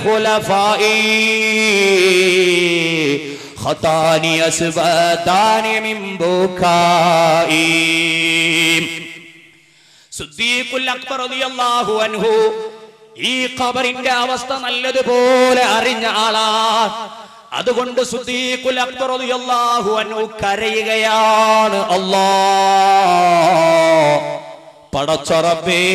ഖുലഫാഇ ഖതാനി അസ്ബദാനി മിൻ ബുകാഇ. സിദ്ദീഖുൽ അക്ബർ റളിയല്ലാഹു അൻഹു ഈ ഖബറിന്റെ അവസ്ഥ നല്ലതുപോലെ അറിഞ്ഞ ആളാണ്. അതുകൊണ്ട് സിദ്ദീഖുൽ അക്ബർ റളിയല്ലാഹു അൻഹു കരയുകയാണ്. അല്ലാഹ്, പടച്ച റബ്ബേ,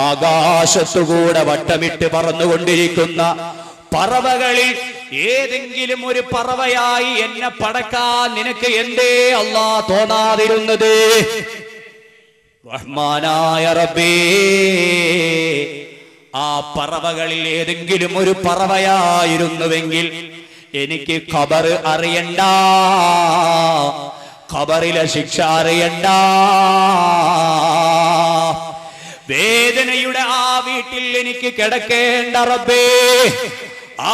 ആകാശത്തുകൂടെ വട്ടമിട്ട് പറന്നുകൊണ്ടിരിക്കുന്ന പറവകളിൽ ഏതെങ്കിലും ഒരു പറവയായി എന്നെ പടക്കാൻ നിനക്ക് എന്തേ അല്ലാഹ് തോന്നാതിരുന്നത്? റഹ്മാനായ റബ്ബേ, ആ പറവകളിൽ ഏതെങ്കിലും ഒരു പറവയായിരുന്നുവെങ്കിൽ എനിക്ക് ഖബർ അറിയണ്ട, ഖബറിലെ ശിക്ഷ അറിയണ്ട. വേദനയുടെ ആ വീട്ടിൽ എനിക്ക് കിടക്കേണ്ട റബ്ബേ,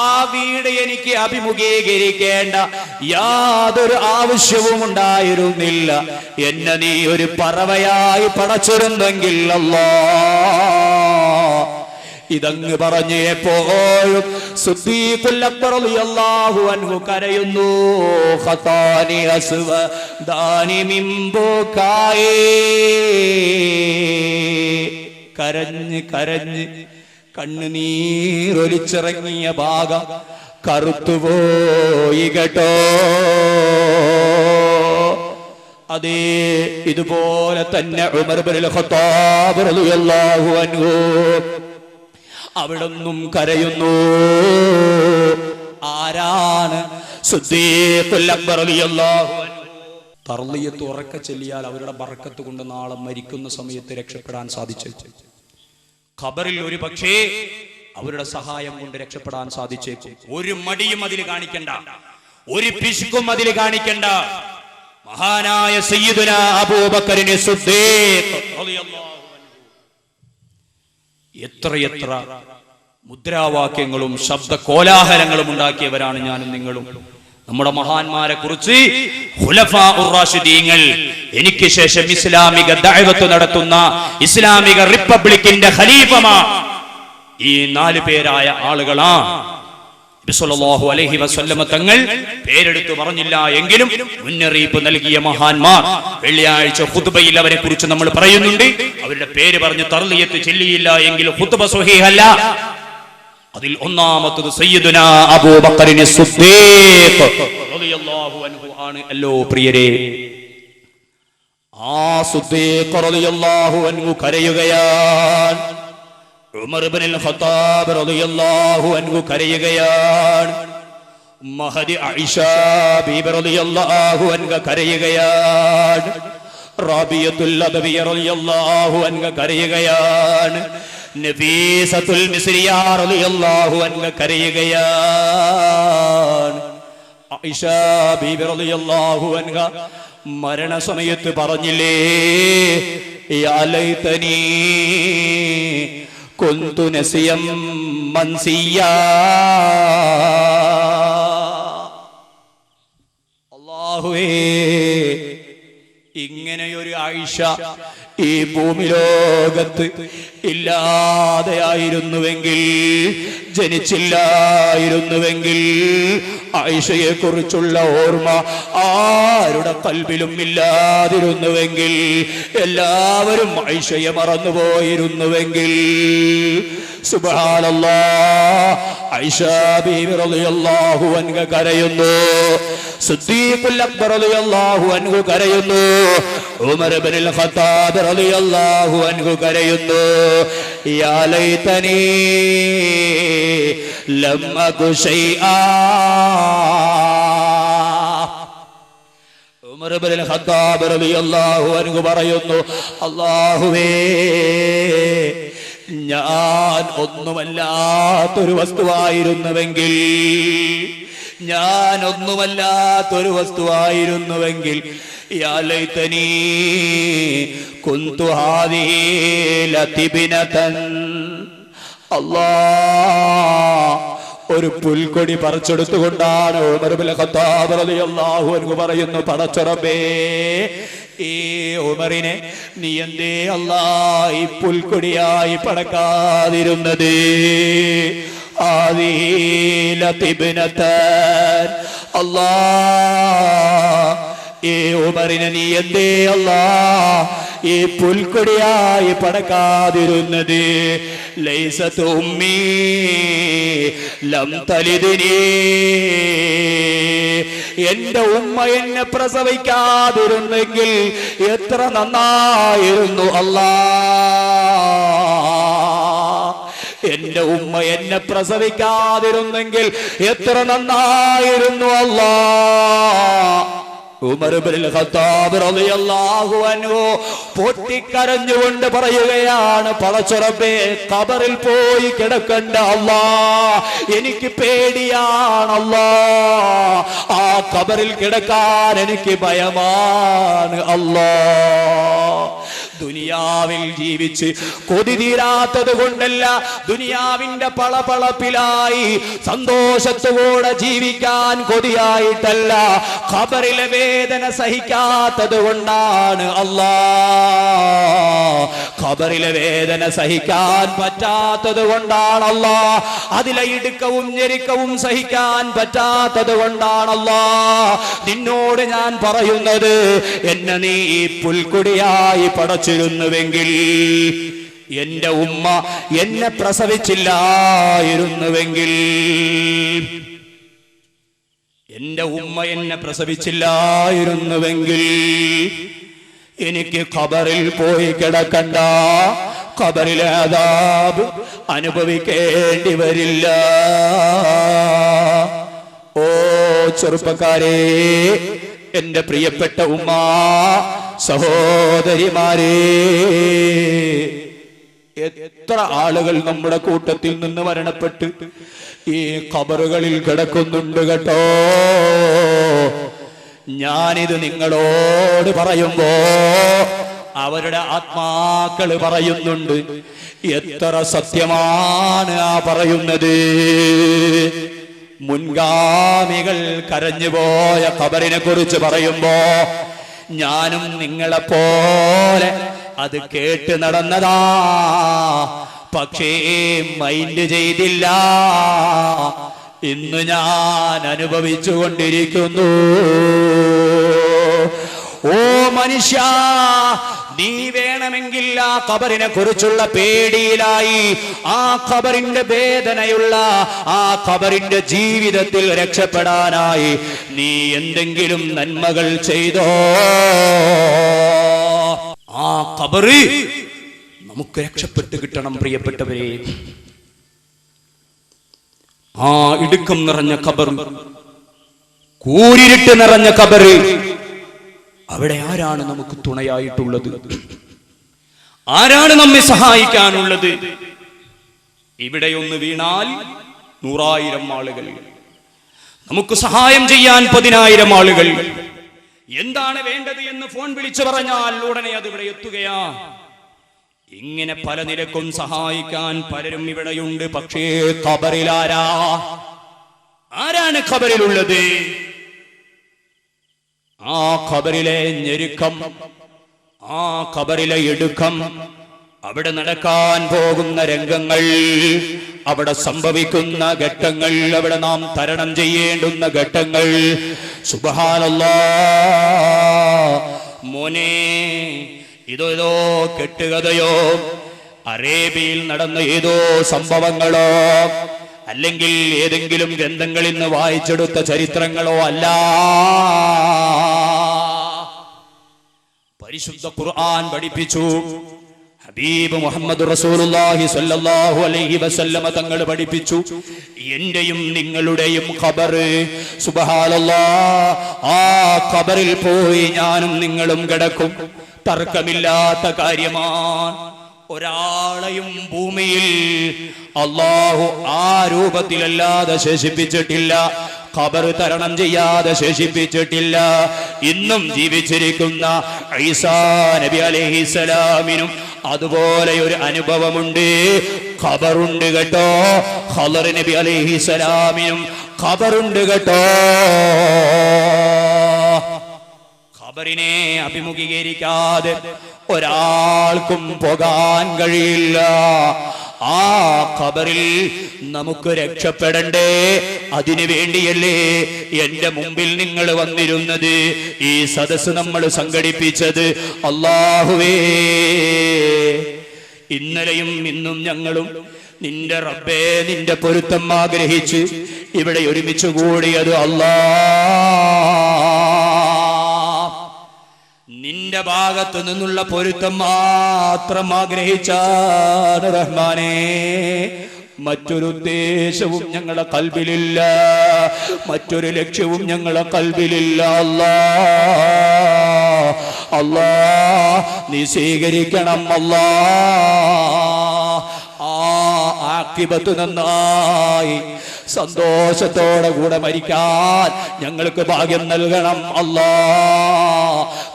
ആ വീട് എനിക്ക് അഭിമുഖീകരിക്കേണ്ട യാതൊരു ആവശ്യവും ഉണ്ടായിരുന്നില്ല. എന്നെ നീ ഒരു പറവയായി പടച്ചിരുന്നെങ്കിൽ അല്ലാഹ്. ഇതങ്ങ് പറഞ്ഞപ്പോഴും സിദ്ദീഖുൽ അക്ബർ റളിയല്ലാഹു അൻഹു കരയുന്നു. ഖതാനി അസ്വദാനി മിൻ ബുകാഇ. കരഞ്ഞ് കരഞ്ഞ് കണ്ണുനീരൊലിച്ചിറങ്ങിയ ഭാഗം കറുത്തുപോയി കേട്ടോ. അതേ, ഇതുപോലെ തന്നെ ഉമർ ഇബ്നുൽ ഖത്താബ് റളിയല്ലാഹു അൻഹു അവിടൊന്നും കരയുന്നു. ആരാണ്? സിദ്ദീഖുൽ അക്ബർ റളിയല്ലാഹു അൻഹു. തർളിയത്ത് ഉറക്കെ ചൊല്ലിയാൽ അവരുടെ ബർക്കത്ത് കൊണ്ട് നാളെ മരിക്കുന്ന സമയത്ത് രക്ഷപ്പെടാൻ സാധിച്ചേക്കും. ഖബറിൽ ഒരു പക്ഷേ അവരുടെ സഹായം കൊണ്ട് രക്ഷപ്പെടാൻ സാധിച്ചേക്കും. ഒരു മടിയും അതിൽ കാണിക്കണ്ട, ഒരു പിശുക്കും അതിൽ കാണിക്കണ്ട. മഹാനായ സയ്യിദുനാ അബൂബക്കറിനെ സിദ്ദീഖ് റളിയല്ലാഹു അൻഹു എത്രയെത്ര മുദ്രാവാക്യങ്ങളും ശബ്ദ കോലാഹലങ്ങളും ഉണ്ടാക്കിയവരാണ് ഞാനും നിങ്ങളും. നമ്മുടെ മഹാന്മാരെ കുറിച്ച് ഖുലഫാഉർ റാഷിദീങ്ങൾ, എനിക്ക് ശേഷം ഇസ്ലാമിക ദഅവത്ത് നടത്തുന്ന ഇസ്ലാമിക റിപ്പബ്ലിക്കിന്റെ ഖലീഫമാർ, ഈ 4 പേരായ ആളുകളാണ്. നബി സല്ലല്ലാഹു അലൈഹി വസല്ലമ തങ്ങൾ പേരെടുത്തു പറഞ്ഞില്ല എങ്കിലും മുന്നറിയിപ്പ് നൽകിയ മഹാന്മാർ. വെള്ളിയാഴ്ച ഖുതുബയിൽ അവരെ കുറിച്ച് നമ്മൾ പറയുന്നുണ്ട്. അവരുടെ പേര് പറഞ്ഞ് തർളിയത്ത് ചൊല്ലിയില്ല എങ്കിൽ ഖുതുബ സ്വഹീഹല്ല. അതിൽ ഒന്നാമത്തത് സയ്യിദുനാ അബൂബക്കറിനെ സിദ്ദീഖ് റളിയല്ലാഹു അൻഹു ആണ്. അല്ലോ പ്രിയരേ, ആ സിദ്ദീഖ് റളിയല്ലാഹു അൻഹു കരയുകയാണ്. ഉമർ ഇബ്നുൽ ഖത്താബ് റളിയല്ലാഹു അൻഹു കരയുകയാണ്. മഹദി ആയിഷ ബീബി റളിയല്ലാഹു അൻഹ കരയുകയാണ്. റാബിയത്തുൽ അദവി റളിയല്ലാഹു അൻഹ കരയുകയാണ്. നഫീസത്തുൽ മിസ്രിയ റളിയല്ലാഹു അൻഹ കരയുകയാണ്. ആയിഷ ബീബി റളിയല്ലാഹു അൻഹ മരണസമയത്ത് പറഞ്ഞില്ലേ, യാ ലൈതനി കുന്തു നസിയം മൻസിയാ. അല്ലാഹുവേ, ഇങ്ങനെയൊരു ആയിഷ ഈ ഭൂമി ലോകത്ത് ഇല്ലാതെയായിരുന്നുവെങ്കിൽ, ജനിച്ചില്ലായിരുന്നുവെങ്കിൽ, ആയിഷയെ കുറിച്ചുള്ള ഓർമ്മ ആരുടെ കൽബിലും ഇല്ലാതിരുന്നുവെങ്കിൽ, എല്ലാവരും ആയിഷയെ മറന്നുപോയിരുന്നുവെങ്കിൽ, സുബ്ഹാനല്ലാഹ്, ആയിഷ ബീവി റളിയല്ലാഹു അൻഹ കരയുന്നു. സിദ്ദീഖുൽ അക്ബർ റളിയല്ലാഹു അൻഹു കരയുന്നു. ഉമർ ഇബ്നുൽ ഖത്താബ് റളിയല്ലാഹു അൻഹു കരയുന്നു. യാ ലൈതനി ലം അകു ശൈആ. ഉമർ ഇബ്നുൽ ഖത്താബ് റളിയല്ലാഹു അൻഹു പറയുന്നു, അല്ലാഹുവേ, ഞാൻ ഒന്നുമല്ലാത്തൊരു വസ്തുവായിരുന്നുവെങ്കിൽ, ഞാൻ ഒന്നുമല്ലാത്തൊരു വസ്തുവായിരുന്നുവെങ്കിൽ, യാ ലൈതനി കുന്തു ഹാദിഹി ലതിബ്നതൻ. അല്ലാഹ്, ഒരു പുൽക്കൊടി പറിച്ചെടുത്തുകൊണ്ടാണ് ഉമർ ഇബ്നുൽ ഖത്താബ് റളിയല്ലാഹു അൻഹു പറയുന്നു, പടച്ച റബ്ബേ, ഈ ഉമറിനെ നീ എന്തേ അല്ലാ ഈ പുൽക്കൊടിയായി പടക്കാതിരുന്നത്? അല്ലാ ഈ ഉമറിനെ നീ എന്തേ അല്ലാ ഈ പുൽക്കൊടിയായി പടക്കാതിരുന്നത്? ലൈസത് ഉമ്മീ ലം തലിദ്നി, എന്റെ ഉമ്മ എന്നെ പ്രസവിക്കാതിരുന്നെങ്കിൽ എത്ര നന്നായിരുന്നു അല്ലാ. എന്റെ ഉമ്മ എന്നെ പ്രസവിക്കാതിരുന്നെങ്കിൽ എത്ര നന്നായിരുന്നു അല്ലാ. ഉമർ ഇബ്നുൽ ഖത്താബ് റളിയല്ലാഹു അൻഹു പൊട്ടിക്കരഞ്ഞുകൊണ്ട് പറയുകയാണ്, പടച്ചറബ്ബേ, ഖബറിൽ പോയി കിടക്കണ്ട അല്ലാ, എനിക്ക് പേടിയാണ് അല്ലാ, ആ ഖബറിൽ കിടക്കാൻ എനിക്ക് ഭയമാണ് അല്ലാ. ദുനിയാവിൽ ജീവിച്ച് കൊതി തീരാത്തത് കൊണ്ടല്ല, ദുനിയാവിന്റെ പളപളപ്പിലായി സന്തോഷത്തോടെ ജീവിക്കാൻ കൊതിയായിട്ടല്ല, ഖബറിലെ വേദന സഹിക്കാത്തത് കൊണ്ടാണ് അല്ലാ. ഖബറിലെ വേദന സഹിക്കാൻ പറ്റാത്തത് കൊണ്ടാണ് അല്ലാ. അതിലെ ഇടുക്കവും ഞെരുക്കവും സഹിക്കാൻ പറ്റാത്തത് കൊണ്ടാണ് അല്ലാ. നിന്നോട് ഞാൻ പറയുന്നത്, എന്നെ നീ ഈ പുൽക്കൊടിയായി പടച്ചിരുന്നുവെങ്കിൽ, എന്റെ ഉമ്മ എന്നെ പ്രസവിച്ചില്ലായിരുന്നുവെങ്കിൽ, എന്റെ ഉമ്മ എന്നെ പ്രസവിച്ചില്ലായിരുന്നുവെങ്കിൽ എനിക്ക് ഖബറിൽ പോയി കിടക്കണ്ട, ഖബറിലെ അദാബ് അനുഭവിക്കേണ്ടി വരില്ല. ഓ ചെറുപ്പക്കാരെ, എന്റെ പ്രിയപ്പെട്ട ഉമ്മ, സഹോദരിമാരെ, എത്ര ആളുകൾ നമ്മുടെ കൂട്ടത്തിൽ നിന്ന് മരണപ്പെട്ട് ഈ ഖബറുകളിൽ കിടക്കുന്നുണ്ട് കേട്ടോ. ഞാനിത് നിങ്ങളോട് പറയുമ്പോ അവരുടെ ആത്മാക്കൾ പറയുന്നുണ്ട്, എത്ര സത്യമാണ് ആ പറയുന്നത്. മുൻഗാമികൾ കരഞ്ഞുപോയ ഖബറിനെ കുറിച്ച് പറയുമ്പോ ഞാനും നിങ്ങളെപ്പോലെ അത് കേട്ട് നടന്നതാ, പക്ഷേ മൈൻഡ് ചെയ്തില്ല. ഇന്ന് ഞാൻ അനുഭവിച്ചു കൊണ്ടിരിക്കുന്നു. ഓ മനുഷ്യ, നീ വേണമെങ്കിൽ ആ ഖബറിനെ കുറിച്ചുള്ള പേടിയിലായി, ആ ഖബറിന്റെ വേദനയുള്ള ആ ഖബറിന്റെ ജീവിതത്തിൽ രക്ഷപ്പെടാനായി നീ എന്തെങ്കിലും നന്മകൾ ചെയ്തോ? ആ ഖബറ് നമുക്ക് രക്ഷപ്പെട്ട് കിട്ടണം പ്രിയപ്പെട്ടവരെ. ആ ഇടുക്കം നിറഞ്ഞ ഖബർ, കൂരിരുട്ട് നിറഞ്ഞ ഖബർ, അവിടെ ആരാണ് നമുക്ക് തുണയായിട്ടുള്ളത്? ആരാണ് നമ്മെ സഹായിക്കാനുള്ളത്? ഇവിടെയൊന്ന് വീണാൽ 100,000 ആളുകൾ, നമുക്ക് സഹായം ചെയ്യാൻ 10,000 ആളുകൾ. എന്താണ് വേണ്ടത് എന്ന് ഫോൺ വിളിച്ചു പറഞ്ഞാൽ ഉടനെ അത് ഇവിടെ എത്തുകയാ. ഇങ്ങനെ പല നിലക്കും സഹായിക്കാൻ പലരും ഇവിടെയുണ്ട്. പക്ഷേ ഖബറിൽ ആരാണ് ഖബറിലുള്ളത്? ആ ഖബറിലെ ഞെരുക്കം, ആ ഖബറിലെ ഇടുക്കം, അവിടെ നടക്കാൻ പോകുന്ന രംഗങ്ങൾ, അവിടെ സംഭവിക്കുന്ന ഘട്ടങ്ങൾ, അവിടെ നാം തരണം ചെയ്യേണ്ടുന്ന ഘട്ടങ്ങൾ, സുബ്ഹാനല്ലാഹ്. മോനെ, ഇതോ കെട്ടുകഥയോ അറേബ്യയിൽ നടന്ന ഏതോ സംഭവങ്ങളോ അല്ലെങ്കിൽ ഏതെങ്കിലും ഗ്രന്ഥങ്ങളിൽ നിന്ന് വായിച്ചെടുത്ത ചരിത്രങ്ങളോ അല്ല. പരിശുദ്ധ ഖുർആൻ പഠിപ്പിച്ചു, ഹബീബ് മുഹമ്മദ് റസൂലുള്ളാഹി സ്വല്ലല്ലാഹു അലൈഹി വസല്ലമ തങ്ങൾ പഠിപ്പിച്ചു, എന്റെയും നിങ്ങളുടെയും ഖബർ, സുബ്ഹാനല്ലാഹ്, ആ ഖബറിൽ പോയി ഞാനും നിങ്ങളും കിടക്കും. തർക്കമില്ലാത്ത കാര്യമാണ്. ഒരാളെയും ഭൂമിയിൽ അല്ലാഹു ആ രൂപത്തിലല്ലാതെ ശേഷിപ്പിച്ചിട്ടില്ല, ഖബർ തരണം ചെയ്യാതെ ശേഷിപ്പിച്ചിട്ടില്ല. ഇന്നും ജീവിച്ചിരിക്കുന്ന ഈസാ നബി അലൈഹിസ്സലാമിനും അതുപോലെ ഒരു അനുഭവമുണ്ട്, ഖബറുണ്ട് കേട്ടോ. ഖദർ നബി അലൈഹിസ്സലാമിനും ഖബറുണ്ട് കേട്ടോ. ഖബറിനെ അഭിമുഖീകരിക്കാതെ ഒരാൾക്കും പോകാൻ കഴിയില്ല. ആ ഖബറിൽ നമുക്ക് രക്ഷപ്പെടണ്ടേ? അതിനു വേണ്ടിയല്ലേ എന്റെ മുമ്പിൽ നിങ്ങൾ വന്നിരുന്നത്, ഈ സദസ്സ് നമ്മൾ സംഘടിപ്പിച്ചത്. അല്ലാഹുവേ, ഇന്നലെയും ഇന്നും ഞങ്ങളും നിന്റെ റബ്ബേ നിന്റെ പൊരുത്തം ആഗ്രഹിച്ച് ഇവിടെ ഒരുമിച്ച് കൂടിയത് നിന്റെ ഭാഗത്തു നിന്നുള്ള പൊരുത്തം മാത്രം ആഗ്രഹിച്ചാണ് റഹ്മാനേ. മറ്റൊരു ഉദ്ദേശവും ഞങ്ങളുടെ കൽബിലില്ല, മറ്റൊരു ലക്ഷ്യവും ഞങ്ങളുടെ കൽബിലില്ല. അല്ലാ, നീ സ്വീകരിക്കണം. അല്ലാ, ആഖിബത്ത് നന്നായി സന്തോഷത്തോടെ കൂടെ മരിക്കാൻ ഞങ്ങൾക്ക് ഭാഗ്യം നൽകണം. അല്ലാ,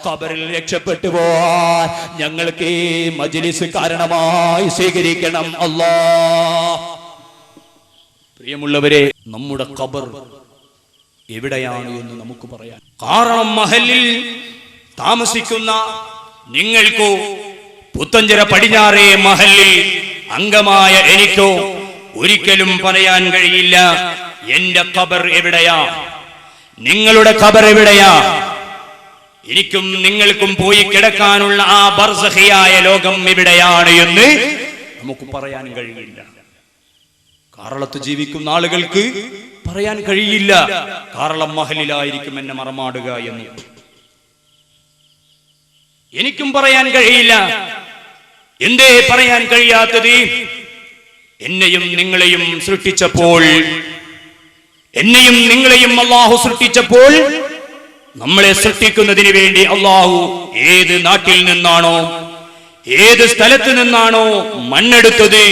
ഖബറിൽ രക്ഷപ്പെട്ടു പോവാൻ ഞങ്ങൾക്ക് ഈ മജ്ലിസ് കാരണമായി സ്വീകരിക്കണം. അല്ലാ, പ്രിയമുള്ളവരെ, നമ്മുടെ ഖബർ എവിടെയാണ് എന്ന് നമുക്ക് പറയാം. കാരണം മഹലിൽ താമസിക്കുന്ന നിങ്ങൾക്കോ പുത്തഞ്ചിറ പടിഞ്ഞാറേ മഹലിൽ അംഗമായ എനിക്കോ ഒരിക്കലും പറയാൻ കഴിയില്ല എന്റെ ഖബർ എവിടെയാ, നിങ്ങളുടെ ഖബർ എവിടെയാ. എനിക്കും നിങ്ങൾക്കും പോയി കിടക്കാനുള്ള ആ ബർസഖിയായ ലോകം എവിടെയാണ് എന്ന് നമുക്ക് പറയാൻ കഴിയില്ല. കാറളത്ത് ജീവിക്കുന്ന ആളുകൾക്ക് പറയാൻ കഴിയില്ല കാറളം മഹലിലായിരിക്കും എന്നെ മറമാടുക എന്ന്. എനിക്കും പറയാൻ കഴിയില്ല. എന്തേ പറയാൻ കഴിയാത്തത്? എന്നെയും നിങ്ങളെയും സൃഷ്ടിച്ചപ്പോൾ, എന്നെയും നിങ്ങളെയും അല്ലാഹു സൃഷ്ടിച്ചപ്പോൾ, നമ്മളെ സൃഷ്ടിക്കുന്നതിന് വേണ്ടി അല്ലാഹു ഏത് നാട്ടിൽ നിന്നാണോ ഏത് സ്ഥലത്ത് നിന്നാണോ മണ്ണെടുത്തത്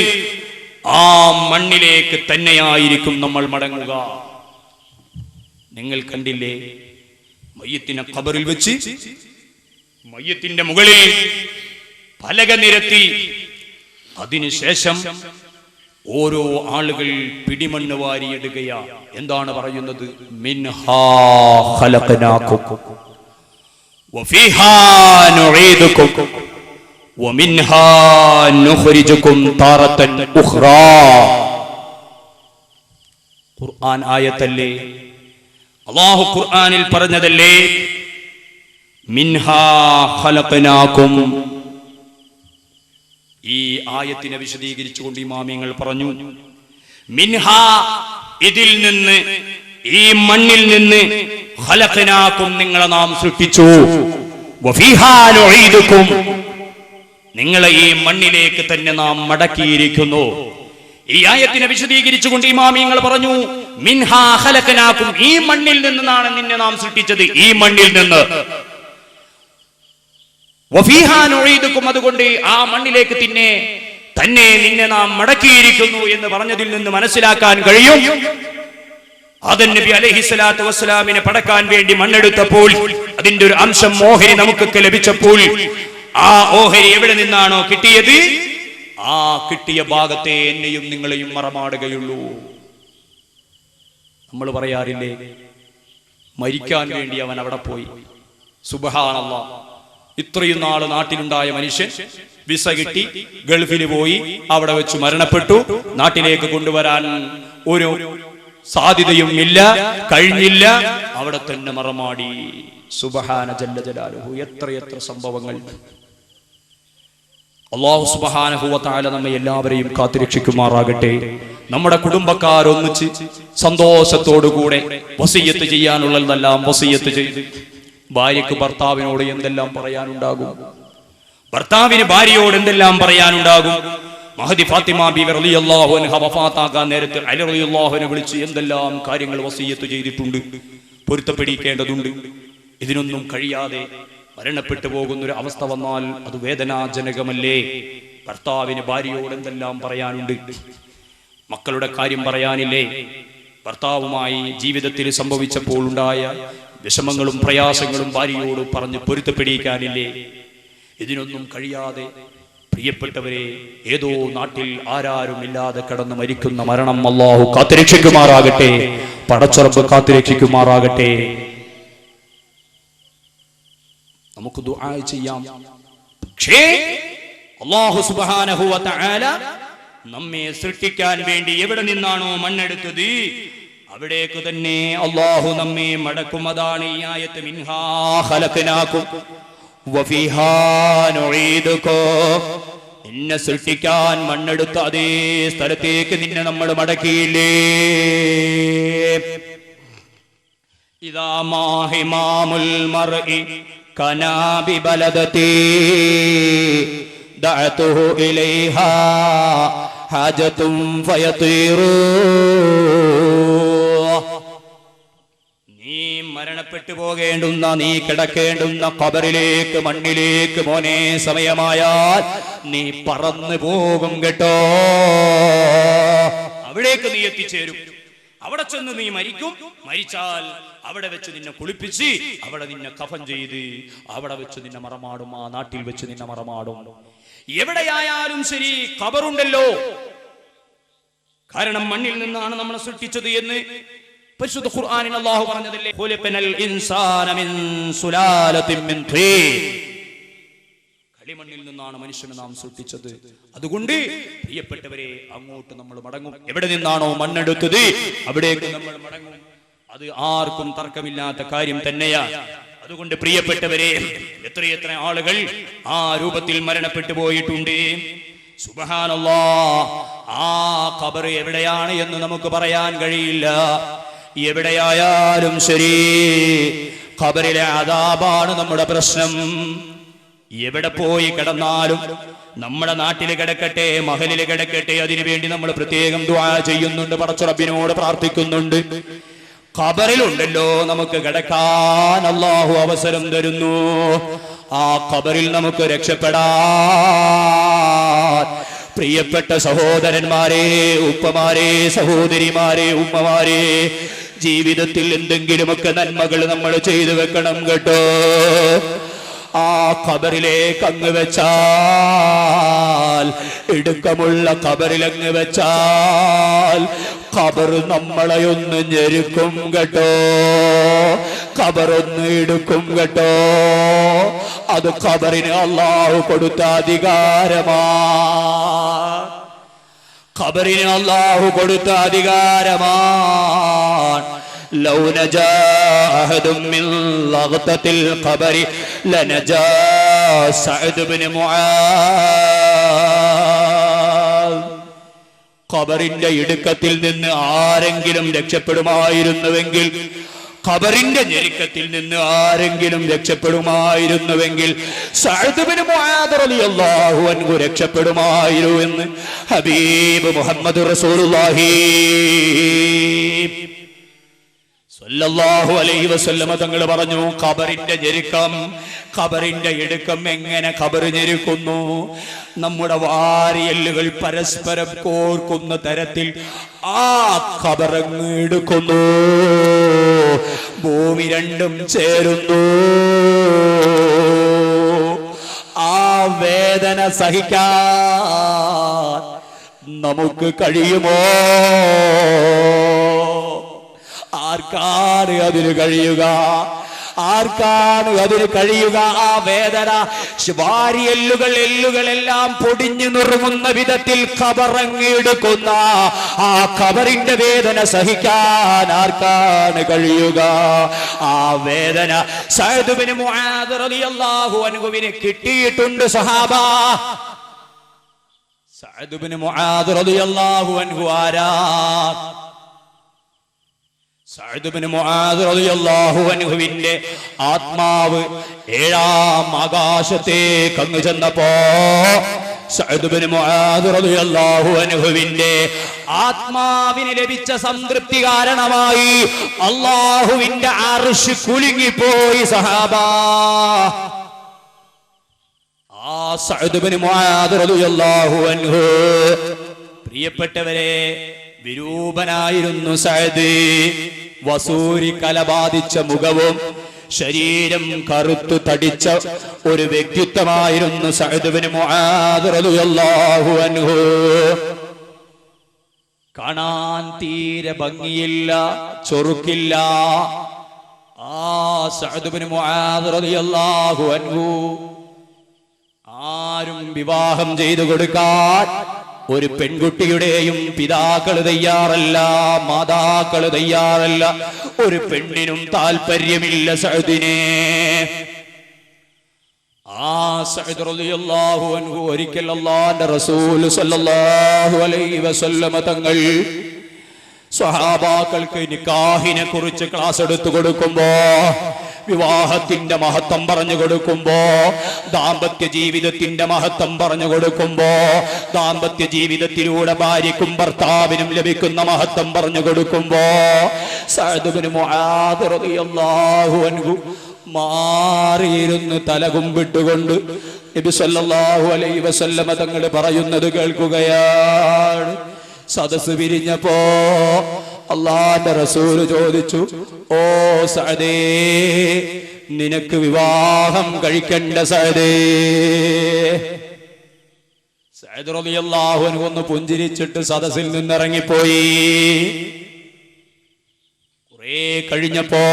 ആ മണ്ണിലേക്ക് തന്നെയായിരിക്കും നമ്മൾ മടങ്ങുക. നിങ്ങൾ കണ്ടില്ലേ, മയ്യത്തിനെ ഖബറിൽ വെച്ച് മയ്യത്തിന്റെ മുകളിൽ പലക നിരത്തി അതിനുശേഷം ഓരോ ആളുകൾ പിടിമണ്ണ് വാരിയിടുകയാ. എന്താണ് പറയുന്നത്? മിൻഹാ ഖലഖനാകും വഫീഹാ നുഈദുകും വമിൻഹാ നുഖ്രിജുകും താറതൻ ഉഖ്റാ. ഖുർആൻ ആയത്തല്ലേ, അല്ലാഹു ഖുർആനിൽ പറഞ്ഞതല്ലേ, മിൻഹാ ഖലഖനാകും. ഈ ആയത്തിനെ വിശദീകരിച്ചുകൊണ്ട് ഇമാമിയങ്ങൾ പറഞ്ഞു, മിൻഹാ ഇതിൽ നിന്ന്, ഈ മണ്ണിൽ നിന്ന്, ഖലഖനാകും നിങ്ങളെ നാം സൃഷ്ടിച്ചു, വഫീഹാ നുഈദുകും നിങ്ങളെ ഈ മണ്ണിലേക്ക് തന്നെ നാം മടക്കിയിരിക്കുന്നു. ഈ ആയത്തിനെ വിശദീകരിച്ചുകൊണ്ട് ഇമാമിയങ്ങൾ പറഞ്ഞു, മിൻഹാ ഖലഖനാകും ഈ മണ്ണിൽ നിന്നാണ് നിന്നെ നാം സൃഷ്ടിച്ചത്, ഈ മണ്ണിൽ നിന്ന്. വഫീഹാ നുഈദുകും അതുകൊണ്ട് ആ മണ്ണിലേക്ക് തന്നെ നിന്നെ നാം മടക്കിയിരിക്കുന്നു എന്ന് പറഞ്ഞതിൽ നിന്ന് മനസ്സിലാക്കാൻ കഴിയും, ആദം നബി അലൈഹിസ്സലാത്തു വസ്സലാമിനെ പടക്കാൻ വേണ്ടി മണ്ണെടുത്തപ്പോൾ അതിന്റെ ഒരു അംശം ഓഹരി നമുക്കൊക്കെ ലഭിച്ചപ്പോൾ ആ ഓഹരി എവിടെ നിന്നാണോ കിട്ടിയത് ആ കിട്ടിയ ഭാഗത്തെ എന്നെയും നിങ്ങളെയും മറമാടുകയുള്ളൂ. നമ്മൾ പറയാറില്ലേ, മരിക്കാൻ വേണ്ടി അവൻ അവിടെ പോയി. സുബ്ഹാനല്ലാഹ്, ഇത്രയും നാള് നാട്ടിലുണ്ടായ മനുഷ്യൻ വിസ കിട്ടി ഗൾഫിന് പോയി, അവിടെ വെച്ച് മരണപ്പെട്ടു. നാട്ടിലേക്ക് കൊണ്ടുവരാൻ ഒരു സാധ്യതയും ഇല്ല, കഴിഞ്ഞില്ല, അവിടെ തന്നെ മറമാടി. സുബ്ഹാന ജല്ല ജലാലുഹു. എത്രയെത്ര സംഭവങ്ങൾ. അല്ലാഹു സുബ്ഹാനഹു വ തആല നമ്മെ എല്ലാവരെയും കാത്തുരക്ഷിക്കുമാറാകട്ടെ. നമ്മുടെ കുടുംബക്കാർ ഒന്നിച്ച് സന്തോഷത്തോടുകൂടെ വസിയ്യത്ത് ചെയ്യാനുള്ളതെല്ലാം വസിയ്യത്ത് ചെയ്ത്, ഭാര്യക്ക് ഭർത്താവിനോട് എന്തെല്ലാം പറയാനുണ്ടാകും, ഭർത്താവിന് ഭാര്യയോട് എന്തെല്ലാം പറയാനുണ്ടാകും. മഹദി ഫാത്തിമ ബീവി റളിയല്ലാഹു അൻഹ വഫാത്താകാൻ നേരത്തെ അലി റളിയല്ലാഹു അൻഹു വിളിച്ച് എന്തെല്ലാം കാര്യങ്ങൾ വസിയ്യത്ത് ചെയ്തിട്ടുണ്ട്, പൊരുത്തപ്പെടിക്കേണ്ടതുണ്ട്. ഇതിനൊന്നും കഴിയാതെ മരണപ്പെട്ടു പോകുന്നൊരു അവസ്ഥ വന്നാൽ അത് വേദനാജനകമല്ലേ? ഭർത്താവിന് ഭാര്യയോട് എന്തെല്ലാം പറയാനുണ്ട്, മക്കളുടെ കാര്യം പറയാനില്ലേ, ഭർത്താവുമായി ജീവിതത്തിൽ സംഭവിച്ചപ്പോൾ ഉണ്ടായ വിഷമങ്ങളും പ്രയാസങ്ങളും ഭാര്യയോട് പറഞ്ഞ് പൊരുത്തപ്പെടിക്കാനില്ലേ? ഇതിനൊന്നും കഴിയാതെ പ്രിയപ്പെട്ടവരെ ഏതോ നാട്ടിൽ ആരാരുമില്ലാതെ കിടന്ന് മരിക്കുന്ന മരണം അല്ലാഹു കാത്തുരക്ഷിക്കുമാറാകട്ടെ. പടച്ചുറപ്പ് കാത്തുരക്ഷിക്കുമാറാകട്ടെ. നമുക്ക് ദുആ ചെയ്യാം. പക്ഷേ അല്ലാഹു സുബ്ഹാനഹു വ തആല നമ്മെ സൃഷ്ടിക്കാൻ വേണ്ടി എവിടെ നിന്നാണോ മണ്ണെടുത്തത് അവിടേക്ക് തന്നെ അല്ലാഹു നമ്മെ മടക്കും. അതാണ് ഈ ആയത്ത്, മിൻഹാ ഖലഖനാകും വഫീഹാ നുഈദുകും. നിന്നെ സൃഷ്ടിക്കാൻ മണ്ണെടുത്ത അതേ സ്ഥലത്തേക്ക് നിന്നെ നമ്മൾ മടക്കിയില്ലേ. ഇദാ മാഹിമാമുൽ മർഇ കനാ ബിബലദതി ദഅതുഹു ഇലൈഹാ ഹാജതും ഫയതീറു. നീ മരണപ്പെട്ടു പോകേണ്ടുന്ന, നീ കിടക്കേണ്ടുന്ന ഖബറിലേക്ക്, മണ്ണിലേക്ക് മോനെ സമയമായാൽ നീ പറന്നു പോകും കേട്ടോ. അവിടേക്ക് നീ എത്തിച്ചേരും. അവിടെ ചെന്ന് നീ മരിക്കും. മരിച്ചാൽ അവിടെ വെച്ച് നിന്നെ കുളിപ്പിച്ച് അവിടെ നിന്നെ കഫൻ ചെയ്ത് അവിടെ വെച്ച് നിന്നെ മറമാടും. ആ നാട്ടിൽ വെച്ച് നിന്നെ മറമാടും. എവിടെയായാലും ശരി ഖബറുണ്ടല്ലോ. കാരണം മണ്ണിൽ നിന്നാണ് നമ്മളെ സൃഷ്ടിച്ചത് എന്ന് പരിശുദ്ധ ഖുർആനിൽ അല്ലാഹു പറഞ്ഞതല്ലേ, ഖുലിഖനൽ ഇൻസാന മിൻ സുലാലത്തിൻ മിൻ തീൻ. കളിമണ്ണിൽ നിന്നാണ് മനുഷ്യനെ നാം സൃഷ്ടിച്ചത്. അതുകൊണ്ട് പ്രിയപ്പെട്ടവരെ, അങ്ങോട്ട് നമ്മൾ മടങ്ങും. എവിടെ നിന്നാണോ മണ്ണെടുത്തത് അവിടേക്ക് നമ്മൾ മടങ്ങും. അത് ആർക്കും തർക്കമില്ലാത്ത കാര്യം തന്നെയാണ്. അതുകൊണ്ട് പ്രിയപ്പെട്ടവരെ, എത്രയെത്ര ആളുകൾ ആ രൂപത്തിൽ മരണപ്പെട്ടു പോയിട്ടുണ്ട്. സുബ്ഹാനല്ലാഹ്, ആ ഖബർ എവിടെയാണ് എന്ന് നമുക്ക് പറയാൻ കഴിയില്ല. എവിടെയായാലും ശരി ഖബറിലെ അദാബാണ് നമ്മുടെ പ്രശ്നം. എവിടെ പോയി കിടന്നാലും, നമ്മുടെ നാട്ടിൽ കിടക്കട്ടെ, മഹലിൽ കിടക്കട്ടെ, അതിനുവേണ്ടി നമ്മൾ പ്രത്യേകം ദുആ ചെയ്യുന്നുണ്ട്, പടച്ച റബ്ബിനോട് പ്രാർത്ഥിക്കുന്നുണ്ട്. ഖബറിലുണ്ടല്ലോ നമുക്ക് കിടക്കാൻ അല്ലാഹു അവസരം തരുന്നു. ആ ഖബറിൽ നമുക്ക് രക്ഷപ്പെടാൻ പ്രിയപ്പെട്ട സഹോദരന്മാരെ, ഉപ്പമാരെ, സഹോദരിമാരെ, ഉമ്മമാരെ, ജീവിതത്തിൽ എന്തെങ്കിലുമൊക്കെ നന്മകൾ നമ്മൾ ചെയ്തു വെക്കണം കേട്ടോ. ആ ഖബറിലേക്ക് അങ്ങ് വെച്ചാൽ, ഇടുക്കമുള്ള ഖബറിലങ്ങ് വെച്ചാൽ ഖബർ നമ്മളെ ഒന്ന് ഞെരുക്കും കേട്ടോ. ഖബറൊന്ന് എടുക്കും കേട്ടോ. അത് ഖബറിന് അല്ലാഹു കൊടുത്ത അധികാരമാണ്. ഖബറിന് അല്ലാഹു കൊടുത്ത അധികാരമാണ്. ലൗ നജാ അഹദും മിൻ ലഗ്തത്തിൽ ഖബരി ലനജാ സഅദ് ഇബ്നു മുആദ്. ഖബറിന്റെ ഇടുക്കത്തിൽ നിന്ന് ആരെങ്കിലും രക്ഷപ്പെടുമായിരുന്നുവെങ്കിൽ, ഖബറിന്റെ ഞെരുക്കത്തിൽ നിന്ന് ആരെങ്കിലും രക്ഷപ്പെടുമായിരുന്നുവെങ്കിൽ സഅദ് ഇബ്നു മുആദ് റളിയല്ലാഹു അൻഹു രക്ഷപ്പെടുമായിരുന്നു എന്ന് ഹബീബ് മുഹമ്മദ് റസൂലുള്ളാഹി സ്വല്ലല്ലാഹു അലൈഹി വസല്ലമ തങ്ങൾ പറഞ്ഞു, ഖബറിന്റെ ഞെരുക്കം, ഖബറിന്റെ ഇടുക്കം എങ്ങനെ ഖബർ ഞെരുക്കുന്നു? നമ്മുടെ വാരിയല്ലുകൾ പരസ്പരം കോർക്കുന്ന തരത്തിൽ ആ ഖബറങ്ങ് എടുക്കുന്നു. ഭൂമി രണ്ടും ചേരുന്നു. ആ വേദന സഹിക്കാൻ നമുക്ക് കഴിയുമോ? ആർക്കാണ് അതിന് കഴിയുക? ആർക്കാണ് അതിന് കഴിയുക? ആ വേദന, എല്ലുകളെല്ലാം പൊടിഞ്ഞു നുറുങ്ങുന്ന വിധത്തിൽ ഖബറങ്ങിയെടുക്കുന്ന ആ ഖബറിന്റെ വേദന സഹിക്കാൻ ആർക്കാണ് കഴിയുക? ആ വേദന സഅദ് ഇബ്നു മുആദ് റളിയല്ലാഹു അൻഹുവിന് കിട്ടിയിട്ടുണ്ട് സഹാബ. സഅദ് ഇബ്നു മുആദ് റളിയല്ലാഹു അൻഹു ആരാ? സഅദ് ഇബ്നു മുആദ് റളിയല്ലാഹു അൻഹുവിന്റെ ആത്മാവ് ഏഴാം ആകാശത്തേക്ക് അങ്ങ് ചെന്നപ്പോ സഅദ് ഇബ്നു മുആദ് റളിയല്ലാഹു അൻഹുവിന്റെ ആത്മാവിന് ലഭിച്ച സംതൃപ്തി കാരണമായി അല്ലാഹുവിന്റെ അർശ് കുലുങ്ങിപ്പോയി സഹാബ. ആ സഅദ് ഇബ്നു മുആദ് റളിയല്ലാഹു അൻഹു, പ്രിയപ്പെട്ടവരെ, വിരൂപനായിരുന്നു സഅദ്. വസൂരി കല ബാധിച്ച മുഖവും ശരീരം കറുത്തു തടിച്ച ഒരു വ്യക്തിത്വമായിരുന്നു സഅദ് ഇബ്നു മുആദ് റളിയല്ലാഹു അൻഹു. കാണാൻ തീരെ ഭംഗിയില്ല, ചൊറുക്കില്ല. സഅദ് ഇബ്നു മുആദ് റളിയല്ലാഹു അൻഹു ആരും വിവാഹം ചെയ്തു കൊടുക്കാൻ ഒരു പെൺകുട്ടിയുടെയും പിതാക്കൾ തയ്യാറല്ല, മാതാക്കൾ തയ്യാറല്ല. ഒരു പെണ്ണിനും താല്പര്യമില്ല സഅദിനെ. സഅദ് റളിയല്ലാഹു അൻഹു ഒരിക്കൽ അല്ലാഹുവിന്റെ റസൂൽ സല്ലല്ലാഹു അലൈഹി വസല്ലമ തങ്ങൾ സ്വഹാബാക്കൾക്ക് നിക്കാഹിനെ കുറിച്ച് ക്ലാസ് എടുത്തു കൊടുക്കുമ്പോ, വിവാഹത്തിന്റെ മഹത്വം പറഞ്ഞു കൊടുക്കുമ്പോ, ദാമ്പത്യ ജീവിതത്തിന്റെ മഹത്വം പറഞ്ഞു കൊടുക്കുമ്പോ, ദാമ്പത്യ ജീവിതത്തിലൂടെ ഭാര്യയ്ക്കും ഭർത്താവിനും ലഭിക്കുന്ന മഹത്വം പറഞ്ഞു കൊടുക്കുമ്പോ, സഅദ് ഇബ്നു മുആദ് റളിയല്ലാഹു അൻഹു മാറിയിരുന്ന് തലകുമ്പിട്ടുകൊണ്ട് നബി സല്ലല്ലാഹു അലൈഹി വസല്ലമ തങ്ങൾ പറയുന്നത് കേൾക്കുകയാണ്. സദസ് പിരിഞ്ഞപ്പോ അല്ലാഹുവിന്റെ റസൂൽ ചോദിച്ചു, ഓ സഅദേ, നിനക്ക് വിവാഹം കഴിക്കണ്ട സഅദേ. സഅദ് റളിയല്ലാഹു അൻഹു ഒന്ന് പുഞ്ചിരിച്ചിട്ട് സദസ്സിൽ നിന്നിറങ്ങിപ്പോയി. കുറെ കഴിഞ്ഞപ്പോ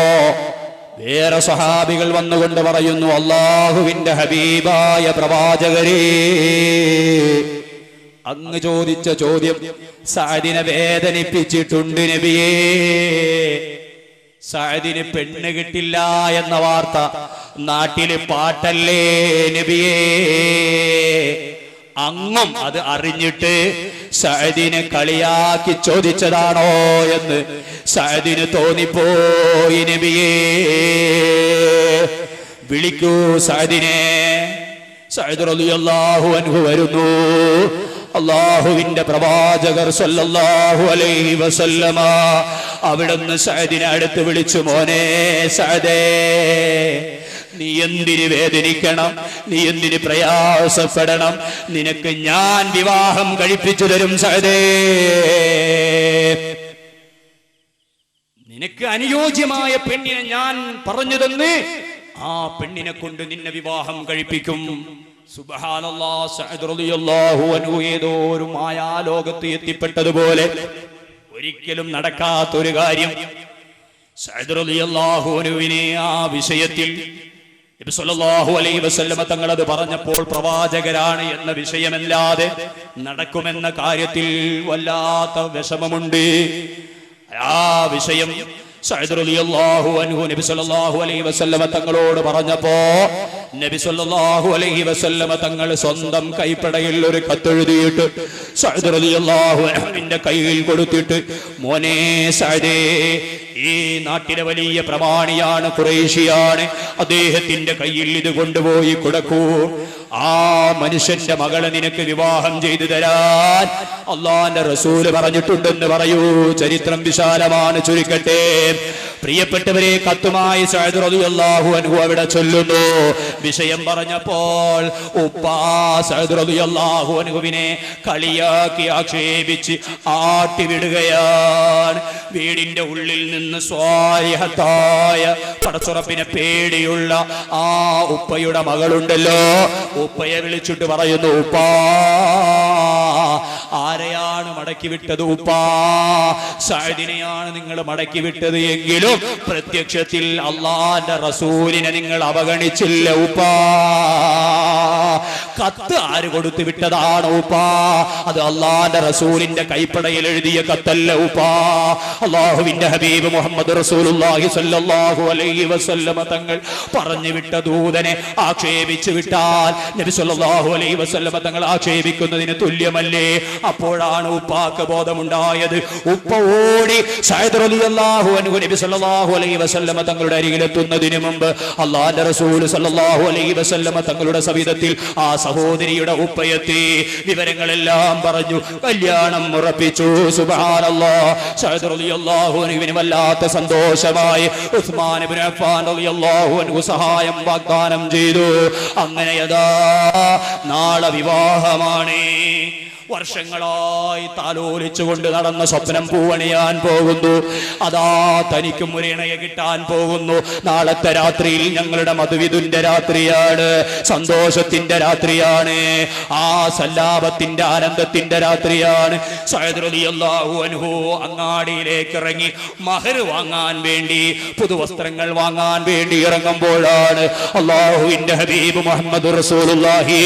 വേറെ സ്വഹാബികൾ വന്നുകൊണ്ട് പറയുന്നു, അല്ലാഹുവിന്റെ ഹബീബായ പ്രവാചകരേ, അങ്ങ് ചോദിച്ച ചോദ്യം സഅദിനെ വേദനിപ്പിച്ചിട്ടുണ്ട് നബിയേ. സഅദിന് പെണ്ണ് കിട്ടില്ല എന്ന വാർത്ത നാട്ടില് പാട്ടല്ലേ നബിയേ. അങ്ങും അത് അറിഞ്ഞിട്ട് സഅദിനെ കളിയാക്കി ചോദിച്ചതാണോ എന്ന് സഅദിന് തോന്നിപ്പോയി നബിയേ. വിളിക്കൂ സഅദിനെ. സഅദ് റളിയല്ലാഹു അൻഹു വരുന്നു. അല്ലാഹുവിന്റെ പ്രവാചകർ സല്ലല്ലാഹു അലൈഹി വസല്ലമ അവിടുന്ന് സഅദിനെ അടുത്ത് വിളിച്ചു, മോനെ സഅദേ, നീ എന്തിന് വേദനിക്കണം, നീ എന്തിന് പ്രയാസപ്പെടണം, നിനക്ക് ഞാൻ വിവാഹം കഴിപ്പിച്ചു തരും സഅദേ. നിനക്ക് അനുയോജ്യമായ പെണ്ണിനെ ഞാൻ പറഞ്ഞു തന്ന് ആ പെണ്ണിനെ കൊണ്ട് നിന്നെ വിവാഹം കഴിപ്പിക്കും. സുബ്ഹാനല്ലാഹ്. സഅദ് റളിയല്ലാഹു അൻഹു ഏതോ ഒരു മായാലോകത്ത് എത്തിപ്പെട്ടതുപോലെ, ഒരിക്കലും നടക്കാത്തൊരു കാര്യം സഅദ് റളിയല്ലാഹു അൻഹുവിനെ ആ വിഷയത്തിൽ നബി സല്ലല്ലാഹു അലൈഹി വസല്ലമ തങ്ങൾ അത് പറഞ്ഞപ്പോൾ പ്രവാചകരാണ് എന്ന വിഷയമല്ലാതെ നടക്കുമെന്ന കാര്യത്തിൽ വല്ലാത്ത വിഷമമുണ്ട്. ആ വിഷയം സഅദ് റളിയല്ലാഹു അൻഹു നബി സല്ലല്ലാഹു അലൈഹി വസല്ലമ തങ്ങളോട് പറഞ്ഞപ്പോ നബി സല്ലല്ലാഹു അലൈഹി വസല്ലമ തങ്ങൾ സ്വന്തം കൈപ്പടയിൽ ഒരു കത്തെഴുതിയിട്ട് സഅദ് റളിയല്ലാഹു അൻഹുവിന്റെ കയ്യിൽ കൊടുത്തിട്ട്, മോനെ സഅദേ, ഈ നാട്ടിലെ വലിയ പ്രമാണിയാണ്, ഖുറൈശിയാണ്, അദ്ദേഹത്തിന്റെ കയ്യിൽ ഇത് കൊണ്ടുപോയി കൊടുക്കൂ. ആ മനുഷ്യന്റെ മകളെ നിനക്ക് വിവാഹം ചെയ്തു തരാൻ അല്ലാഹുവിന്റെ റസൂൽ പറഞ്ഞിട്ടുണ്ടെന്ന് പറയൂ. ചരിത്രം വിശാലമാണ്, ചുരുക്കട്ടെ. പ്രിയപ്പെട്ടവരെ, കത്തുമായി സഅദ് റളിയല്ലാഹു അൻഹു അവിടെ ചൊല്ലുന്നു. വിഷയം പറഞ്ഞപ്പോൾ ഉപ്പാ സഅദ് റളിയല്ലാഹു അൻഹുവിനെ കളിയാക്കി ആക്ഷേപിച്ച് ആട്ടിവിടുകയാണ്. വീടിന്റെ ഉള്ളിൽ നിന്ന് സ്വാലിഹത്തായ പടച്ചുറപ്പിനെ പേടിയുള്ള ആ ഉപ്പയുടെ മകളുണ്ടല്ലോ, ഉപ്പയെ വിളിച്ചിട്ട് പറയുന്നു, ഉപ്പാ, ആരെയാണ് മടക്കി വിട്ടത് ഉപ്പാ? സഅദിനെയാണ് നിങ്ങൾ മടക്കി വിട്ടത് എങ്കിലും പ്രത്യക്ഷത്തിൽ അല്ലാഹുവിന്റെ റസൂലിനെ നിങ്ങൾ അവഗണിച്ചില്ല ഉപ്പാ. കത്ത് ആര് കൊടുത്തു വിട്ടതാണ് ഉപ്പാ? അത് അല്ലാഹുവിന്റെ റസൂലിന്റെ കൈപ്പടയിൽ എഴുതിയ കത്തല്ല ഉപ്പാ. അല്ലാഹുവിന്റെ ഹബീബ് മുഹമ്മദ് റസൂലുള്ളാഹി സ്വല്ലല്ലാഹു അലൈഹി വസല്ലമ തങ്ങൾ പറഞ്ഞു വിട്ട ദൂതനെ ആക്ഷേപിച്ചു വിട്ടാൽ നബി സ്വല്ലല്ലാഹു അലൈഹി വസല്ലമ തങ്ങൾ ആക്ഷേപിക്കുന്നതിന് തുല്യമല്ലേ? അപ്പോഴാണ് ഉപ്പാക്ക് ബോധമുണ്ടായത്. ഉപ്പ ഓടി സഅദ് റളിയല്ലാഹു അൻഹു നബി സ്വല്ലല്ലാഹു അലൈഹി വസല്ലമ തങ്ങളുടെ അരികിലെത്തുന്നതിന് മുമ്പ് അല്ലാഹുവിന്റെ റസൂൽ സ്വല്ലല്ലാഹു അലൈഹി വസല്ലമ തങ്ങളുടെ സവിധത്തിൽ ആ സഹോദരിയുടെ ഉപ്പയെത്തി വിവരങ്ങളെല്ലാം പറഞ്ഞു, കല്യാണം ഉറപ്പിച്ചു. സുബ്ഹാനല്ലാഹ്. സഅദ് റളിയല്ലാഹു അൻഹുവിന് വല്ലാത്ത സന്തോഷമായി. ഉസ്മാൻ ഇബ്നു അഫ്ഫാൻ റളിയല്ലാഹു അൻഹു സഹായം വാഗ്ദാനം ചെയ്തു. അങ്ങനെ യഥാ നാളെ വിവാഹമാണ്. വർഷങ്ങളായി താലോലിച്ചുകൊണ്ട് നടന്ന സ്വപ്നം പൂവണിയാൻ പോകുന്നു. അതാ തനിക്കും ഒരു ഇണയെ കിട്ടാൻ പോകുന്നു. നാളത്തെ രാത്രിയിൽ ഞങ്ങളുടെ മധുവിധുന്റെ രാത്രിയാണ്, സന്തോഷത്തിന്റെ രാത്രിയാണ്, ആ സല്ലാപത്തിന്റെ ആനന്ദത്തിന്റെ രാത്രിയാണ്. സഅദ് റളിയല്ലാഹു അൻഹു അങ്ങാടിയിലേക്ക് ഇറങ്ങി മഹർ വാങ്ങാൻ വേണ്ടി, പുതുവസ്ത്രങ്ങൾ വാങ്ങാൻ വേണ്ടി ഇറങ്ങുമ്പോഴാണ് അല്ലാഹുവിന്റെ ഹബീബ് മുഹമ്മദ് റസൂലുള്ളാഹി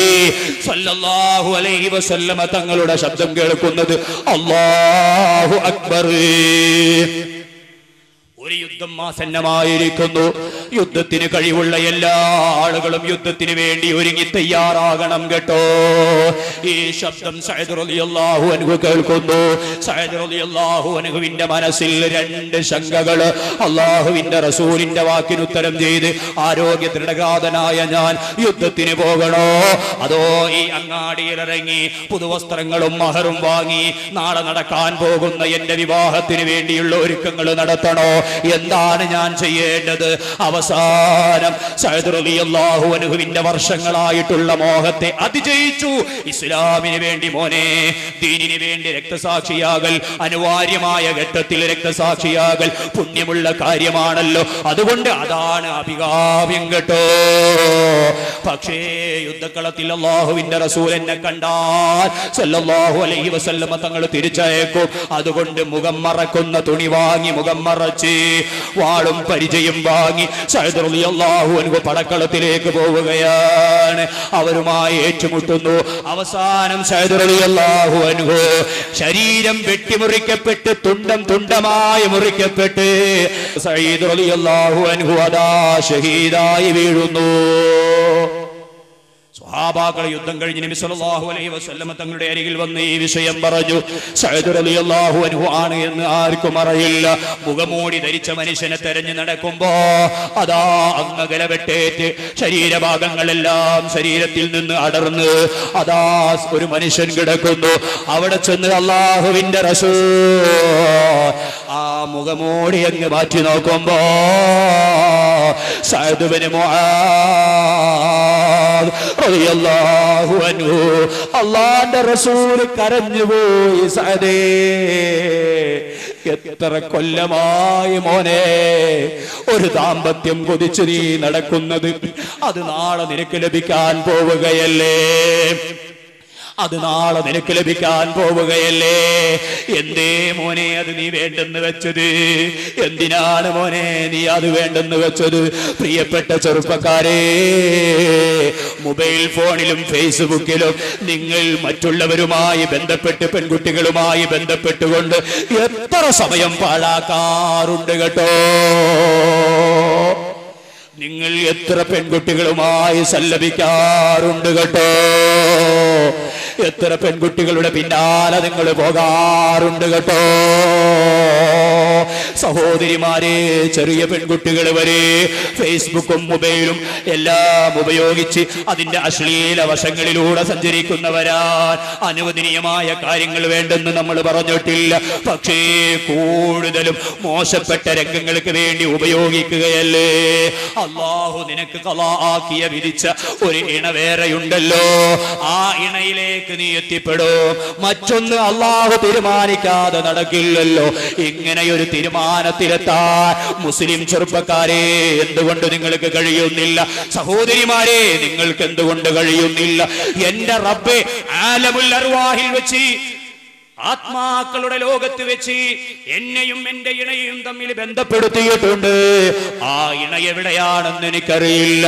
സ്വല്ലല്ലാഹു അലൈഹി വസല്ലമ തങ്ങളുടെ ശബ്ദം കേൾക്കുന്നത്. അല്ലാഹു അക്ബർ. ഒരു യുദ്ധം ആസന്നമായിരിക്കുന്നു. യുദ്ധത്തിന് കഴിവുള്ള എല്ലാ ആളുകളും യുദ്ധത്തിന് വേണ്ടി ഒരുങ്ങി തയ്യാറാകണം കേട്ടോ. ഈ ശബ്ദം സഅദ് റളിയല്ലാഹു അൻഹു കേൾക്കുന്നു. സഅദ് റളിയല്ലാഹു അൻഹുവിന്റെ മനസ്സിൽ രണ്ട് ശങ്കകൾ. അല്ലാഹുവിന്റെ റസൂലിന്റെ വാക്കിന് ഉത്തരം ചെയ്ത് ആരോഗ്യ ദൃഢഗാതനായ ഞാൻ യുദ്ധത്തിന് പോകണോ, അതോ ഈ അങ്ങാടിയിൽ ഇറങ്ങി പുതുവസ്ത്രങ്ങളും മഹറും വാങ്ങി നാളെ നടക്കാൻ പോകുന്ന എന്റെ വിവാഹത്തിന് വേണ്ടിയുള്ള ഒരുക്കങ്ങൾ നടത്തണോ? എന്താണ് ഞാൻ ചെയ്യേണ്ടത്? അവസാനം സഅദ് റളിയല്ലാഹു അൻഹുവിന്റെ വർഷങ്ങളായിട്ടുള്ള മോഹത്തെ അതിജയിച്ചു. ഇസ്ലാമിന് വേണ്ടി മോനെ, ദീനിന് വേണ്ടി രക്തസാക്ഷിയാകൽ, അനിവാര്യമായ ഘട്ടത്തിൽ രക്തസാക്ഷിയാകൽ പുണ്യമുള്ള കാര്യമാണല്ലോ. അതുകൊണ്ട് അതാണ് അഭികാമ്യം കേട്ടോ. പക്ഷേ യുദ്ധക്കളത്തിൽ അല്ലാഹുവിന്റെ റസൂൽ എന്നെ കണ്ടാൽ സല്ലല്ലാഹു അലൈഹി വസല്ലമ തങ്ങൾ തിരിച്ചയക്കും. അതുകൊണ്ട് മുഖം മറക്കുന്ന തുണി വാങ്ങി മുഖം മറച്ച് വാളും പരിചയം വാങ്ങി സഅദ് റളിയല്ലാഹു അൻഹു പടക്കളത്തിലേക്ക് പോവുകയാണ്. അവരുമായി ഏറ്റുമുട്ടുന്നു. അവസാനം സഅദ് റളിയല്ലാഹു അൻഹു ശരീരം വെട്ടിമുറിക്കപ്പെട്ട് തുണ്ടം തുണ്ടമായി മുറിക്കപ്പെട്ട് സഈദ് റളിയല്ലാഹു അൻഹു അതാ ഷഹീദായി വീഴുന്നു. സ്വഹാബാക്കൾ യുദ്ധം കഴിഞ്ഞ് നബി സല്ലല്ലാഹു അലൈഹി വസല്ലമ തങ്ങളുടെ അരികിൽ വന്ന് ഈ വിഷയം പറഞ്ഞു. സഅദ് റളിയല്ലാഹു അൻഹു ആണ് എന്ന് ആർക്കും അറിയില്ല. മുഖമൂടി ധരിച്ച മനുഷ്യനെ തെരഞ്ഞു നടക്കുമ്പോ അതാ അംഗകല വെട്ടേറ്റ് ശരീരഭാഗങ്ങളെല്ലാം ശരീരത്തിൽ നിന്ന് അടർന്ന് അതാ ഒരു മനുഷ്യൻ കിടക്കുന്നു. അവിടെ ചെന്ന് അല്ലാഹുവിന്റെ റസൂൽ ആ മുഖമൂടി അങ്ങ് മാറ്റി നോക്കുമ്പോ സഅദ് ഇബ്നു മുആദ് റളിയല്ലാഹു അൻഹു അല്ലാഹുവിന്റെ റസൂൽ കരഞ്ഞുപോയി. സഅദേ, എത്ര കൊല്ലമായി മോനെ ഒരു ദാമ്പത്യം കൊതിച്ചു നീ നടക്കുന്നത്? അത് നാളെ നിനക്ക് ലഭിക്കാൻ പോവുകയല്ലേ, അത് നാളെ നിനക്ക് ലഭിക്കാൻ പോവുകയല്ലേ. എന്തേ മോനെ അത് നീ വേണ്ടെന്ന് വെച്ചത്? എന്തിനാണ് മോനെ നീ അത് വേണ്ടെന്ന് വെച്ചത്? പ്രിയപ്പെട്ട ചെറുപ്പക്കാരെ, മൊബൈൽ ഫോണിലും ഫേസ്ബുക്കിലും നിങ്ങൾ മറ്റുള്ളവരുമായി ബന്ധപ്പെട്ട് പെൺകുട്ടികളുമായി ബന്ധപ്പെട്ടുകൊണ്ട് എത്ര സമയം പാഴാക്കാറുണ്ട് കേട്ടോ. നിങ്ങൾ എത്ര പെൺകുട്ടികളുമായി സല്ലപിക്കാറുണ്ട് കേട്ടോ. എത്ര പെൺകുട്ടികളുടെ പിന്നാലെ നിങ്ങൾ പോകാറുണ്ട് കേട്ടോ. സഹോദരിമാരെ, ചെറിയ പെൺകുട്ടികൾ വരെ ഫേസ്ബുക്കും മൊബൈലും എല്ലാം ഉപയോഗിച്ച് അതിന്റെ അശ്ലീല വശങ്ങളിലൂടെ സഞ്ചരിക്കുന്നവരാൻ. അനുവദനീയമായ കാര്യങ്ങൾ വേണ്ടെന്ന് നമ്മൾ പറഞ്ഞിട്ടില്ല. പക്ഷേ കൂടുതലും മോശപ്പെട്ട രംഗങ്ങൾക്ക് വേണ്ടി ഉപയോഗിക്കുകയല്ലേ. അല്ലാഹു നിനക്ക് ഖളാ ആക്കിയ വിധിച്ച ഒരു ഇണ വേറെയുണ്ടല്ലോ. ആ ഇണയിലേക്ക് നീ എത്തിപ്പെടും. മറ്റൊന്ന് അല്ലാഹു തീരുമാനിക്കാതെ നടക്കില്ലല്ലോ. ഇങ്ങനെയൊരു തീരുമാനത്തിലെത്താൻ മുസ്ലിം ചെറുപ്പക്കാരെ എന്തുകൊണ്ട് നിങ്ങൾക്ക് കഴിയുന്നില്ല? സഹോദരിമാരെ, നിങ്ങൾക്ക് എന്തുകൊണ്ട് കഴിയുന്നില്ല? എന്റെ റബ്ബേ ആലമുൽ അർവാഹിൽ വെച്ച്, ആത്മാക്കളുടെ ലോകത്ത് വെച്ച് എന്നെയും എന്റെ ഇണയെയും തമ്മിൽ ബന്ധപ്പെടുത്തിയിട്ടുണ്ട്. ആ ഇണ എവിടെയാണെന്ന് എനിക്കറിയില്ല.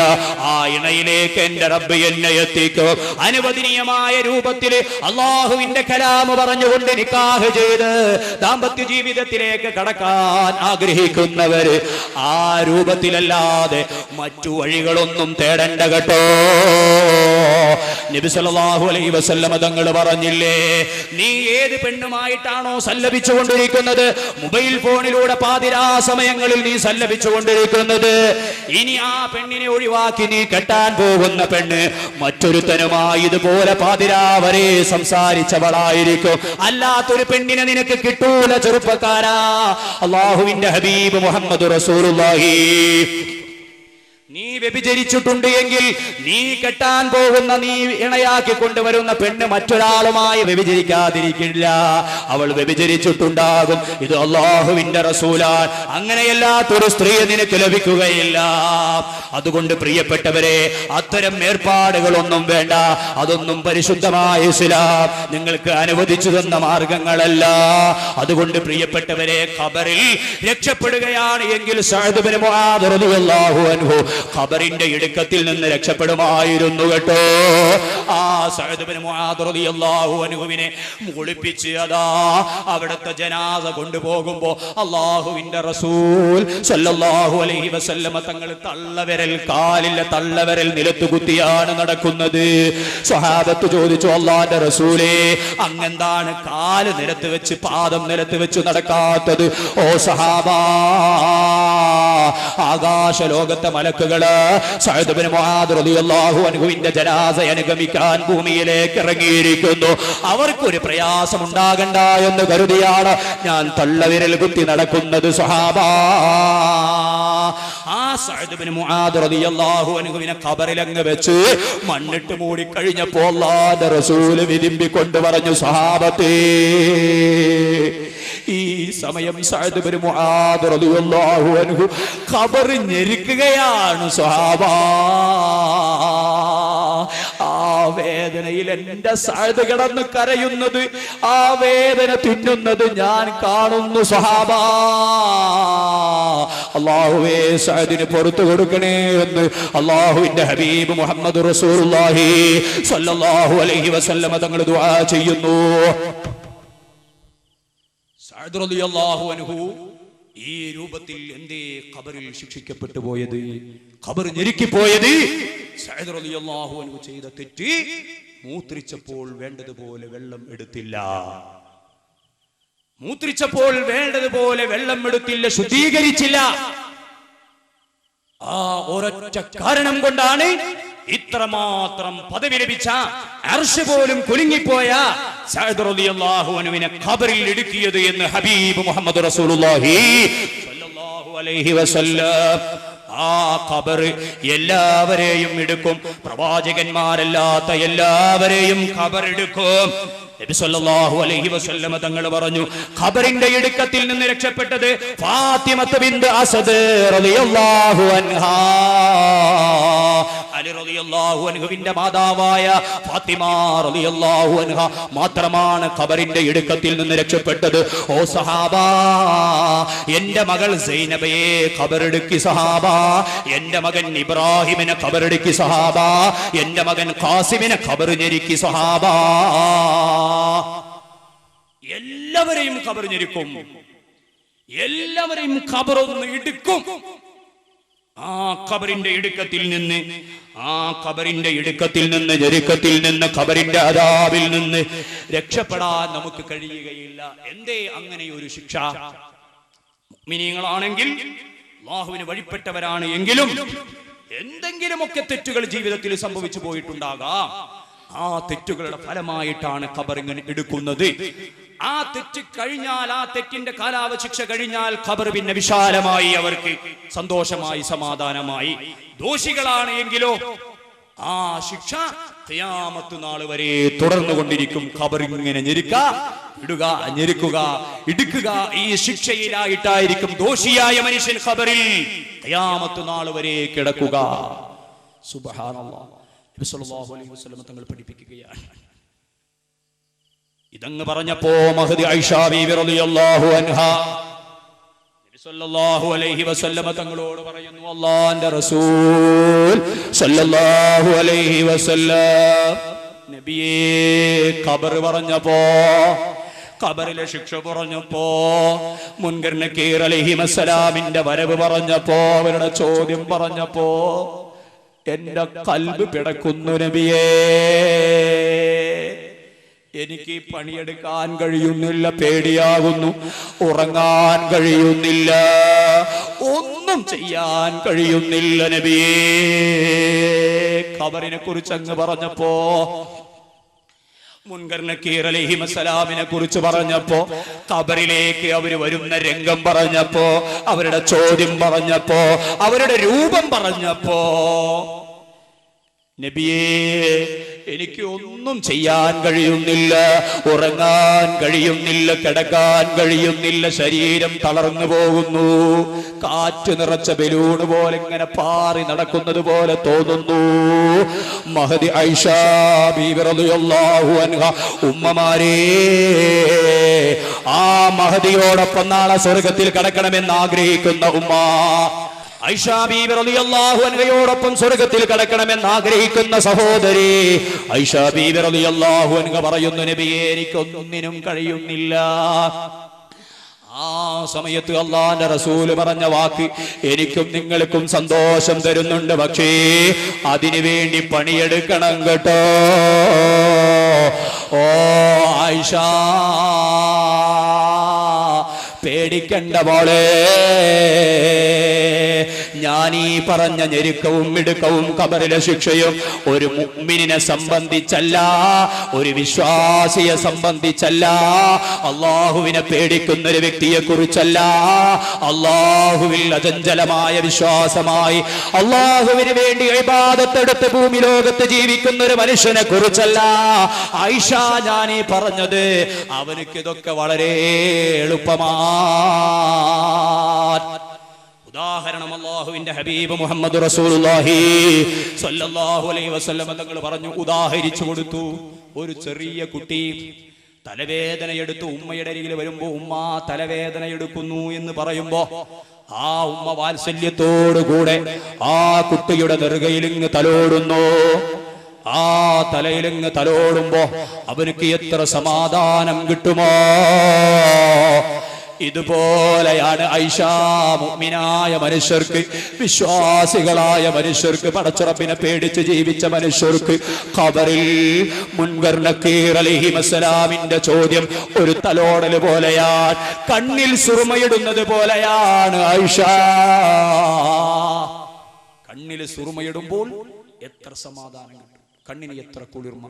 ആ ഇണയിലേക്ക് എന്റെ റബ്ബ് എന്നെ എത്തിക്കും. അനുവദനീയമായ രൂപത്തിൽ അല്ലാഹുവിന്റെ കലാം പറഞ്ഞുകൊണ്ട് നിക്കാഹ് ചെയ്ത് ദാമ്പത്യ ജീവിതത്തിലേക്ക് കടക്കാൻ ആഗ്രഹിക്കുന്നവര് ആ രൂപത്തിലല്ലാതെ മറ്റു വഴികളൊന്നും തേടണ്ട കേട്ടോ. നബി സല്ലല്ലാഹു അലൈഹി വസല്ലമ തങ്ങൾ പറഞ്ഞില്ലേ, നീ ഏത് പെണ്ണുമായിട്ടാണോ സല്ലപിച്ചുകൊണ്ടിരിക്കുന്നത്, മൊബൈൽ ഫോണിലൂടെ പാതിരാ സമയങ്ങളിൽ നീ സല്ലപിച്ചുകൊണ്ടിരിക്കുന്നത്, ഇനി ആ പെണ്ണിനെ ഒഴിവാക്കി നീ കെട്ടാൻ പോകുന്ന പെണ്ണ് മറ്റൊരുത്തനുമായി ഇതുപോലെ പാതിരാ വരെ സംസാരിച്ചവളായിരിക്കും. അല്ലാത്തൊരു പെണ്ണിനെ നിനക്ക് കിട്ടൂല ചെറുപ്പക്കാരാ. അല്ലാഹുവിന്റെ ഹബീബ് മുഹമ്മദ് റസൂലുള്ളാഹി നീ വ്യഭിചരിച്ചിട്ടുണ്ട് എങ്കിൽ നീ കെട്ടാൻ പോകുന്ന, നീ ഇണയാക്കി കൊണ്ടുവരുന്ന പെണ്ണ് മറ്റൊരാളുമായി വ്യഭിചരിക്കാതിരിക്കില്ല, അവൾ വ്യഭിചരിച്ചിട്ടുണ്ടാകും. ഇത് അല്ലാഹുവിന്റെ റസൂലാണ്. അങ്ങനെയല്ലാത്തൊരു സ്ത്രീയെ നിനക്ക് ലഭിക്കുകയില്ല. അതുകൊണ്ട് പ്രിയപ്പെട്ടവരെ, അത്തരം ഏർപ്പാടുകളൊന്നും വേണ്ട. അതൊന്നും പരിശുദ്ധമായ ഇസ്ലാം നിങ്ങൾക്ക് അനുവദിച്ചു തന്ന മാർഗങ്ങളല്ല. അതുകൊണ്ട് പ്രിയപ്പെട്ടവരെ, ഖബറിൽ രക്ഷപ്പെടുകയാണ് എങ്കിൽ സഅദ് ഇബ്നു മുആദ് റളിയല്ലാഹു അൻഹു ഖബറിന്റെ ഇടുക്കത്തിൽ നിന്ന് രക്ഷപ്പെടുമായിരുന്നു കേട്ടോ. ആ സഅദ് ഇബ്നു മുആദ് റളിയല്ലാഹു അൻഹുവിനെ മുകളിപ്പിച്ച് അതാ അവിടുത്തെ ജനാസ കൊണ്ടുപോകുമ്പോ അല്ലാഹുവിന്റെ റസൂൽ സല്ലല്ലാഹു അലൈഹി വസല്ലമ തങ്ങൾ തള്ളവിരൽ, കാലിലെ തള്ളവിരൽ നിലത്ത് കുത്തിയാണ് നടക്കുന്നത്. സ്വഹാബത്ത് ചോദിച്ചു, അല്ലാഹുവിന്റെ റസൂലേ, അങ്ങെന്താണ് കാല് നിലത്ത് വെച്ച് പാദം നിലത്ത് വെച്ച് നടക്കാത്തത്? ഓ സഹാബാ, ആകാശ ലോകത്തെ മലക്കുകള് സഅദ് ഇബ്നു മുആദ് റളിയല്ലാഹു അൻഹുവിന്റെ ജനാസ അനുഗമിക്കാൻ ഭൂമിയിലേക്ക് ഇറങ്ങിയിരിക്കുന്നു. അവർക്കൊരു പ്രയാസം ഉണ്ടാകണ്ട എന്ന് കരുതിയാണ് ഞാൻ തള്ളവിരൽ കുത്തി നടക്കുന്നത്. സ്വഹാബാ, ആ സഅദ് ഇബ്നു മുആദ് റളിയല്ലാഹു അൻഹുവിനെ ഖബറിലങ്ങ് വെച്ച് മണ്ണിട്ട് മൂടി കഴിഞ്ഞപ്പോൾ അല്ലാഹുവിന്റെ റസൂൽ വിരുമ്പിക്കൊണ്ട് പറഞ്ഞു, സ്വഹാബത്തേ, ഈ സമയം സഅദ് ഇബ്നു മുആദ് റളിയല്ലാഹു അൻഹു ഖബർ ഞെരുക്കുകയാണ്. സ്വഹാബാ, ആ വേദനയിൽ എന്റെ സഅദ് കിടന്ന് കരയുന്നത്, ആ വേദന തിന്നുന്നത് ഞാൻ കാണുന്നു. സ്വഹാബാ, അല്ലാഹുവേ, സഅദിന് പുറത്തു കൊടുക്കണേ എന്ന് അല്ലാഹുവിന്റെ ഹബീബ് മുഹമ്മദ് റസൂലുള്ളാഹി സ്വല്ലല്ലാഹു അലൈഹി വസല്ലമ തങ്ങൾ ദുആ ചെയ്യുന്നു. സഅദ് റളിയല്ലാഹു അൻഹു ഈ രൂപത്തിൽ എന്തേ ഖബറിൽ ശിക്ഷിക്കപ്പെട്ടു പോയത്, ഖബർ ഞെരുക്കിപ്പോയത്? സഅദ് റളിയല്ലാഹു അൻഹു ചെയ്ത തെറ്റ്, മൂത്രിച്ചപ്പോൾ വേണ്ടതുപോലെ വെള്ളം എടുത്തില്ല. മൂത്രിച്ചപ്പോൾ വേണ്ടതുപോലെ വെള്ളം എടുത്തില്ല, ശുദ്ധീകരിച്ചില്ല. ആ ഒരൊറ്റ കാരണം കൊണ്ടാണ് ഇത്രമാത്രം പദവി ലഭിച്ച, അർശ് പോലും കുലുങ്ങിപ്പോയ സഅദ് റളിയല്ലാഹു അൻഹുവിനെ ഖബറിൽ ഇടുക്കിയത് എന്ന് ഹബീബ് മുഹമ്മദ് റസൂലുള്ളാഹി സ്വല്ലല്ലാഹു അലൈഹി വസല്ലം. ആ ഖബർ എല്ലാവരെയും എടുക്കും, പ്രവാചകന്മാരല്ലാത്ത എല്ലാവരെയും ഖബർ എടുക്കും. നബി സല്ലല്ലാഹു അലൈഹി വസല്ലം തങ്ങൾ പറഞ്ഞു, ഖബറിന്റെ ഇടുക്കത്തിൽ നിന്ന് രക്ഷപ്പെട്ടത് ഫാത്തിമത്ത് ബിൻത് അസദ് റളിയല്ലാഹു അൻഹാ, അലി റളിയല്ലാഹു അൻഹുവിന്റെ മാതാവായ ഫാത്തിമ റളിയല്ലാഹു അൻഹ മാത്രമാണ് ഖബറിന്റെ ഇടുക്കത്തിൽ നിന്ന് രക്ഷപ്പെട്ടത്. ഓ സഹാബാ, എന്റെ മകൾ സൈനബയെ ഖബറെടുക്കി സഹാബാ, എന്റെ മകൻ ഇബ്രാഹിമിനെ ഖബറെടുക്കി സഹാബാ, എന്റെ മകൻ ഖാസിമിനെ ഖബർ ഞെരുക്കി സഹാബാ. എല്ലാവരെയും ഖബർ ഞെരുക്കും, എല്ലാവരെയും ഖബറൊന്ന് ഇടുക്കും. ആ ഖബറിന്റെ ഇടുക്കത്തിൽ നിന്ന്, ആ ഖബറിന്റെ ഇടുക്കത്തിൽ നിന്ന്, ഞെരുക്കത്തിൽ നിന്ന്, ഖബറിന്റെ അദാബിൽ നിന്ന് രക്ഷപ്പെടാൻ നമുക്ക് കഴിയുകയില്ല. എന്തേ അങ്ങനെ ഒരു ശിക്ഷ? മുഅ്മിനീങ്ങളാണെങ്കിൽ, അല്ലാഹുവിന് വഴിപ്പെട്ടവരാണ് എങ്കിലും എന്തെങ്കിലുമൊക്കെ തെറ്റുകൾ ജീവിതത്തിൽ സംഭവിച്ചു പോയിട്ടുണ്ടാകാം. ആ തെറ്റുകളുടെ ഫലമായിട്ടാണ് ഖബർ ഇങ്ങനെ എടുക്കുന്നത്. ആ തെറ്റ് കഴിഞ്ഞാൽ, ആ തെറ്റിന്റെ കാലാവശിക്ഷ കഴിഞ്ഞാൽ ഖബർ പിന്നെ വിശാലമായി, അവർക്ക് സന്തോഷമായി, സമാധാനമായി. ദോഷികളാണ് എങ്കിലോ ആ ശിക്ഷ ഖിയാമത്ത് നാൾ വരെ തുടർന്നുകൊണ്ടിരിക്കും. ഖബർ ഇങ്ങനെ ഞെരുക്കുക, ഇടുക്കുക. ഈ ശിക്ഷയിലായിട്ടായിരിക്കും ദോഷിയായ മനുഷ്യൻ ഖബറിൽ ഖിയാമത്ത് നാൾ വരെ കിടക്കുക. സുബ്ഹാനല്ലാഹ്, നബി സല്ലല്ലാഹു അലൈഹി വസല്ലം തങ്ങൾ പഠിപ്പിക്കുകയാണ്. ഇതങ്ങ് പറഞ്ഞപ്പോ മഹദി ആയിഷ ബീവി റളിയല്ലാഹു അൻഹാ നബി സല്ലല്ലാഹു അലൈഹി വസല്ലം തങ്ങളോട് പറയുന്നു, അല്ലാഹുവിന്റെ റസൂൽ സല്ലല്ലാഹു അലൈഹി വസല്ലം നബിയേ, ഖബർ പറഞ്ഞപ്പോ, ഖബറിലെ ശിക്ഷ പറഞ്ഞപ്പോ, മുൻകർ നക്കീർ അലൈഹിസ്സലാമിന്റെ വരവ് പറഞ്ഞപ്പോ, അവരുടെ ചോദ്യം പറഞ്ഞപ്പോ എന്റെ ഖൽബ് പിടക്കുന്നു നബിയേ. എനിക്ക് പണിയെടുക്കാൻ കഴിയുന്നില്ല, പേടിയാകുന്നു, ഉറങ്ങാൻ കഴിയുന്നില്ല, ഒന്നും ചെയ്യാൻ കഴിയുന്നില്ല നബിയേ. ഖബറിനെ കുറിച്ച് അങ്ങ് പറഞ്ഞപ്പോ മുൻകർ നക്കീർ അലൈഹിസ്സലാമിനെ കുറിച്ച് പറഞ്ഞപ്പോ, ഖബറിലേക്ക് അവര് വരുന്ന രംഗം പറഞ്ഞപ്പോ, അവരുടെ ചോദ്യം പറഞ്ഞപ്പോ, അവരുടെ രൂപം പറഞ്ഞപ്പോ, നബിയേ എനിക്ക് ഒന്നും ചെയ്യാൻ കഴിയുന്നില്ല, ഉറങ്ങാൻ കഴിയുന്നില്ല, കിടക്കാൻ കഴിയുന്നില്ല, ശരീരം തളർന്നു പോകുന്നു, കാറ്റ് നിറച്ച ബലൂൺ പോലെ ഇങ്ങനെ പാറി നടക്കുന്നത് പോലെ തോന്നുന്നു. മഹദി ആയിഷ ബീവി റളിയല്ലാഹു അൻഹ, ഉമ്മമാരേ, ആ മഹദിയോടൊപ്പം നാളെ സ്വർഗത്തിൽ കടക്കണമെന്ന് ആഗ്രഹിക്കുന്ന ഉമ്മ, ആയിഷ ബീവി റളിയല്ലാഹു അൻഹയോടൊപ്പം സ്വർഗത്തിൽ കടക്കണമെന്ന് ആഗ്രഹിക്കുന്ന സഹോദരി, ആയിഷ ബീവി റളിയല്ലാഹു അൻഹ പറയുന്നു, നബിയേ എനിക്കൊന്നിനും കഴിയുന്നില്ല. ആ സമയത്ത് അല്ലാഹുവിന്റെ റസൂൽ പറഞ്ഞ വാക്ക് എനിക്കും നിങ്ങൾക്കും സന്തോഷം തരുന്നുണ്ട്. പക്ഷേ അതിനു വേണ്ടി പണിയെടുക്കണം കേട്ടോ. ഓ ആയിഷ, പേടിക്കണ്ട മോളെ, ഞാൻ ഈ പറഞ്ഞ ഞെരുക്കവും മിടുക്കവും ഖബറിലെ ശിക്ഷയും ഒരു മുഅ്മിനിനെ സംബന്ധിച്ചല്ല, ഒരു വിശ്വാസിയെ സംബന്ധിച്ചല്ല, അള്ളാഹുവിനെ പേടിക്കുന്ന ഒരു വ്യക്തിയെ കുറിച്ചല്ല, അള്ളാഹുവിൽ അചഞ്ചലമായ വിശ്വാസമായി അള്ളാഹുവിന് വേണ്ടി ഇബാദത്തെടുത്ത് ഭൂമി ലോകത്ത് ജീവിക്കുന്ന ഒരു മനുഷ്യനെ കുറിച്ചല്ല ആയിഷ ഞാൻ ഈ പറഞ്ഞത്. അവനക്ക് ഇതൊക്കെ വളരെ എളുപ്പമാണ്. ഉദാഹരണം, അല്ലാഹുവിന്റെ ഹബീബ് മുഹമ്മദ് റസൂലുള്ളാഹി സ്വല്ലല്ലാഹു അലൈഹി വസല്ലം തങ്ങൾ പറഞ്ഞു, ഉദാഹരിച്ചു കൊടുത്തു. ഒരു ചെറിയ കുട്ടി തലവേദന എടുത്ത് ഉമ്മയുടെ അരികിൽ വരുമ്പോ ഉമ്മ തലവേദന എടുക്കുന്നു എന്ന് പറയുമ്പോ ആ ഉമ്മ വാത്സല്യത്തോടുകൂടെ ആ കുട്ടിയുടെ നെറുകയിലിങ്ങ് തലോടുന്നു. ആ തലയിലിങ്ങ് തലോടുമ്പോ അവർക്ക് എത്ര സമാധാനം കിട്ടുമോ. ഇതുപോലെയാണ് ആയിഷ മുഅ്മിനായ മനുഷ്യർക്ക്, വിശ്വാസികളായ മനുഷ്യർക്ക്, പടച്ചറബിനെ പേടിച്ച് ജീവിച്ച മനുഷ്യർക്ക് ഖബറിൽ മുൻകർ നക്കീർ അലൈഹിസ്സലാമിന്റെ ചോദ്യം ഒരു തലോടൽ പോലെയാണ്, കണ്ണിൽ സുറുമയിടുന്നത് പോലെയാണ്. ആയിഷ കണ്ണിൽ സുറുമയിടുമ്പോൾ എത്ര സമാധാനം കിട്ടും, കണ്ണിന് എത്ര കുളിർമ.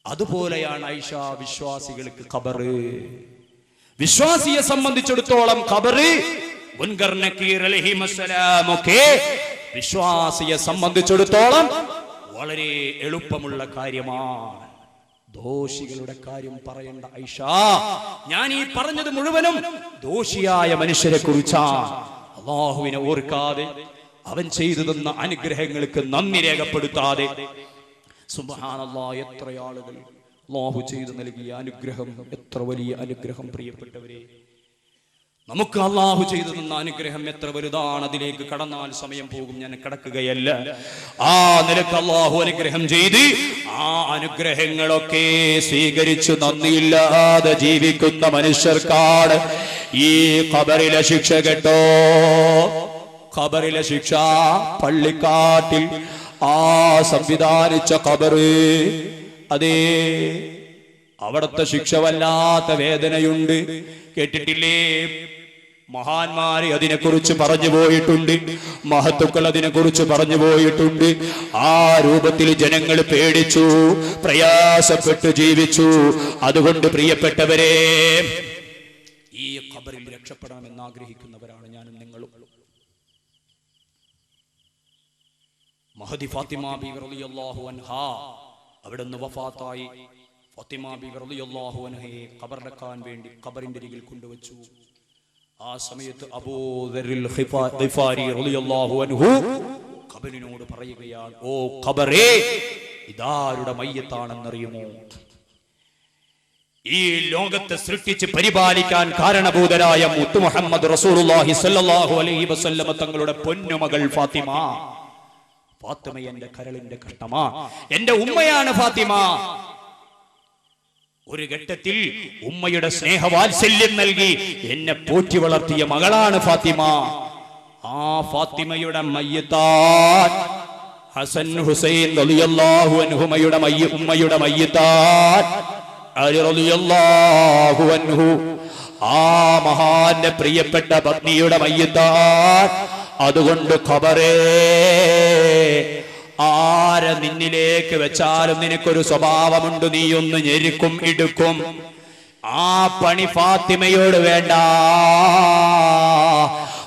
അതുപോലെയാണ് ആയിഷ വിശ്വാസികൾക്ക് ഖബറ്. വിശ്വാസിയെ സംബന്ധിച്ചിടത്തോളം ഖബറ് മുൻകർ നക്കീർ അലൈഹിസ്സലാമൊക്കെ വിശ്വാസിയെ സംബന്ധിച്ചിടത്തോളം വളരെ എളുപ്പമുള്ള കാര്യമാണ്. ദോഷികളുടെ കാര്യം പറയേണ്ട ആയിഷ, ഞാൻ ഈ പറഞ്ഞത് മുഴുവനും ദോഷിയായ മനുഷ്യരെ കുറിച്ചാണ്. അല്ലാഹുവിനെ ഓർക്കാതെ അവൻ ചെയ്തു തന്ന അനുഗ്രഹങ്ങൾക്ക് നന്ദി രേഖപ്പെടുത്താതെ, സുബ്ഹാനല്ലാഹ്, എത്ര ആളുകൾ അല്ലാഹു ചെയ്തു നൽകിയ അനുഗ്രഹം, എത്ര വലിയ അനുഗ്രഹം പ്രിയപ്പെട്ടവരെ. നമുക്ക് അല്ലാഹു ചെയ്തു തന്ന അനുഗ്രഹം എത്ര വലുതാണ്. അതിലേക്ക് കടന്നാൽ സമയം പോകും, ഞാൻ കടക്കുകയല്ല. ആ നിലക്ക് അല്ലാഹു അനുഗ്രഹം ചെയ്ത് ആ അനുഗ്രഹങ്ങളൊക്കെ സ്വീകരിച്ചു നന്ദിയില്ലാതെ ജീവിക്കുന്ന മനുഷ്യർക്കാണ് ഈ ഖബറിലെ ശിക്ഷ കേട്ടോ. ഖബറിലെ ശിക്ഷ പള്ളിക്കാട്ടിൽ ആ സംവിധാനിച്ച ഖബറ്, അതേ അവിടുത്തെ ശിക്ഷ വല്ലാത്ത വേദനയുണ്ട്. കേട്ടിട്ടില്ലേ? മഹാന്മാര് അതിനെക്കുറിച്ച് പറഞ്ഞു പോയിട്ടുണ്ട്, മഹത്തുക്കൾ അതിനെക്കുറിച്ച് പറഞ്ഞു പോയിട്ടുണ്ട്. ആ രൂപത്തിൽ ജനങ്ങൾ പേടിച്ചു, പ്രയാസപ്പെട്ടു ജീവിച്ചു. അതുകൊണ്ട് പ്രിയപ്പെട്ടവരെ, ഈ ഖബറിൽ രക്ഷപ്പെടാമെന്ന് ആഗ്രഹിക്കുന്നവരാണ് ഞാനും നിങ്ങളും. മഹദി ഫാത്തിമ ബീവി റളിയല്ലാഹു അൻഹാ അവിടുന്ന് വഫാത്തായി. ഫാത്തിമ ബീവി റളിയല്ലാഹു അൻഹയെ ഖബറടക്കാൻ വേണ്ടി ഖബറിന്റെ അരികിൽ കൊണ്ടുവച്ചു. ആ സമയത്ത് അബൂ ദർറിൽ ഖിഫാരി റളിയല്ലാഹു അൻഹു ഖബറിനോട് പറയുകയാണ്, ഓ ഖബറേ, ഇതാരുടെ മയ്യത്താണെന്നറിയുമോ? ഈ ലോകത്തെ സൃഷ്ടിച്ച് പരിപാലിക്കാൻ കാരണഭൂതരായ മുത്ത് മുഹമ്മദ് റസൂലുള്ളാഹി സ്വല്ലല്ലാഹു അലൈഹി വസല്ലം തങ്ങളുടെ പൊന്നുമകൾ ഫാത്തിമ. ഫാത്തിമ എന്റെ കരളിന്റെ കഷ്ടമാ, എന്റെ ഉമ്മയാണ് ഫാത്തിമ. ഒരു ഘട്ടത്തിൽ ഉമ്മയുടെ സ്നേഹവാത്സല്യം നൽകി എന്നെ പോറ്റി വളർത്തിയ മകളാണ് ഫാത്തിമ. ആ ഫാത്തിമയുടെ മയ്യിത്താൻ ഹസൻ ഹുസൈൻ റളിയല്ലാഹു അൻഹുമയുടെ ഉമ്മയുടെ മയ്യിത്താൻ അലി റളിയല്ലാഹു അൻഹു, ആ മഹാന്റെ പ്രിയപ്പെട്ട പത്നിയുടെ മയ്യിത്താൻ. അതുകൊണ്ട് ഖബറേ, ആരെ നിന്നിലേക്ക് വെച്ചാലും നിനക്കൊരു സ്വഭാവമുണ്ട്, നീയൊന്ന് ഞെരുക്കും ഇടുക്കും. ആ പണി ഫാത്തിമയോട് വേണ്ട.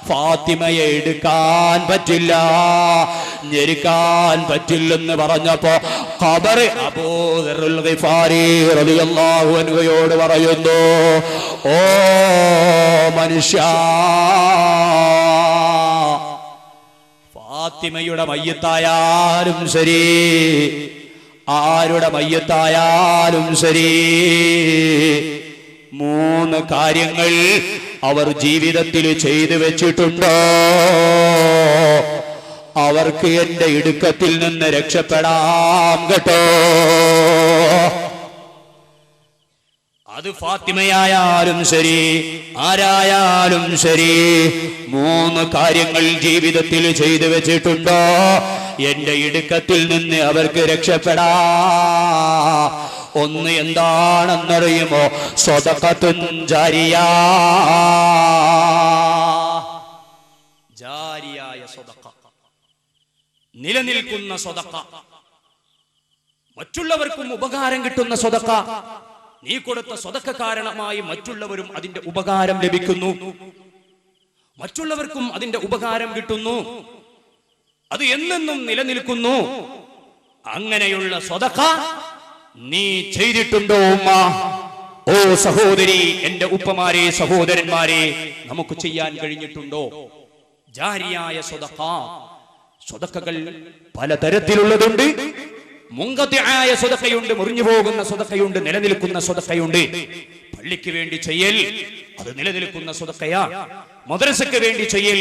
ഫാത്തിമയെ എടുക്കാൻ പറ്റില്ല, ഞെരുക്കാൻ പറ്റില്ലെന്ന് പറഞ്ഞപ്പോ ഖബർ അബൂ ദർറുൽ ഗിഫാരി റളിയല്ലാഹു അൻഹുയോട് പറയുന്നു, ഓ മനുഷ്യ, ഫാത്തിമയുടെ മയ്യത്തായാലും ശരി, ആരുടെ മയ്യത്തായാലും ശരി, 3 കാര്യങ്ങൾ അവർ ജീവിതത്തിൽ ചെയ്തു വെച്ചിട്ടുണ്ടോ, അവർക്ക് എന്റെ ഇടുക്കത്തിൽ നിന്ന് രക്ഷപ്പെടാം കേട്ടോ. അത് ഫാത്തിമയായാലും ശരി, ആരായാലും ശരി, 3 കാര്യങ്ങൾ ജീവിതത്തിൽ ചെയ്തു വെച്ചിട്ടുണ്ടോ, എന്റെ ഇടുക്കത്തിൽ നിന്ന് അവർക്ക് രക്ഷപ്പെടാം. ഒന്ന് എന്താണെന്നറിയുമോ? സ്വദഖത്തുൻ ജാരിയ, ജാരിയായ സ്വദഖ, നിലനിൽക്കുന്ന സ്വദഖ, മറ്റുള്ളവർക്കും ഉപകാരം കിട്ടുന്ന സ്വദഖ. നീ കൊടുത്ത സ്വദഖ കാരണമായി മറ്റുള്ളവരും അതിന്റെ ഉപകാരം ലഭിക്കുന്നു, മറ്റുള്ളവർക്കും അതിന്റെ ഉപകാരം കിട്ടുന്നു, അത് എന്നെന്നും നിലനിൽക്കുന്നു. അങ്ങനെയുള്ള സ്വദഖ നീ ചെയ്തിട്ടുണ്ടോ ഉമ്മ? ഓ സഹോദരി, എന്റെ ഉപ്പമാരെ, സഹോദരന്മാരെ, നമുക്ക് ചെയ്യാൻ കഴിഞ്ഞിട്ടുണ്ടോ? ജാരിയായ സ്വദഖ. സ്വദഖകൾ പലതരത്തിലുള്ളതുണ്ട്. മുൻഖതിആയ സ്വദഖയുണ്ട്, മുറിഞ്ഞു പോകുന്ന സ്വദഖയുണ്ട്, നിലനിൽക്കുന്ന സ്വദഖയുണ്ട്. പള്ളിക്ക് വേണ്ടി ചെയ്യൽ, അത് നിലനിൽക്കുന്ന സ്വദഖയാ. മദ്രസയ്ക്ക് വേണ്ടി ചെയ്യൽ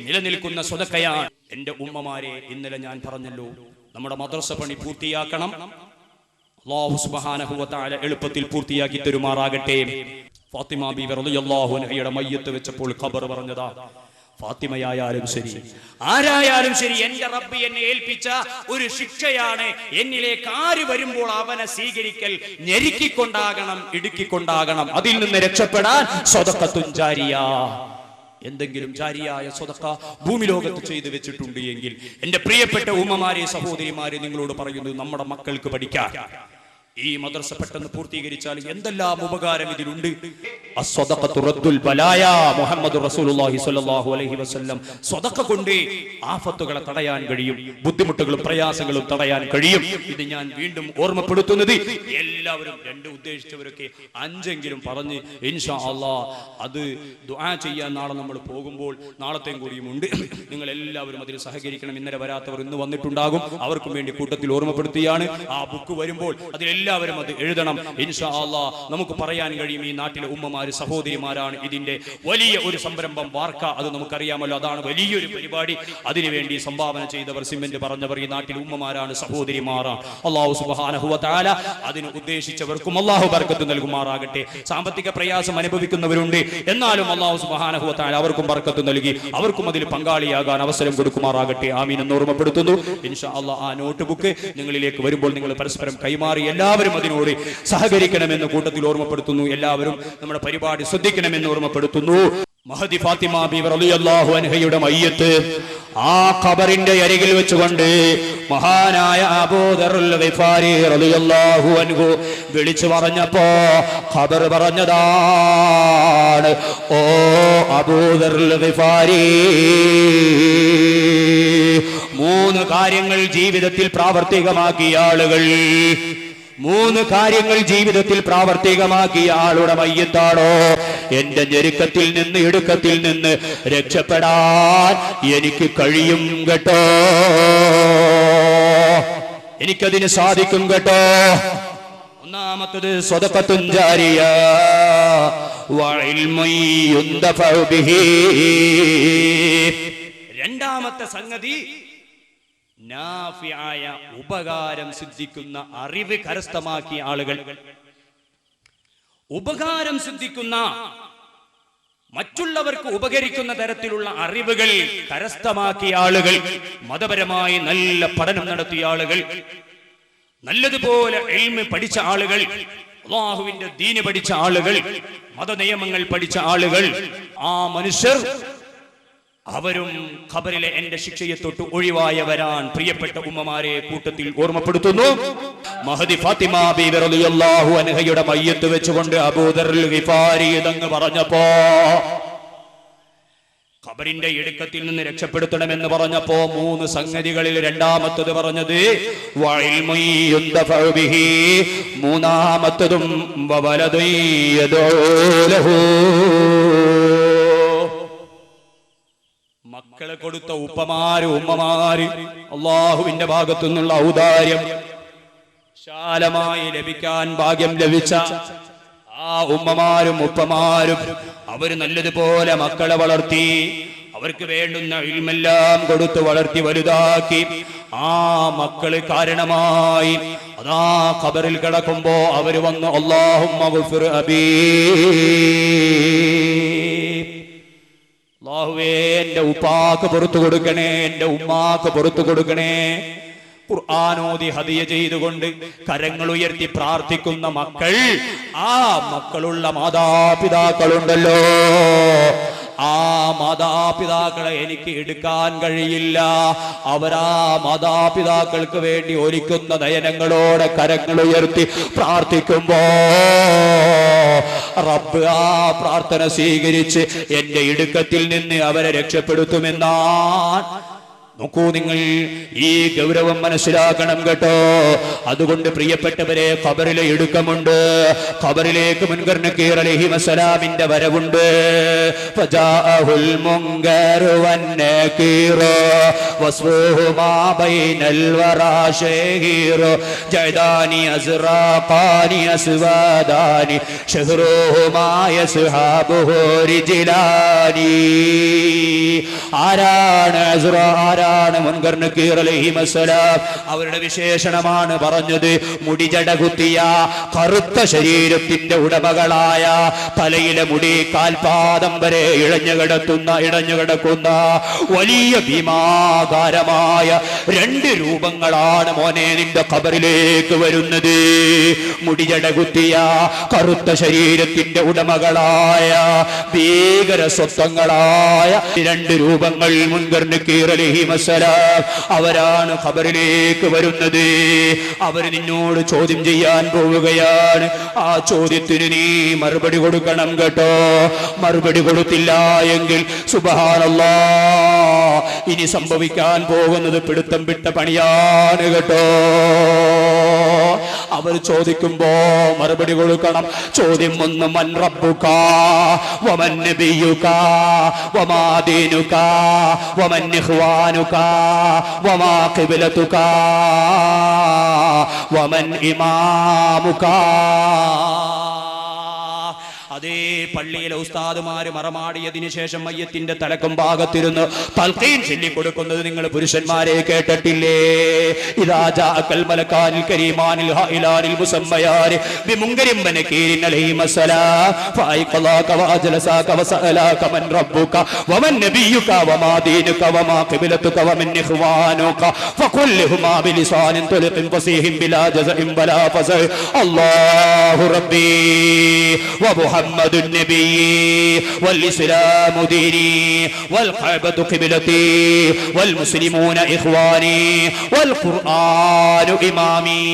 നിലനിൽക്കുന്ന സ്വദഖയാ. എന്റെ ഉമ്മമാരെ, ഇന്നലെ ഞാൻ പറഞ്ഞല്ലോ, നമ്മുടെ മദ്രസ പണി പൂർത്തിയാക്കണം. അല്ലാഹു സുബ്ഹാനഹു വ തആല എളുപ്പത്തിൽ പൂർത്തിയാക്കി തരുമാറാകട്ടെ. ഫാത്തിമ ബീവി റളിയല്ലാഹു അൻഹയുടെ മയ്യത്ത് വെച്ചപ്പോൾ ഖബർ പറഞ്ഞതാ, ഫാത്തിമയായാലും ശരി, ആരായാലും ശരി, എന്റെ റബ്ബ് എന്നെ ഏൽപ്പിച്ച ഒരു ശിക്ഷയാണ്. എന്നിലേക്ക് ആര് വരുമ്പോൾ അവനെ സ്വീകരിക്കൽ, ഞെരുക്കിക്കൊണ്ടാകണം, ഇടുക്കിക്കൊണ്ടാകണം. അതിൽ നിന്ന് രക്ഷപ്പെടാൻ സ്വദഖത്തുൻ ജാരിയ, എന്തെങ്കിലും ജാരിയായ സ്വദഖ ഭൂമി ലോകത്ത് ചെയ്തു വെച്ചിട്ടുണ്ട് എങ്കിൽ, എന്റെ പ്രിയപ്പെട്ട ഉമ്മമാരെ, സഹോദരിമാരെ, നിങ്ങളോട് പറയുന്നു, നമ്മുടെ മക്കൾക്ക് പഠിക്കാൻ ഈ മദ്രസ പെട്ടെന്ന് പൂർത്തീകരിച്ചാൽ എന്തെല്ലാം ഉപകാരം ഇതിലുണ്ട്. അസ്സദഖത്തു റദ്ദുൽ ബലായ. മുഹമ്മദ് റസൂലുള്ളാഹി സ്വല്ലല്ലാഹു അലൈഹി വസല്ലം സ്വദഖ കൊണ്ട് ആഫത്തുകളെ തടയാൻ കഴിയും, ബുദ്ധിമുട്ടുകളും പ്രയാസങ്ങളും തടയാൻ കഴിയും. ഇത് ഞാൻ വീണ്ടും ഓർമ്മപ്പെടുത്തുന്നത്, എല്ലാവരും 2 ഉദ്ദേശിച്ചവരൊക്കെ 5 പറഞ്ഞ് ഇൻഷാ അല്ലാഹ് അത് ദുആ ചെയ്യാൻ നാളെ നമ്മൾ പോകുമ്പോൾ, നാളത്തെയും കൂടിയും ഉണ്ട്. നിങ്ങൾ എല്ലാവരും അതിൽ സഹകരിക്കണം. ഇന്നലെ വരാത്തവർ ഇന്ന് വന്നിട്ടുണ്ടാകും, അവർക്കും വേണ്ടി കൂട്ടത്തിൽ ഓർമ്മപ്പെടുത്തിയാണ്. ആ ബുക്ക് വരുമ്പോൾ അതിലെല്ലാവരും അത് എഴുതണം ഇൻഷാ അല്ലാഹ്. നമുക്ക് പറയാൻ കഴിയും, ഈ നാട്ടിലെ ഉമ്മമാര്, സഹോദരിമാരാണ് ഇതിന്റെ വലിയ ഒരു സംരംഭം വാർക്ക. അത് നമുക്കറിയാമല്ലോ, അതാണ് വലിയൊരു പരിപാടി. അതിനുവേണ്ടി സംഭാവന ചെയ്തവർ, സിമന്റ് പറഞ്ഞവർ ഈ നാട്ടിലെ ഉമ്മമാരാണ്, സഹോദരിമാരാണ്. അല്ലാഹു സുബ്ഹാനഹു വ തആല അതിന് ഉദ്ദേശിച്ചവർക്കും അല്ലാഹു ബർക്കത്ത് നൽകുമാറാകട്ടെ. സാമ്പത്തിക പ്രയാസം അനുഭവിക്കുന്നവരുണ്ട്, എന്നാലും അല്ലാഹു സുബ്ഹാനഹു വ തആല അവർക്കും ബർക്കത്ത് നൽകി അവർക്കും അതിൽ പങ്കാളിയാകാൻ അവസരം കൊടുക്കുമാറാകട്ടെ. ആമീൻ എന്ന് ഓർമ്മപ്പെടുത്തുന്നു. ഇൻഷാ അല്ലാഹ് ആ നോട്ട് ബുക്ക് നിങ്ങളിലേക്ക് വരുമ്പോൾ നിങ്ങൾ പരസ്പരം കൈമാറി എല്ലാവരും അതിനോട് സഹകരിക്കണമെന്ന് കൂട്ടത്തിൽ ഓർമ്മപ്പെടുത്തുന്നു. എല്ലാവരും നമ്മുടെ പരിപാടി ശ്രദ്ധിക്കണമെന്ന് ഓർമ്മപ്പെടുത്തുന്നു. മഹദി ഫാത്തിമ ബീവി റളിയല്ലാഹു അൻഹയുടെ മയ്യത്ത് ആ ഖബറിന്റെ അരികിൽ വെച്ചുകൊണ്ട് മഹാനായ അബൂ ദർറുൽ ഗിഫാരി റളിയല്ലാഹു അൻഹു വിളിച്ചു പറഞ്ഞപ്പോ ഖബർ പറഞ്ഞതാണ്, ഓ അബൂ ദർറുൽ ഗിഫാരി, 3 കാര്യങ്ങൾ ജീവിതത്തിൽ പ്രാവർത്തികമാക്കിയ ആളുകൾ, 3 കാര്യങ്ങൾ ജീവിതത്തിൽ പ്രാവർത്തികമാക്കിയ ആളുടെ മയ്യത്താണോ എന്റെ ഞെരുക്കത്തിൽ നിന്ന്, ഇടുക്കത്തിൽ നിന്ന് രക്ഷപ്പെടാൻ എനിക്ക് കഴിയും കേട്ടോ, എനിക്കതിന് സാധിക്കും കേട്ടോ. ഒന്നാമത്തത് സ്വദഖത്തുൻ ജാരിയ വ ഇൽമുൻ യുന്തഫഉ ബിഹി. രണ്ടാമത്തെ സംഗതി നാഫിയായ, ഉപകാരം സിദ്ധിക്കുന്ന അറിവ് കരസ്ഥമാക്കിയ ആളുകൾ, ഉപകാരം സിദ്ധിക്കുന്ന, മറ്റുള്ളവർക്ക് ഉപകരിക്കുന്ന തരത്തിലുള്ള അറിവുകൾ കരസ്ഥമാക്കിയ ആളുകൾ, മതപരമായി നല്ല പഠനം നടത്തിയ ആളുകൾ, നല്ലതുപോലെ ഇൽമ് പഠിച്ച ആളുകൾ, അല്ലാഹുവിന്റെ ദീന് പഠിച്ച ആളുകൾ, മതനിയമങ്ങൾ പഠിച്ച ആളുകൾ, ആ മനുഷ്യർ അവരും ഖബറിലെ എന്റെ ശിക്ഷയെ തൊട്ട് ഒഴിവായവരാണ്. പ്രിയപ്പെട്ട ഉമ്മമാരെ കൂട്ടത്തിൽ ഓർമ്മപ്പെടുത്തുന്നു, മഹദി ഫാത്തിമ ബീവി റളിയല്ലാഹു അൻഹയുടെ മയ്യത്ത് വെച്ചുകൊണ്ട് അബൂദർ ഗിഫാരി ഇതങ്ങ് പറഞ്ഞപ്പോ, ഖബറിന്റെ ഇടുക്കത്തിൽ നിന്ന് രക്ഷപ്പെടുത്തണമെന്ന് പറഞ്ഞപ്പോ 3 സംഗതികളിൽ രണ്ടാമത്തത് പറഞ്ഞത് മൂന്നാമത്തതും മക്കളെ കൊടുത്ത ഉപ്പമാര് ഉമ്മമാര് അള്ളാഹുവിന്റെ ഭാഗത്തു നിന്നുള്ള ഔദാര്യം വിശാലമായി ലഭിക്കാൻ ഭാഗ്യം ലഭിച്ച ആ ഉമ്മമാരും ഉപ്പമാരും അവര് നല്ലതുപോലെ മക്കളെ വളർത്തി, അവർക്ക് വേണ്ടുന്ന ഇൽമെല്ലാം കൊടുത്തു വളർത്തി വലുതാക്കി. ആ മക്കള് കാരണമായി അതാ ഖബറിൽ കിടക്കുമ്പോ അവര് വന്നു അല്ലാഹുമ്മ ഗഫിർ അബീ, അല്ലാഹുവേ എന്റെ ഉപ്പാക്ക് പുറത്തു കൊടുക്കണേ, എന്റെ ഉമ്മാക്ക് പുറത്തു കൊടുക്കണേ. ഖുർആനോദി ഹദിയ ചെയ്തുകൊണ്ട് കരങ്ങൾ ഉയർത്തി പ്രാർത്ഥിക്കുന്ന മക്കൾ, ആ മക്കളുള്ള മാതാപിതാക്കളുണ്ടല്ലോ, ആ മാതാപിതാക്കളെ എനിക്ക് എടുക്കാൻ കഴിയില്ല. അവരാ മാതാപിതാക്കൾക്ക് വേണ്ടി ഒലിക്കുന്ന നയനങ്ങളോടെ കരങ്ങൾ ഉയർത്തി പ്രാർത്ഥിക്കുമ്പോ റബ്ബ് ആ പ്രാർത്ഥന സ്വീകരിച്ച് എന്റെ ഇടുക്കത്തിൽ നിന്ന് അവരെ രക്ഷപ്പെടുത്തുമെന്നാണ്. നോക്കൂ, നിങ്ങൾ ഈ ഗൗരവം മനസ്സിലാക്കണം കേട്ടോ. അതുകൊണ്ട് പ്രിയപ്പെട്ടവരെ, ഖബറിലെ ഇടുക്കമുണ്ട്. ഖബറിലേക്ക് മുൻകർ നക്കീർ അലൈഹിസ്സലാമിന്റെ വരവുണ്ട്. ഫജാഅഹുൽ മുൻകറു വന്നകീറു വസ്ഫുഹുമാ ബൈനൽ വറാ ശഹീറു ജദാനി അസ്റാഖാനി അസ്വാദാനി ശഹ്റുഹുമാ യസ്ഹാബുഹു റിജ്ലാനി. ആരാണ് അസ്റാ, ആരാണ് മുൻകർ നക്കീർ അലൈഹിസ്സലാം? അവരുടെ വിശേഷണമാണ് പറഞ്ഞത്. മുടിജട കുത്തിയ കറുത്ത ശരീരത്തിന്റെ ഉടമകളായ, തലയിലെ മുടി കാൽപാദം വരെ ഇഴഞ്ഞുകിടക്കുന്ന വലിയ ഭീമാകാരമായ 2 രൂപങ്ങളാണ് മോനെ നിന്റെ ഖബറിലേക്ക് വരുന്നത്. മുടിജട കുത്തിയ കറുത്ത ശരീരത്തിന്റെ ഉടമകളായ ഭീകര സ്വത്വങ്ങളായ 2 രൂപങ്ങൾ മുൻകർ നക്കീർ അലൈഹിസ്സലാം അവരാണ് ഖബറിലേക്ക് വരുന്നത്. അവർ നിന്നോട് ചോദ്യം ചെയ്യാൻ പോവുകയാണ്. ആ ചോദ്യത്തിന് നീ മറുപടി കൊടുക്കണം കേട്ടോ. മറുപടി കൊടുത്തില്ല എങ്കിൽ സുബ്ഹാനല്ലാഹ്, ഇനി സംഭവിക്കാൻ പോകുന്നത് പിടുത്തം വിട്ട പണിയാണ് കേട്ടോ. അവർ ചോദിക്കുമ്പോ മറുപടി കൊടുക്കണം. ചോദ്യം 1, മൻ റബ്ബുക വമൻ നബിയുക വമാ ദീനുക വമൻ ഇഖ്വാനുക വമാ ഖിബ്ലതുക വമൻ ഇമാമുക. അതേ പള്ളിയിലെ ഉസ്താദുമാര് മറമാടിയതിനു ശേഷം മയ്യത്തിന്റെ തലക്കും ഭാഗത്തിരുന്ന് തൽഖീൻ ചൊല്ലിക്കൊടുക്കുന്നത് നിങ്ങൾ പുരുഷന്മാരെ കേട്ടിട്ടില്ലേ? ഇദാ ജാഅകൽ മലകാനിൽ കരീമാനിൽ ഹായിലാനിൽ മുസമ്മയാനി ബിമുൻകരിൻ വനകീരിൻ അലൈഹിസ്സലാം ഫൈഖലാക വഅജ്ലസാക വസഅലാക മൻ റബ്ബുക വമൻ നബിയുക വമാ ദീനുക വമാ ഖിബ്ലതുക വമൻ ഇഖ്വാനുക ഫഖുൽ ലഹുമാ ബിലിസാനിൻ തുലിഖിൻ ഫസീഹിൻ ബിലാ ജസഇൻ വലാ ഫസ അല്ലാഹു റബ്ബി വ محمد النبي والإسلام ديني والكعبة قبلتي والمسلمون إخواني والقرآن إمامي.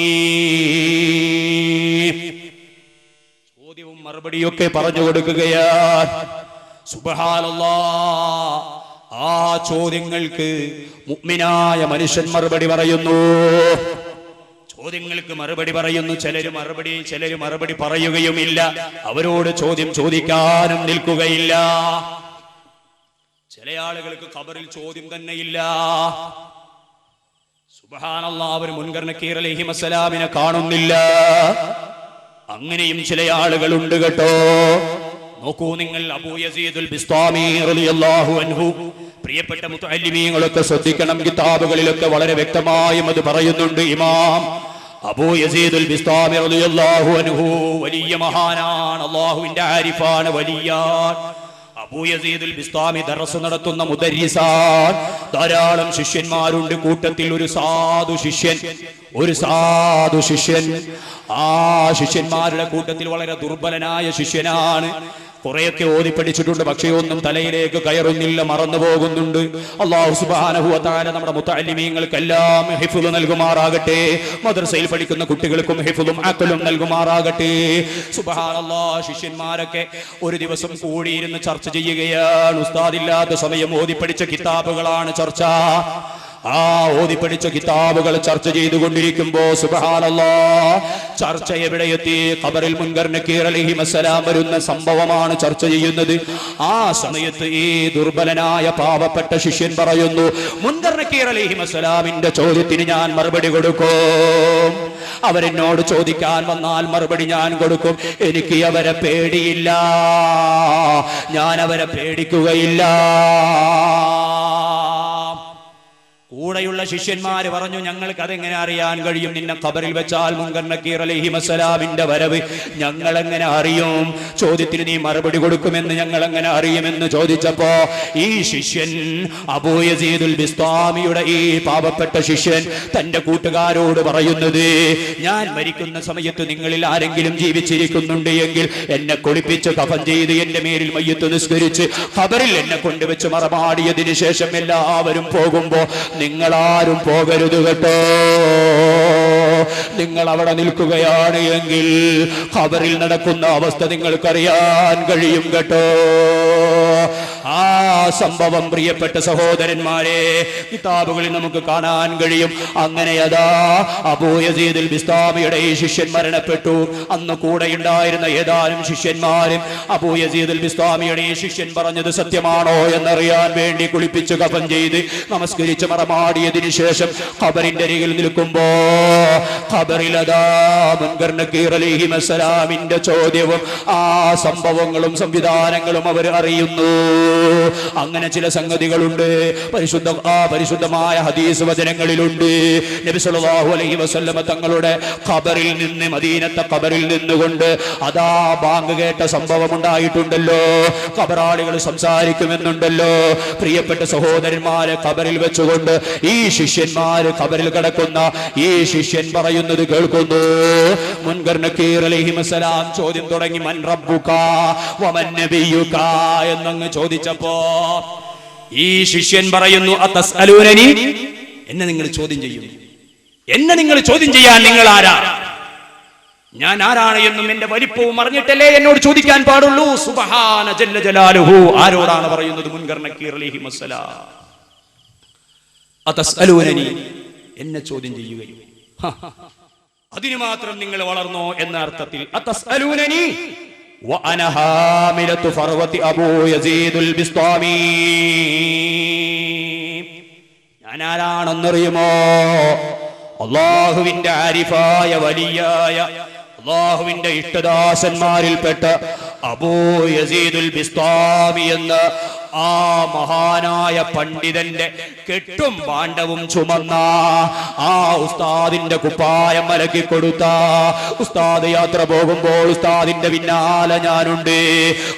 ചോദ്യവും മറുപടിയൊക്കെ പറഞ്ഞു കൊടുക്കുകയാണ്. സുബ്ഹാനല്ലാഹ്, ആ ചോദ്യങ്ങൾക്ക് മുഅ്മിനായ മനുഷ്യൻ മറുപടി പറയുന്നു. ചോദ്യങ്ങൾക്ക് മറുപടി പറയുന്നു. ചിലര് മറുപടി പറയുകയുമില്ല. അവരോട് ചോദ്യം ചോദിക്കാനും നിൽക്കുകയില്ല. ചില ആളുകൾക്ക് ഖബറിൽ ചോദ്യം തന്നെയില്ല. സുബ്ഹാനല്ലാഹ്, അവർ മുൻകർ നക്കീർ അലൈഹിസ്സലാമിനെ കാണുന്നില്ല. അങ്ങനെയും ചില ആളുകളുണ്ട് കേട്ടോ. നോക്കൂ നിങ്ങൾ, അബൂ യസീദുൽ ബിസ്താമി റളിയല്ലാഹു അൻഹു, പ്രിയപ്പെട്ട മുതഅല്ലിമീങ്ങളൊക്കെ ശ്രദ്ധിക്കണം. കിതാബുകളിലൊക്കെ വളരെ വ്യക്തമായും അത് പറയുന്നുണ്ട്. ഇമാം അബൂ യസീദുൽ ബിസ്താമി റളിയല്ലാഹു അൻഹു വലിയ മഹാനാണ്, അല്ലാഹുവിന്റെ ആരിഫാണ്, വലിയാണ്. അബൂ യസീദുൽ ബിസ്താമി ദർസ് നടത്തുന്ന മുദർരിസാൻ. ധാരാളം ശിഷ്യന്മാരുണ്ട്. കൂട്ടത്തിൽ ഒരു സാധു ശിഷ്യൻ. ആ ശിഷ്യന്മാരുടെ കൂട്ടത്തിൽ വളരെ ദുർബലനായ ശിഷ്യനാണ്. കുറെയൊക്കെ ഓതി പഠിച്ചിട്ടുണ്ട്, പക്ഷേ ഒന്നും തലയിലേക്ക് കയറുന്നില്ല, മറന്നു പോകുന്നുണ്ട്. അല്ലാഹു സുബ്ഹാനഹു വ തആല നമ്മുടെ മുതഅല്ലിമീങ്ങൾക്കെല്ലാം ഹിഫ്ള് നൽകുമാറാകട്ടെ. മദ്രസയിൽ പഠിക്കുന്ന കുട്ടികൾക്കും ഹിഫ്ളും അഖലും നൽകുമാറാകട്ടെ. സുബ്ഹാനല്ലാഹ്. ശിഷ്യന്മാരൊക്കെ ഒരു ദിവസം കൂടിയിരുന്ന് ചർച്ച ചെയ്യുകയാണ്. ഉസ്താദില്ലാത്ത സമയം ഓതി പഠിച്ച കിതാബുകളാണ് ചർച്ച. ആ ഓതി പഠിച്ച കിതാബുകൾ ചർച്ച ചെയ്തുകൊണ്ടിരിക്കുമ്പോ സുബ്ഹാനല്ലാഹ്, ചർച്ച എവിടെ എത്തി? ഖബറിൽ മുൻകർ നക്കീർ അലൈഹിസ്സലാം വരുന്ന സംഭവമാണ് ചർച്ച ചെയ്യുന്നത്. ആ സമയത്ത് ഈ ദുർബലനായ പാവപ്പെട്ട ശിഷ്യൻ പറയുന്നു, മുൻകർ നക്കീർ അലൈഹിസ്സലാമിന്റെ ചോദ്യത്തിന് ഞാൻ മറുപടി കൊടുക്കും. അവരെന്നോട് ചോദിക്കാൻ വന്നാൽ മറുപടി ഞാൻ കൊടുക്കും. എനിക്ക് അവരെ പേടിയില്ല, ഞാൻ അവരെ പേടിക്കുകയില്ല. കൂടെയുള്ള ശിഷ്യന്മാര് പറഞ്ഞു, ഞങ്ങൾക്ക് അതെങ്ങനെ അറിയാൻ കഴിയും? നിന്നെ ഖബറിൽ വെച്ചാൽ മുൻകർ നക്കീർ അലൈഹിസ്സലാമിന്റെ വരവ് ഞങ്ങൾ എങ്ങനെ അറിയും? ചോദ്യത്തിന് നീ മറുപടി കൊടുക്കുമെന്ന് ഞങ്ങൾ എങ്ങനെ അറിയുമെന്ന് ചോദിച്ചപ്പോ ഈ ശിഷ്യൻ അബൂ യസീദുൽ ബിസ്താമിയുടെ ഈ പാവപ്പെട്ട ശിഷ്യൻ തന്റെ കൂട്ടുകാരോട് പറയുന്നത്, ഞാൻ മരിക്കുന്ന സമയത്ത് നിങ്ങളിൽ ആരെങ്കിലും ജീവിച്ചിരിക്കുന്നുണ്ട് എങ്കിൽ എന്നെ കുളിപ്പിച്ച് കഫൻ ചെയ്ത് എന്റെ മേലിൽ മയ്യത്ത് നിസ്കരിച്ച് ഖബറിൽ എന്നെ കൊണ്ടുവച്ച് മറമാടിയതിനു ശേഷം എല്ലാവരും പോകുമ്പോ നിങ്ങളാരും പോകരുത് കേട്ടോ. നിങ്ങൾ അവിടെ നിൽക്കുകയാണ് എങ്കിൽ ഖബറിൽ നടക്കുന്ന അവസ്ഥ നിങ്ങൾക്കറിയാൻ കഴിയും കേട്ടോ. ആ സംഭവം പ്രിയപ്പെട്ട സഹോദരന്മാരെ കിതാബുകളിൽ നമുക്ക് കാണാൻ കഴിയും. അങ്ങനെ അതാ അബൂ യസീദുൽ ബിസ്താമിയുടെ ഈ ശിഷ്യൻ മരണപ്പെട്ടു. അന്ന് കൂടെ ഉണ്ടായിരുന്ന ഏതാനും ശിഷ്യന്മാരും അബൂ യസീദുൽ ബിസ്താമിയുടെ ഈ ശിഷ്യൻ പറഞ്ഞത് സത്യമാണോ എന്നറിയാൻ വേണ്ടി കുളിപ്പിച്ച് കഫൻ ചെയ്ത് നമസ്കരിച്ച് മറമാടിയതിനു ശേഷം ഖബറിന്റെ അരികിൽ നിൽക്കുമ്പോ ഖബറിലതാ മുൻകർ നക്കീർ അലൈഹിസ്സലാമിന്റെ ചോദ്യവും ആ സംഭവങ്ങളും അവർ അറിയുന്നു. അങ്ങനെ ചില സംഗതികളുണ്ട്, പരിശുദ്ധമായ ഹദീസ് വചനങ്ങളിലുണ്ട്. നബി സല്ലല്ലാഹു അലൈഹി വസല്ലമ തങ്ങളുടെ ഖബറിൽ നിന്ന്, മദീനത്തെ ഖബറിൽ നിന്നുകൊണ്ട് അതാ ബാങ്ക് കേട്ട സംഭവം ഉണ്ടായിട്ടുണ്ടല്ലോ. ഖബറാളികൾ സംസാരിക്കുമെന്നുണ്ടല്ലോ. പ്രിയപ്പെട്ട സഹോദരന്മാരെ, ഖബറിൽ വെച്ചുകൊണ്ട് ഈ ശിഷ്യന്മാര് ഖബറിൽ കിടക്കുന്ന ഈ ശിഷ്യൻ പറയുന്നത് കേൾക്കുന്നു. മുൻകർ നക്കീർ അലൈഹിസ്സലാം ചോദ്യം തുടങ്ങി, മൻ റബ്ബുക വമൻ നബിയുക എന്നങ്ങ് ചോദിച്ചപ്പോ ഈ ശിഷ്യൻ പറയുന്നു, അതസ്അലൂനനി, എന്നെ നിങ്ങൾ ചോദ്യം ചെയ്യും, എന്നെ നിങ്ങൾ ചോദ്യം ചെയ്യാൻ നിങ്ങൾ ആരാ? ഞാൻ ആരാണ് എന്നും എന്റെ വലിപ്പവും അറിഞ്ഞിട്ടല്ലേ എന്നോട് ചോദിക്കാൻ പാടുള്ളൂ. സുബ്ഹാന ജല്ല ജലാലുഹു. ആരോടാണ് പറയുന്നത്? മുൻകർ നക്കീർ അലൈഹിസ്സലാം. അതസ്അലൂനനി, എന്നെ ചോദ്യം ചെയ്യുകയും അതിന് മാത്രം നിങ്ങൾ വളർന്നോ എന്ന അർത്ഥത്തിൽ അതസ്അലൂനനി വഅന ഹാമിലത്തു ഫർവതി അബൂ യസീദുൽ ബിസ്താമി. ഞാൻ ആരാണെന്നറിയുമോ? അല്ലാഹുവിന്റെ ആരിഫായ വലിയായ അല്ലാഹുവിന്റെ ഇഷ്ടദാസന്മാരിൽപ്പെട്ട അബൂ യസീദുൽ ബിസ്താമി എന്ന ആ മഹാനായ പണ്ഡിതന്റെ കെട്ടും പാണ്ഡവും ചുമന്ന ആ ഉസ്താദിന്റെ കുപ്പായം മലക്കി കൊടുത്ത ഉസ്താദ് യാത്ര പോകുമ്പോൾ ഉസ്താദിന്റെ പിന്നാലെ ഞാനുണ്ട്.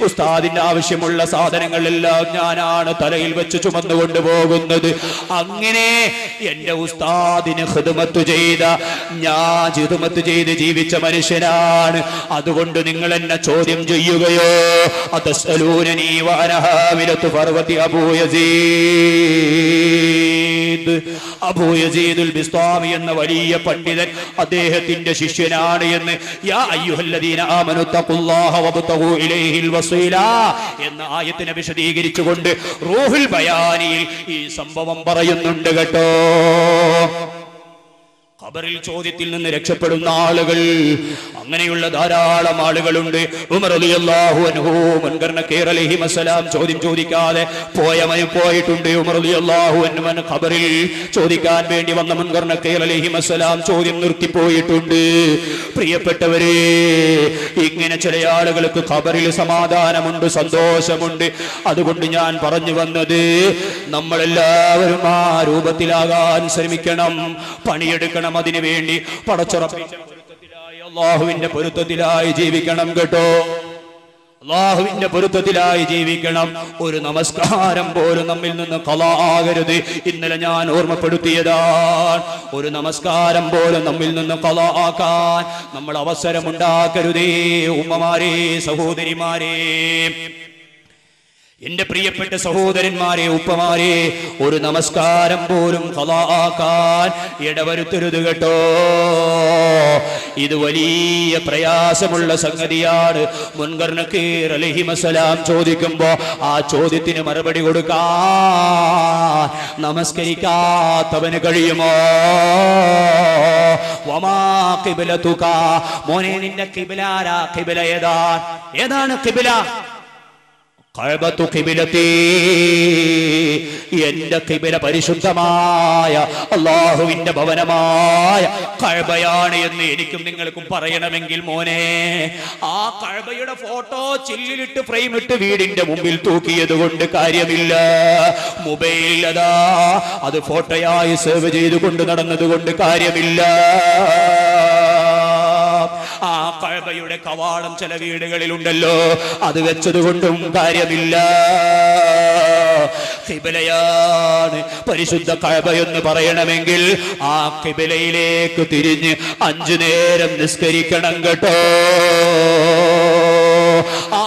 ഉസ്താദിന്റെ ആവശ്യമുള്ള സാധനങ്ങളെല്ലാം ഞാനാണ് തലയിൽ വെച്ച് ചുമന്നുകൊണ്ട് പോകുന്നത്. അങ്ങനെ എന്റെ ഉസ്താദിന് ഖിദ്മത്ത് ചെയ്ത, ഞാൻ ഖിദ്മത്ത് ചെയ്ത് ജീവിച്ച മനുഷ്യനാണ്. അതുകൊണ്ട് നിങ്ങൾ എന്നെ ചോദ്യം ചെയ്യുകയോ? അതസ്അലൂനനി വഅന ഹാമിലത്തു ഫർവതി അബൂ യസീദ്. അബൂ യസീദുൽ ബിസ്താമി എന്ന വലിയ പണ്ഡിതൻ അദ്ദേഹത്തിന്റെ ശിഷ്യനാണ് എന്ന് യാ അയ്യുഹല്ലദീന ആമനു തഖുല്ലാഹ വബ്തഗൂ ഇലൈഹിൽ വസീല എന്ന ആയത്തിനെ വിശദീകരിച്ചുകൊണ്ട് റൂഹുൽ ബയാനിയിൽ ഈ സംഭവം പറയുന്നുണ്ട് കേട്ടോ. ഖബറിൽ ചോദ്യത്തിൽ നിന്ന് രക്ഷപ്പെടുന്ന ആളുകൾ, അങ്ങനെയുള്ള ധാരാളം ആളുകളുണ്ട്. ഉമർ റളിയല്ലാഹു അൻഹു മുൻകർ നക്കീർ അലൈഹിസ്സലാം ചോദ്യം ചോദിക്കാതെ പോയിട്ടുണ്ട്. ഉമർ റളിയല്ലാഹു അൻഹു ഖബറിൽ ചോദിക്കാൻ വേണ്ടി വന്ന മുൻകർ നക്കീർ അലൈഹിസ്സലാം ചോദ്യം നിർത്തിപ്പോയിട്ടുണ്ട്. പ്രിയപ്പെട്ടവരെ, ഇങ്ങനെ ചില ആളുകൾക്ക് ഖബറിൽ സമാധാനമുണ്ട്, സന്തോഷമുണ്ട്. അതുകൊണ്ട് ഞാൻ പറഞ്ഞു വന്നത്, നമ്മളെല്ലാവരും ആ രൂപത്തിലാകാൻ ശ്രമിക്കണം, പണിയെടുക്കണം. അതിനു വേണ്ടി പടച്ചുറപ്പിച്ച പൊരുത്തത്തിലായി, അല്ലാഹുവിന്റെ പൊരുത്തത്തിലായി ജീവിക്കണം കേട്ടോ. അല്ലാഹുവിന്റെ പൊരുത്തത്തിലായി ജീവിക്കണം. ഒരു നമസ്കാരം പോലും നമ്മിൽ നിന്ന് ഖളാ ആകരുത്. ഇന്നലെ ഞാൻ ഓർമ്മപ്പെടുത്തിയതാണ്. ഒരു നമസ്കാരം പോലും നമ്മിൽ നിന്ന് ഖളാ ആക്കാൻ നമ്മൾ അവസരമുണ്ടാക്കരുതേ. ഉമ്മമാരെ, സഹോദരിമാരെ, എന്റെ പ്രിയപ്പെട്ട സഹോദരന്മാരെ, ഉപ്പമാരെ, ഒരു നമസ്കാരം പോലും ഖളാ ആക്കാൻ ഇടവരുത്തരുത് കേട്ടോ. ഇത് വലിയ പ്രയാസമുള്ള സംഗതിയാണ്. മുൻകർ നക്കീർ അലൈഹിസ്സലാം ചോദിക്കുമ്പോ ആ ചോദ്യത്തിന് മറുപടി കൊടുക്കാൻ നമസ്കരിക്കാത്തവന് കഴിയുമോ? വമാ ഖിബ്ലതുക, മോനെ നിന്റെ ഖിബ്ല ആരാ? ഖിബ്ല ഏതാണ് ഖിബ്ല? കഅബത്തു ഖിബ്ലതി, എന്റെ ഖിബ്ല പരിശുദ്ധമായ അല്ലാഹുവിന്റെ ഭവനമായ കഅബയാണ് എന്ന് എനിക്കും നിങ്ങൾക്കും പറയണമെങ്കിൽ മോനെ, ആ കഅബയുടെ ഫോട്ടോ ചില്ലിലിട്ട് ഫ്രെയിമിട്ട് വീടിന്റെ മുമ്പിൽ തൂക്കിയത് കൊണ്ട് കാര്യമില്ല. മൊബൈലിൽ അതാ അത് ഫോട്ടോയായി സേവ് ചെയ്തുകൊണ്ട് നടന്നത് കൊണ്ട് കാര്യമില്ല. ആ കഅബയുടെ കവാടം ചില വീടുകളിലുണ്ടല്ലോ, അത് വെച്ചതുകൊണ്ടും കാര്യമില്ല. ഖിബ്ലയാണ് പരിശുദ്ധ കഅബ എന്ന് പറയണമെങ്കിൽ ആ ഖിബ്ലയിലേക്ക് തിരിഞ്ഞ് 5 നേരം നിസ്കരിക്കണം കേട്ടോ. ആ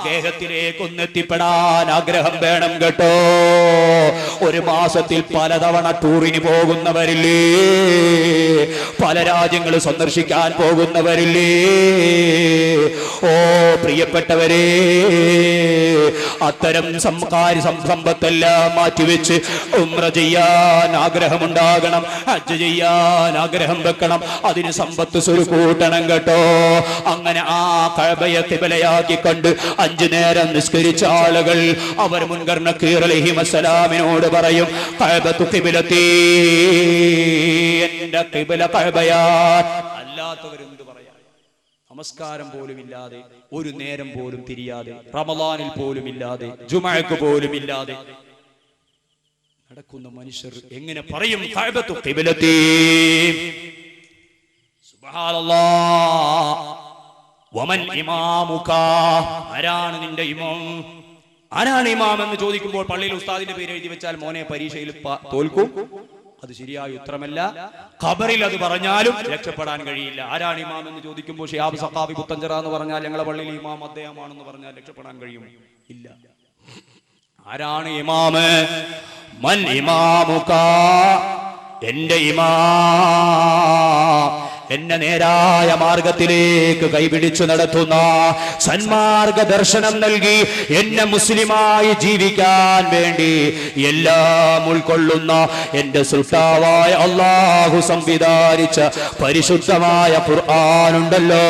ഗേഹത്തിലേക്ക് ഒന്നെത്തിപ്പെടാൻ ആഗ്രഹം വേണം കേട്ടോ. ഒരു മാസത്തിൽ പലതവണ ടൂറിന് പോകുന്നവരില്ലേ, പല രാജ്യങ്ങൾ സന്ദർശിക്കാൻ പോകുന്നവരില്ലേ? ഓ പ്രിയപ്പെട്ടവരെ, അത്തരം സമ്പത്തെല്ലാം മാറ്റിവെച്ച് ഉംറ ചെയ്യാൻ ആഗ്രഹമുണ്ടാകണം, ഹജ്ജ് ചെയ്യാൻ ആഗ്രഹം വെക്കണം. അതിന് സമ്പത്ത് സ്വരുക്കൂട്ടണം കേട്ടോ. അങ്ങനെ ആ കഅബയെ ഖിബ്ലയാക്കി കണ്ട് 5 നേരം നിസ്കരിച്ച ആളുകൾ അവർ മുൻകർ നക്കീർ അലൈഹിസ്സലാമിനോട് പറയും, കഅബത്തു ഖിബ്ലതി, എന്റെ ഖിബ്ല കഅബയാൻ. അല്ലാത്തവരെന്ത് പറയാ? നമസ്കാരം പോലും ഇല്ലാതെ, ഒരു നേരം പോലും തിരിയാതെ, റമളാനിൽ പോലും ഇല്ലാതെ, ജുമഅക്ക് പോലും ഇല്ലാതെ നടക്കുന്ന മനുഷ്യർ എങ്ങനെ പറയും കഅബത്തു ഖിബ്ലതി? സുബ്ഹാനല്ലാഹ്. വമൻ ഇമാമുക, ആരാണ് നിന്റെ ഇമാം? ആരാണ് ഇമാം എന്ന് ചോദിക്കുമ്പോൾ പള്ളിയിൽ ഉസ്താദിന്റെ പേര് എഴുതി വെച്ചാൽ മോനെ പരീക്ഷയിൽ തോൽക്കും. അത് ശരിയായ ഉത്തരമല്ല. ഖബറിൽ അത് പറഞ്ഞാലും രക്ഷപ്പെടാൻ കഴിയില്ല. ആരാണ് ഇമാം എന്ന് ചോദിക്കുമ്പോൾ ഷിഹാബ് സഖാഫി പുത്തഞ്ചിറ എന്ന് പറഞ്ഞാൽ ഞങ്ങളുടെ പള്ളിയിൽ ഇമാം അദ്ദേഹമാണെന്ന് പറഞ്ഞാൽ രക്ഷപ്പെടാൻ കഴിയും? ഇല്ല. ആരാണ് ഇമാമ്? മൻ ഇമാമുക, എന്റെ ഇമാം, എന്നെ നേരായ മാർഗത്തിലേക്ക് കൈപിടിച്ചു നടത്തുന്ന, സന്മാർഗ ദർശനം നൽകി എന്നെ മുസ്ലിമായി ജീവിക്കാൻ വേണ്ടി എല്ലാം ഉൾക്കൊള്ളുന്ന എന്റെ സുൽത്താവായ അല്ലാഹു സംവിധാനിച്ച പരിശുദ്ധമായ ഖുർആനുണ്ടല്ലോ,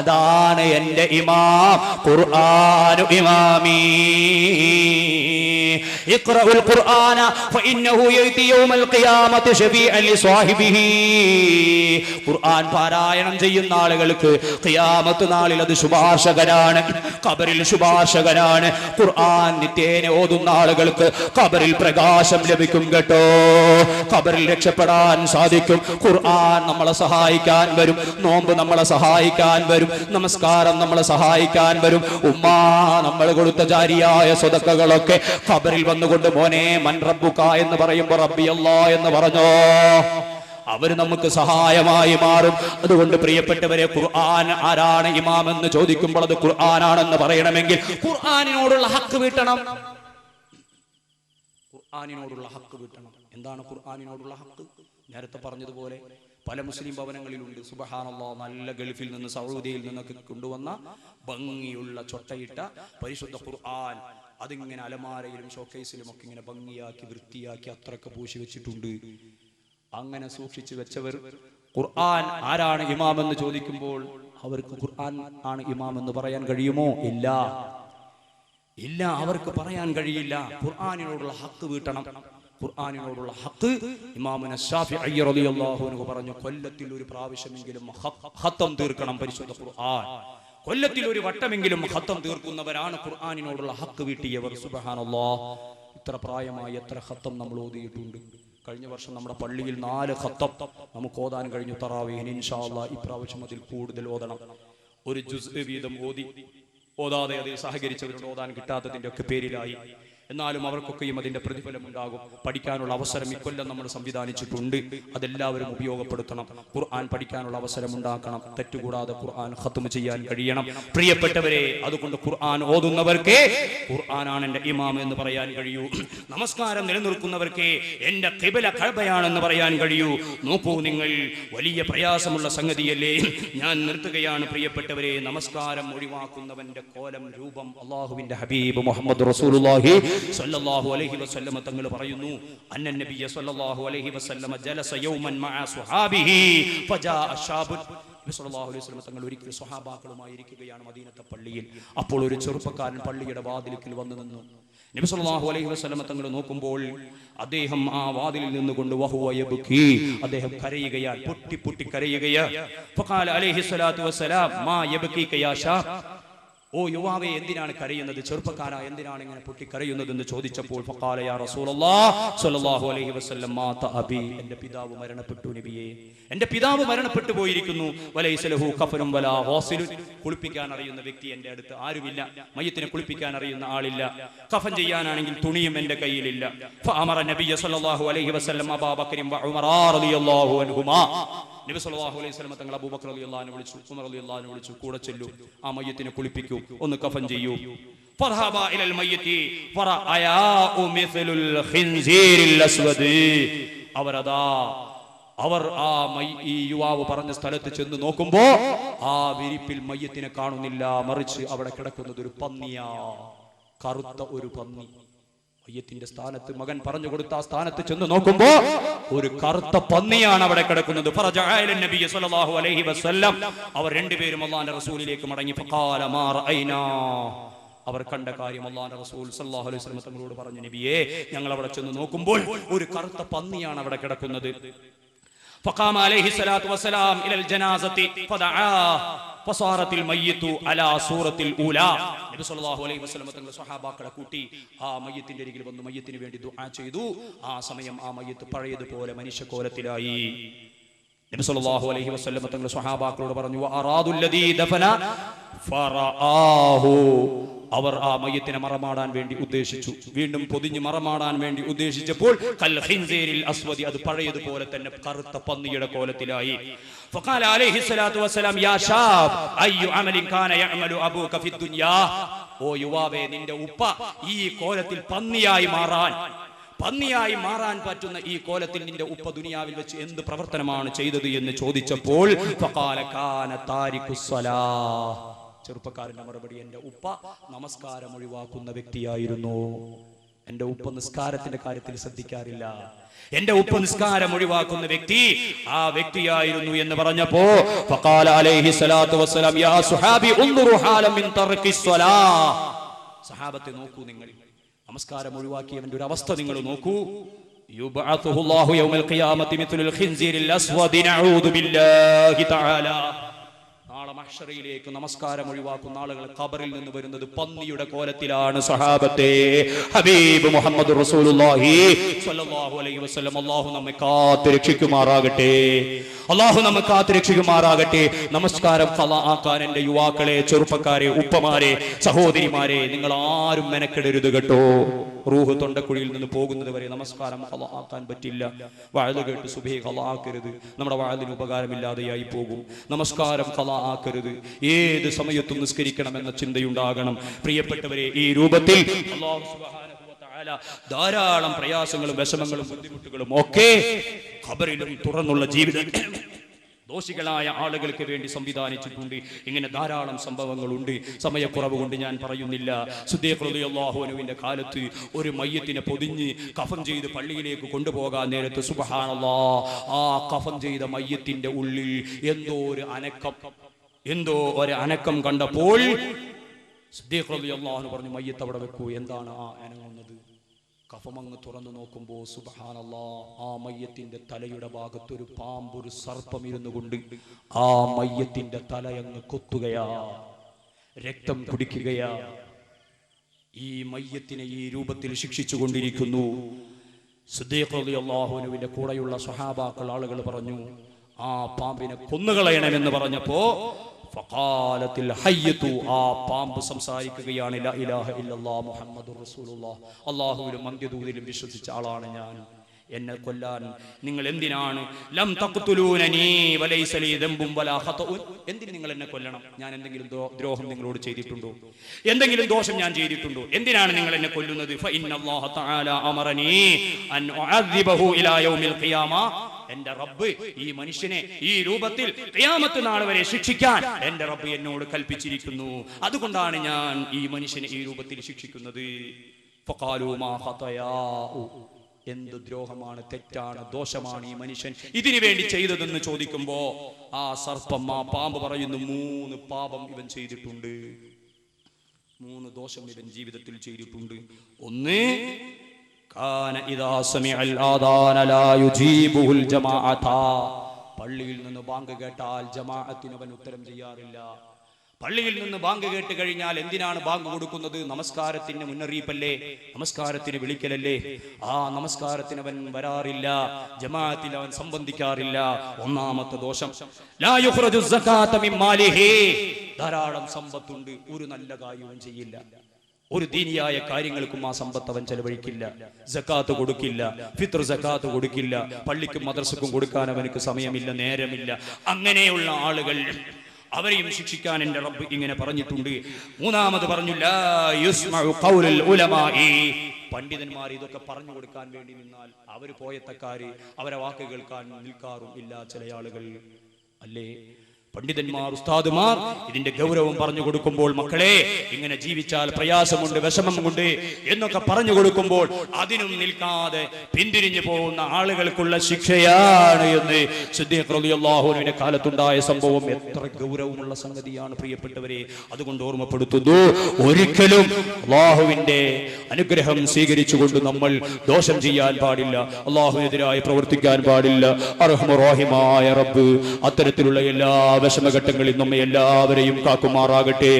അതാണ് എന്റെ ഇമാം. ഖുർആനു ഇമാമി. ഇഖ്റഉൽ ഖുർആന ഫഇന്നഹു യഅതി യൗമൽ ഖിയാമത്തി ശഫീഅൻ ലിസ്വാഹിബിഹി. ഖുർആൻ പാരായണം ചെയ്യുന്ന ആളുകൾക്ക് ഖിയാമത്ത് നാളിൽ അത് ശുപാർശകനാണ്, ഖബറിൽ ശുപാർശകനാണ്. ഖുർആൻ നിത്യേന ഓതുന്ന ആളുകൾക്ക് ഖബറിൽ പ്രകാശം ലഭിക്കും കേട്ടോ. ഖബറിൽ രക്ഷപ്പെടാൻ സാധിക്കും. ഖുർആൻ നമ്മളെ സഹായിക്കാൻ വരും, നോമ്പ് നമ്മളെ സഹായിക്കാൻ വരും, നമസ്കാരം നമ്മളെ സഹായിക്കാൻ വരും. ഉമ്മാ നമ്മൾ കൊടുത്ത ജാരിയായ സ്വതക്കകളൊക്കെ ഖബറിൽ വന്നുകൊണ്ട് മോനെ മൻ റബ്ബുക എന്ന് പറയുമ്പോൾ റബ്ബി അല്ലാഹ് എന്ന് പറഞ്ഞോ, അവര് നമുക്ക് സഹായമായി മാറും. അതുകൊണ്ട് പ്രിയപ്പെട്ടവരെ, ഖുർആൻ ആരാണ് ഇമാം എന്ന് ചോദിക്കുമ്പോൾ അത് ഖുർആനാണെന്ന് പറയണമെങ്കിൽ ഖുർആനിനോടുള്ള ഹക്ക് വീട്ടണം. ഖുർആനിനോടുള്ള ഹക്ക് വീട്ടണം. എന്താണ് ഖുർആനിനോടുള്ള ഹക്ക്? നേരത്തെ പറഞ്ഞതുപോലെ പല മുസ്ലിം ഭവനങ്ങളിലുണ്ട്. സുബ്ഹാനല്ലാഹ്, നല്ല ഗൾഫിൽ നിന്ന് സൗദിയിൽ നിന്നൊക്കെ കൊണ്ടുവന്ന ഭംഗിയുള്ള ചൊട്ടയിട്ട പരിശുദ്ധ ഖുർആൻ അതിങ്ങനെ അലമാരയിലും ഷോക്കേസിലും ഒക്കെ ഇങ്ങനെ ഭംഗിയാക്കി വൃത്തിയാക്കി അത്രയൊക്കെ പൂശി വെച്ചിട്ടുണ്ട്. അങ്ങനെ സൂക്ഷിച്ചു വെച്ചവർ ഖുർആൻ ആരാണ് ഇമാം എന്ന് ചോദിക്കുമ്പോൾ അവർക്ക് ഖുർആൻ ആണ് ഇമാം എന്ന് പറയാൻ കഴിയുമോ? ഇല്ല, ഇല്ല, അവർക്ക് പറയാൻ കഴിയില്ല. ഖുർആനിനോടുള്ള ഹക്ക് വീട്ടണം. ഖുർആനിനോടുള്ള ഹക്ക് ഇമാമുന ശാഫിഈ റളിയല്ലാഹു അൻഹു പറഞ്ഞു, കൊല്ലത്തിൽ ഒരു പ്രാവശ്യമെങ്കിലും ഖത്തം തീർക്കണം പരിശുദ്ധ ഖുർആൻ. കൊല്ലത്തിൽ ഒരു വട്ടമെങ്കിലും ഖത്തം തീർക്കുന്നവരാണ് ഖുർആനിനോടുള്ള ഹക്ക് വീട്ടിയവർ. സുബ്ഹാനല്ലാഹ്, ഇത്ര പ്രായമായി എത്ര ഖത്തം നമ്മൾ ഓതിയിട്ടുണ്ട്. കഴിഞ്ഞ വർഷം നമ്മുടെ പള്ളിയിൽ 4 ഖത്തം നമുക്ക് ഓതാൻ കഴിഞ്ഞു തറാവീഹിന്. ഇൻഷാ അല്ലാഹ് ഇപ്രാവശ്യം അതിൽ കൂടുതൽ ഓതണം. ഒരു ജുസ് വീതം ഓതാതെ അതിൽ സഹകരിച്ചവരോട് ഓതാൻ കിട്ടാത്തതിന്റെ ഒക്കെ പേരിലായി. എന്നാലും അവർക്കൊക്കെയും അതിന്റെ പ്രതിഫലം ഉണ്ടാകും. പഠിക്കാനുള്ള അവസരം ഇക്കൊല്ലം നമ്മൾ സംവിധാനിച്ചിട്ടുണ്ട്. അതെല്ലാവരും ഉപയോഗപ്പെടുത്തണം. ഖുർആൻ പഠിക്കാനുള്ള അവസരം ഉണ്ടാക്കണം. തെറ്റുകൂടാതെ ഖുർആൻ ഖത്മ് ചെയ്യാൻ കഴിയണം. പ്രിയപ്പെട്ടവരെ, അതുകൊണ്ട് ഖുർആൻ ഓതുന്നവർക്ക് ഖുർആനാണ് എന്റെ ഇമാം എന്ന് പറയാൻ കഴിയൂ. നമസ്കാരം നിലനിർത്തുന്നവർക്ക് എന്റെ ഖിബ്ല കഅബയാണെന്ന് പറയാൻ കഴിയൂ. നോക്കൂ, നിങ്ങൾ വലിയ പ്രയാസമുള്ള സംഗതിയല്ലേ. ഞാൻ നിർത്തുകയാണ് പ്രിയപ്പെട്ടവരെ. നമസ്കാരം ഒഴിവാക്കുന്നവന്റെ കോലം, രൂപം അല്ലാഹുവിന്റെ ഹബീബ് മുഹമ്മദ് റസൂലുള്ളാഹി സല്ലല്ലാഹു അലൈഹി വസല്ലം തങ്ങൾ പറയുന്നു, അന്നൻ നബിയ സല്ലല്ലാഹു അലൈഹി വസല്ലം ജലസ യൗമൻ മഅ സ്വഹാബിഹി ഫജാഅ ശാബുൻ. നബി സല്ലല്ലാഹു അലൈഹി വസല്ലം തങ്ങൾ ഒരിക്കൽ സ്വഹാബാക്കളുമായി ഇരിക്കുകയാണ് മദീനത്തെ പള്ളിയിൽ. അപ്പോൾ ഒരു ചെറുപ്പക്കാരൻ പള്ളിയുടെ വാതിൽക്കൽ വന്നു നിന്നു. നബി സല്ലല്ലാഹു അലൈഹി വസല്ലം തങ്ങൾ നോക്കുമ്പോൾ അദ്ദേഹം ആ വാതിലിൽ നിന്നുകൊണ്ട് വഹുവ യബ്കി, അദ്ദേഹം കരയുകയാണ്, പൊട്ടി പൊട്ടി കരയുകയാണ്. ഫഖാല അലൈഹി സ്വലാത്തു വസ്സലാം മാ യബ്കിക യാ ശാബ്, ഓ യുവാവേ, എന്തിനാണ് കരയുന്നത്? ചെറുപ്പക്കാരാ, എന്തിനാണ് ഇങ്ങനെ പൊട്ടി കരയുന്നത് എന്ന് ചോദിച്ചപ്പോൾ ഫഖാല യാ റസൂലല്ലാഹ് സ്വല്ലല്ലാഹു അലൈഹി വസല്ലം മാത അബി, എൻ്റെ പിതാവ് മരണപ്പെട്ടു നബിയേ, എൻ്റെ പിതാവ് മരണപ്പെട്ടു പോയിരിക്കുന്നു. വലൈസ ലഹു കഫനും വലാ ഗാസിലുൻ, കുളിപ്പിക്കാൻ അറിയുന്ന വ്യക്തി എൻ്റെ അടുത്ത് ആരുമില്ല. മയ്യത്തിനെ കുളിപ്പിക്കാൻ അറിയുന്ന ആളില്ല. കഫൻ ചെയ്യാനാണെങ്കിൽ തുണിയും എൻ്റെ കയ്യിലില്ല. ഫഅമറ നബിയ സ്വല്ലല്ലാഹു അലൈഹി വസല്ലം അബൂബക്കർ വ ഉമർ റളിയല്ലാഹു അൻഹുമാ, നബി സല്ലല്ലാഹു അലൈഹി വസല്ലം തങ്ങൾ അബൂബക്കർ റളിയല്ലാഹു അൻഹു വിളിച്ചു, ഉമർ റളിയല്ലാഹു അൻഹു വിളിച്ചു, കൂടെ ചെല്ലൂ, ആ മയ്യത്തിനെ കുളിപ്പിക്കൂ, ഒന്ന് കഫൻ ചെയ്യൂ. ഫർഹബ ഇലൽ മയ്യിതി ഫറഅയാഉ മിസ്ലുൽ ഖിൻസീരിൽ അസ്വദ്, അവർ ഈ യുവാവ് പറഞ്ഞ സ്ഥലത്ത് ചെന്ന് നോക്കുമ്പോ ആ വിരിപ്പിൽ മയ്യത്തിനെ കാണുന്നില്ല, മറിച്ച് അവിടെ കിടക്കുന്നത് ഒരു പന്നിയാ, കറുത്ത ഒരു പന്നി. മയ്യത്തിന്റെ സ്ഥാനത്ത്, മകൻ പറഞ്ഞു കൊടുത്ത ആ സ്ഥാനത്ത് ചെന്ന് നോക്കുമ്പോ ഒരു കറുത്ത പന്നിയാണ് അവിടെ കിടക്കുന്നത്. അവർ രണ്ടുപേരും അല്ലാഹുവിന്റെ റസൂലിലേക്ക് മടങ്ങി. അവർ കണ്ട കാര്യം അല്ലാഹുവിന്റെ റസൂൽ സല്ലല്ലാഹു അലൈഹി വസല്ലം തങ്ങളോട് പറഞ്ഞു, നബിയേ, ഞങ്ങൾ അവിടെ ചെന്ന് നോക്കുമ്പോൾ ഒരു കറുത്ത പന്നിയാണ് അവിടെ കിടക്കുന്നത്. فقام عليه الصلاه والسلام الى الجنازه فدعا فصارت الميت على صوره الاولى. നബി സല്ലല്ലാഹു അലൈഹി വസല്ലം തങ്ങൾ സ്വഹാബാക്കളെ കൂട്ടി ആ മയ്യത്തിന്റെ അരികിൽ വന്നു മയ്യത്തിന് വേണ്ടി ദുആ ചെയ്തു. ആ സമയം ആ മയ്യത്ത് പഴയതുപോലെ മനുഷ്യക്കോലത്തിലായി. നബി സല്ലല്ലാഹു അലൈഹി വസല്ലം തങ്ങൾ സ്വഹാബാക്കളോട് പറഞ്ഞു, വഅറാദുൽ ലദീ ദഫന ഫറആഹു, അവർ ആ മയ്യത്തിനെ മറമാടാൻ വേണ്ടി ഉദ്ദേശിച്ചു. വീണ്ടും പൊതിഞ്ഞ് മറമാടാൻ വേണ്ടി ഉദ്ദേശിച്ചപ്പോൾ കൽ ഖിൻസീരിൽ അസ്വദി, അത് പഴയതുപോലെ തന്നെ കറുത്ത പന്നിയുടെ കോലത്തിലായി. ഫഖാല അലൈഹി സ്വലാത്തു വസ്സലാം യാ ശാബ് അയ്യു അമലിൻ കാന യഅമലു അബൂക ഫിദ് ദുനിയാ, ഓ യുവാവേ, നിന്റെ ഉപ്പ ഈ കോലത്തിൽ പന്നിയായി മാറാൻ പറ്റുന്ന ഈ കോലത്തിൽ നിന്റെ ഉപ്പ ദുനിയാവിൽ വെച്ച് എന്ത് പ്രവർത്തനമാണ് ചെയ്തത് എന്ന് ചോദിച്ചപ്പോൾ ഫഖാല കാന താരിഖുസ് സ്വലാഹ്, ചെറുപ്പക്കാരന്റെ മറുപടി, എന്റെ ഉപ്പ നമസ്കാരം ഒഴിവാക്കുന്ന വ്യക്തിയായിരുന്നു. എന്റെ ഉപ്പ നിസ്കാരത്തിന്റെ കാര്യത്തിൽ ശ്രദ്ധിക്കാറില്ല, എന്റെ ഉപ്പ നിസ്കാരം ഒഴിവാക്കുന്ന വ്യക്തി ആ വ്യക്തിയായിരുന്നു എന്ന് പറഞ്ഞപ്പോ ഫഖാല അലൈഹി സ്വലാത്തു വസ്സലാം യാ സുഹാബി ഉൻദുറു ഹാല മിൻ തർക്കിസ് സ്വലാഹ്, സഹാബത്തെ നോക്കൂ, നിങ്ങൾ നമസ്കാരം ഒഴിവാക്കിയവന്റെ ഒരു അവസ്ഥ നിങ്ങൾ നോക്കൂ. യുബഅതുഹുല്ലാഹു യൗമൽ ഖിയാമത്തി മിത്ലുൽ ഖിൻസീരിൽ അസ്വദി നഊദു ബില്ലാഹി തആല, നാളെ മഹ്ശറിലേക്ക് നമസ്കാരം ഒഴിവാക്കുന്ന ആളുകൾ ഖബറിൽ നിന്ന് വരുന്നത് പന്നിയുടെ കോലത്തിലാണ്. സഹാബത്തെ, ഹബീബ് മുഹമ്മദ് റസൂലുള്ളാഹി സ്വല്ലല്ലാഹു അലൈഹി വസല്ലം, അല്ലാഹു നമ്മെ കാത്തുരക്ഷിക്കുമാറാകട്ടെ, അല്ലാഹു നമ്മെ കാത്തുരക്ഷിക്കുമാറാകട്ടെ. നമസ്കാരം ഖളാ ആക്കാൻ എൻ്റെ യുവാക്കളെ, ചെറുപ്പക്കാരെ, ഉപ്പമാരെ, സഹോദരിമാരെ, നിങ്ങൾ ആരും മെനക്കെടരുത് കേട്ടോ. റൂഹ് തൊണ്ടക്കുഴിയിൽ നിന്ന് പോകുന്നത് വരെ നമസ്കാരം ഖളാ ആക്കാൻ പറ്റില്ല. വഅദ് കേട്ട് സുബ്ഹി ഖളാ ആക്കരുത്, നമ്മുടെ വഅദിന് ഉപകാരമില്ലാതെയായി പോകും. നമസ്കാരം ഖളാ ആക്കരുത്, ഏത് സമയത്തും നിസ്കരിക്കണമെന്ന ചിന്തയുണ്ടാകണം. പ്രിയപ്പെട്ടവരെ, ഈ രൂപത്തിൽ അല്ലാഹു സുബ്ഹാനഹു വ തആല ധാരാളം പ്രയാസങ്ങളും വിഷമങ്ങളും ബുദ്ധിമുട്ടുകളും ഒക്കെ ഖബറിലും തുറന്നുള്ള ജീവിതം ദോഷികളായ ആളുകൾക്ക് വേണ്ടി സംവിധാനിച്ചിട്ടുണ്ട്. ഇങ്ങനെ ധാരാളം സംഭവങ്ങളുണ്ട്. സമയക്കുറവ് കൊണ്ട് ഞാൻ പറയുന്നില്ല. സിദ്ദീഖ് റളിയല്ലാഹു അൻഹുവിന്റെ കാലത്ത് ഒരു മയ്യത്തിനെ പൊതിഞ്ഞ് കഫൻ ചെയ്ത് പള്ളിയിലേക്ക് കൊണ്ടുപോകാൻ നേരത്ത് സുബ്ഹാനല്ലാഹ്, ആ കഫൻ ചെയ്ത മയ്യത്തിന്റെ ഉള്ളിൽ എന്തോ ഒരു അനക്കം കണ്ടപ്പോൾ സിദ്ദീഖ് റളിയല്ലാഹു അൻഹു പറഞ്ഞു, മയ്യത്ത് അവിടെ വെക്കൂ, എന്താണ് ആ അനങ്ങുന്നത്? കഫമങ്ങ് തുറന്നു നോക്കുമ്പോൾ സുബ്ഹാനല്ലാഹ്, ആ മയ്യത്തിന്റെ തലയുടെ ഭാഗത്തൊരു പാമ്പ്, ഒരു സർപ്പം ഇരുന്നു കൊണ്ട് ആ മയ്യത്തിന്റെ തലയങ്ങ് കൊത്തുകയാ, രക്തം കുടിക്കുകയാ. ഈ മയ്യത്തിനെ ഈ രൂപത്തിൽ ശിക്ഷിച്ചു കൊണ്ടിരിക്കുന്നു. സിദ്ദീഖ് റളിയല്ലാഹു അൻഹുവിന്റെ കൂടെയുള്ള സ്വഹാബാക്കൾ ആളുകൾ പറഞ്ഞു, ആ പാമ്പിനെ കൊന്നുകളയണമെന്ന് പറഞ്ഞപ്പോ ഫഖാലത്തിൽ ഹയ്യതു, ആ പാമ്പ് സംസാരിക്കുകയാണ്, ലാ ഇലാഹ ഇല്ലല്ലാഹ് മുഹമ്മദുർ റസൂലുള്ളാഹ്, അല്ലാഹുവിലും അന്ത്യദൂതരിലും വിശ്വസിച്ച ആളാണ് ഞാൻ. എന്നെ കൊല്ലാൻ നിങ്ങൾ എന്തിനാണ്? ലം തഖ്തുലൂനനി വലൈസ ലീ ദംബും വലാ ഖതഉൻ, എന്തിന് നിങ്ങൾ എന്നെ കൊല്ലണം? ഞാൻ എന്തെങ്കിലും ദ്രോഹം നിങ്ങളോട് ചെയ്തിട്ടുണ്ടോ? എന്തെങ്കിലും ദോഷം ഞാൻ ചെയ്തിട്ടുണ്ടോ? എന്തിനാണ് നിങ്ങൾ എന്നെ കൊല്ലുന്നത്? ഫഇന്നല്ലാഹ തആല അമറനി അൻ ഉഅദ്ദിബഹു ഇലാ യൗമിൽ ഖിയാമ, എന്റെ റബ്ബ് ഈ മനുഷ്യനെ ഈ രൂപത്തിൽ ഖിയാമത്ത് നാൾ വരെ ശിക്ഷിക്കാൻ എന്റെ റബ്ബ് എന്നോട് കൽപ്പിച്ചിരിക്കുന്നു. അതുകൊണ്ടാണ് ഞാൻ ഈ മനുഷ്യനെ ഈ രൂപത്തിൽ ശിക്ഷിക്കുന്നത്. ഫഖാലൂ മാ ഖതയാഉ, എന്ത് ദ്രോഹമാണ്, തെറ്റാണ്, ദോഷമാണ് ഈ മനുഷ്യൻ ഇതിനു വേണ്ടി ചെയ്തതെന്ന് ചോദിക്കുമ്പോ ആ സർപ്പം, ആ പാമ്പ് പറയുന്നു, 3 പാപം ഇവൻ ചെയ്തിട്ടുണ്ട്, 3 ദോഷം ഇവൻ ജീവിതത്തിൽ ചെയ്തിട്ടുണ്ട്. ഒന്ന്, കാന ഇദാ സമിഅൽ ആദാന ലാ യുജീബുൽ ജമാഅത, പള്ളിയിൽ നിന്ന് ബാങ്ക് കേട്ടാൽ ജമാഅത്തിന് അവൻ ഉത്തരം ചെയ്യാറില്ല. പള്ളിയിൽ നിന്ന് ബാങ്ക് കേട്ട് കഴിഞ്ഞാൽ എന്തിനാണ് ബാങ്ക് കൊടുക്കുന്നത്? നമസ്കാരത്തിന് മുന്നറിയിപ്പല്ലേ, നമസ്കാരത്തിന് വിളിക്കലല്ലേ. ആ നമസ്കാരത്തിന് അവൻ വരാറില്ല, ജമാഅത്തിൽ അവൻ സംബന്ധിക്കാറില്ല. ഒന്നാമത്തെ ദോഷം, ലാ യുഖ്റജു സകാത മിൻ മാലിഹി, ധാരാളം സമ്പത്തുണ്ട്, ഒരു നല്ല കാര്യവും ചെയ്യില്ല, ഒരു ദീനിയായ കാര്യങ്ങൾക്കും ആ സമ്പത്ത് അവൻ ചെലവഴിക്കില്ല, സകാത്ത് കൊടുക്കില്ല, ഫിത്ർ സകാത്ത് കൊടുക്കില്ല, പള്ളിക്കും മദ്രസക്കും കൊടുക്കാൻ അവനക്ക് സമയമില്ല, നേരമില്ല. അങ്ങനെയുള്ള ആളുകൾ, അവരെയും ശിക്ഷിക്കാൻ എന്റെ റബ്ബ് ഇങ്ങനെ പറഞ്ഞിട്ടുണ്ട്. മൂന്നാമത് പറഞ്ഞു, ലാ യുസ്മഉ ഖൗലുൽ ഉലമാഇ, പണ്ഡിതന്മാർ ഇതൊക്കെ പറഞ്ഞു കൊടുക്കാൻ വേണ്ടി നിന്നാൽ അവർ പോയത്തക്കാര്, അവരെ വാക്ക് കേൾക്കാൻ നിൽക്കാറും ഇല്ല ചില ആളുകൾ. അല്ലേ, പണ്ഡിതന്മാർ, ഉസ്താദുമാർ ഇതിന്റെ ഗൗരവം പറഞ്ഞു കൊടുക്കുമ്പോൾ, മക്കളെ ഇങ്ങനെ ജീവിച്ചാൽ പ്രയാസമുണ്ട്, വിഷമമുണ്ട് എന്നൊക്കെ പറഞ്ഞു കൊടുക്കുമ്പോൾ അതിനും നിൽക്കാതെ പിന്തിരിഞ്ഞു പോകുന്ന ആളുകൾക്കുള്ള ശിക്ഷയാണ് എന്ന് സിദ്ദീഖ് റളിയല്ലാഹു അൻഹുവിന്റെ കാലത്തുണ്ടായ സംഭവം എത്ര ഗൗരവമുള്ള സംഗതിയാണ് പ്രിയപ്പെട്ടവരെ. അതുകൊണ്ട് ഓർമ്മപ്പെടുത്തുന്നു, ഒരിക്കലും അല്ലാഹുവിന്റെ അനുഗ്രഹം സ്വീകരിച്ചുകൊണ്ട് നമ്മൾ ദോഷം ചെയ്യാൻ പാടില്ല, അല്ലാഹുവിനെതിരായി പ്രവർത്തിക്കാൻ പാടില്ല. അർഹമർ റഹീമായ റബ്ബ് അത്തരത്തിലുള്ള എല്ലാ വിഷമഘട്ടങ്ങളിൽ നമ്മെ എല്ലാവരെയും കാക്കുമാറാകട്ടെ.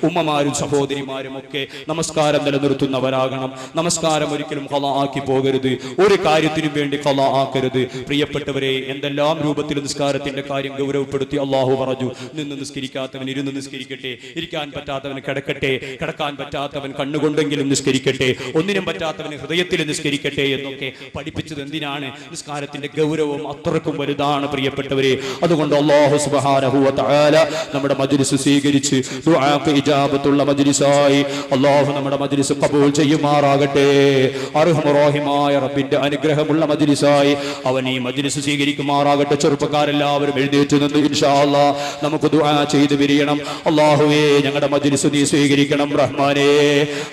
ഉമ്മമാരും സഹോദരിമാരും ഒക്കെ നമസ്കാരം നിലനിർത്തുന്നവരാകണം. നമസ്കാരം ഒരിക്കലും ഖളാ ആക്കി പോകരുത്, ഒരു കാര്യത്തിനും വേണ്ടി ഖളാ ആക്കരുത്. പ്രിയപ്പെട്ടവരെ, എന്തെല്ലാം രൂപത്തിൽ നിസ്കാരത്തിന്റെ കാര്യം ഗൗരവപ്പെടുത്തി അള്ളാഹു പറഞ്ഞു, നിന്ന് നിസ്കരിക്കാത്തവൻ ഇരുന്ന് നിസ്കരിക്കട്ടെ, ഇരിക്കാൻ പറ്റാത്തവൻ കിടക്കട്ടെ, കിടക്കാൻ പറ്റാത്തവൻ കണ്ണുകൊണ്ടെങ്കിലും നിസ്കരിക്കട്ടെ, ഒന്നിനും പറ്റാത്തവന് ഹൃദയത്തിൽ നിസ്കരിക്കട്ടെ എന്നൊക്കെ പഠിപ്പിച്ചത് എന്തിനാണ്? നിസ്കാരത്തിന്റെ ഗൗരവം അത്രക്കും വലുതാണ് പ്രിയപ്പെട്ടവരെ. അതുകൊണ്ട് അല്ലാഹു സുബ്ഹാനഹു വ തആല നമ്മുടെ മജ്ലിസ് സ്വീകരിച്ച് ദുആക്ക് ഇജാബത്തുള്ള മജ്ലിസായി അല്ലാഹു നമ്മുടെ മജ്ലിസ് ഖബൂൽ ചെയ്യുമാറാകട്ടെ. അർഹമർ റഹീമായ റബ്ബിന്റെ അനുഗ്രഹമുള്ള മജ്ലിസായി അവൻ ഈ മജ്ലിസ് സ്വീകരിക്കുമാറാകട്ടെ. ചെറുപ്പക്കാരെല്ലാവരും എഴുന്നേറ്റ് നിന്ന് ഇൻഷാ അല്ലാഹ് നമുക്ക് ദുആ ചെയ്ത് പിരിയണം. അല്ലാഹുവേ, ഞങ്ങളുടെ മജ്ലിസ് നീ സ്വീകരിക്കണം റഹ്മാനേ.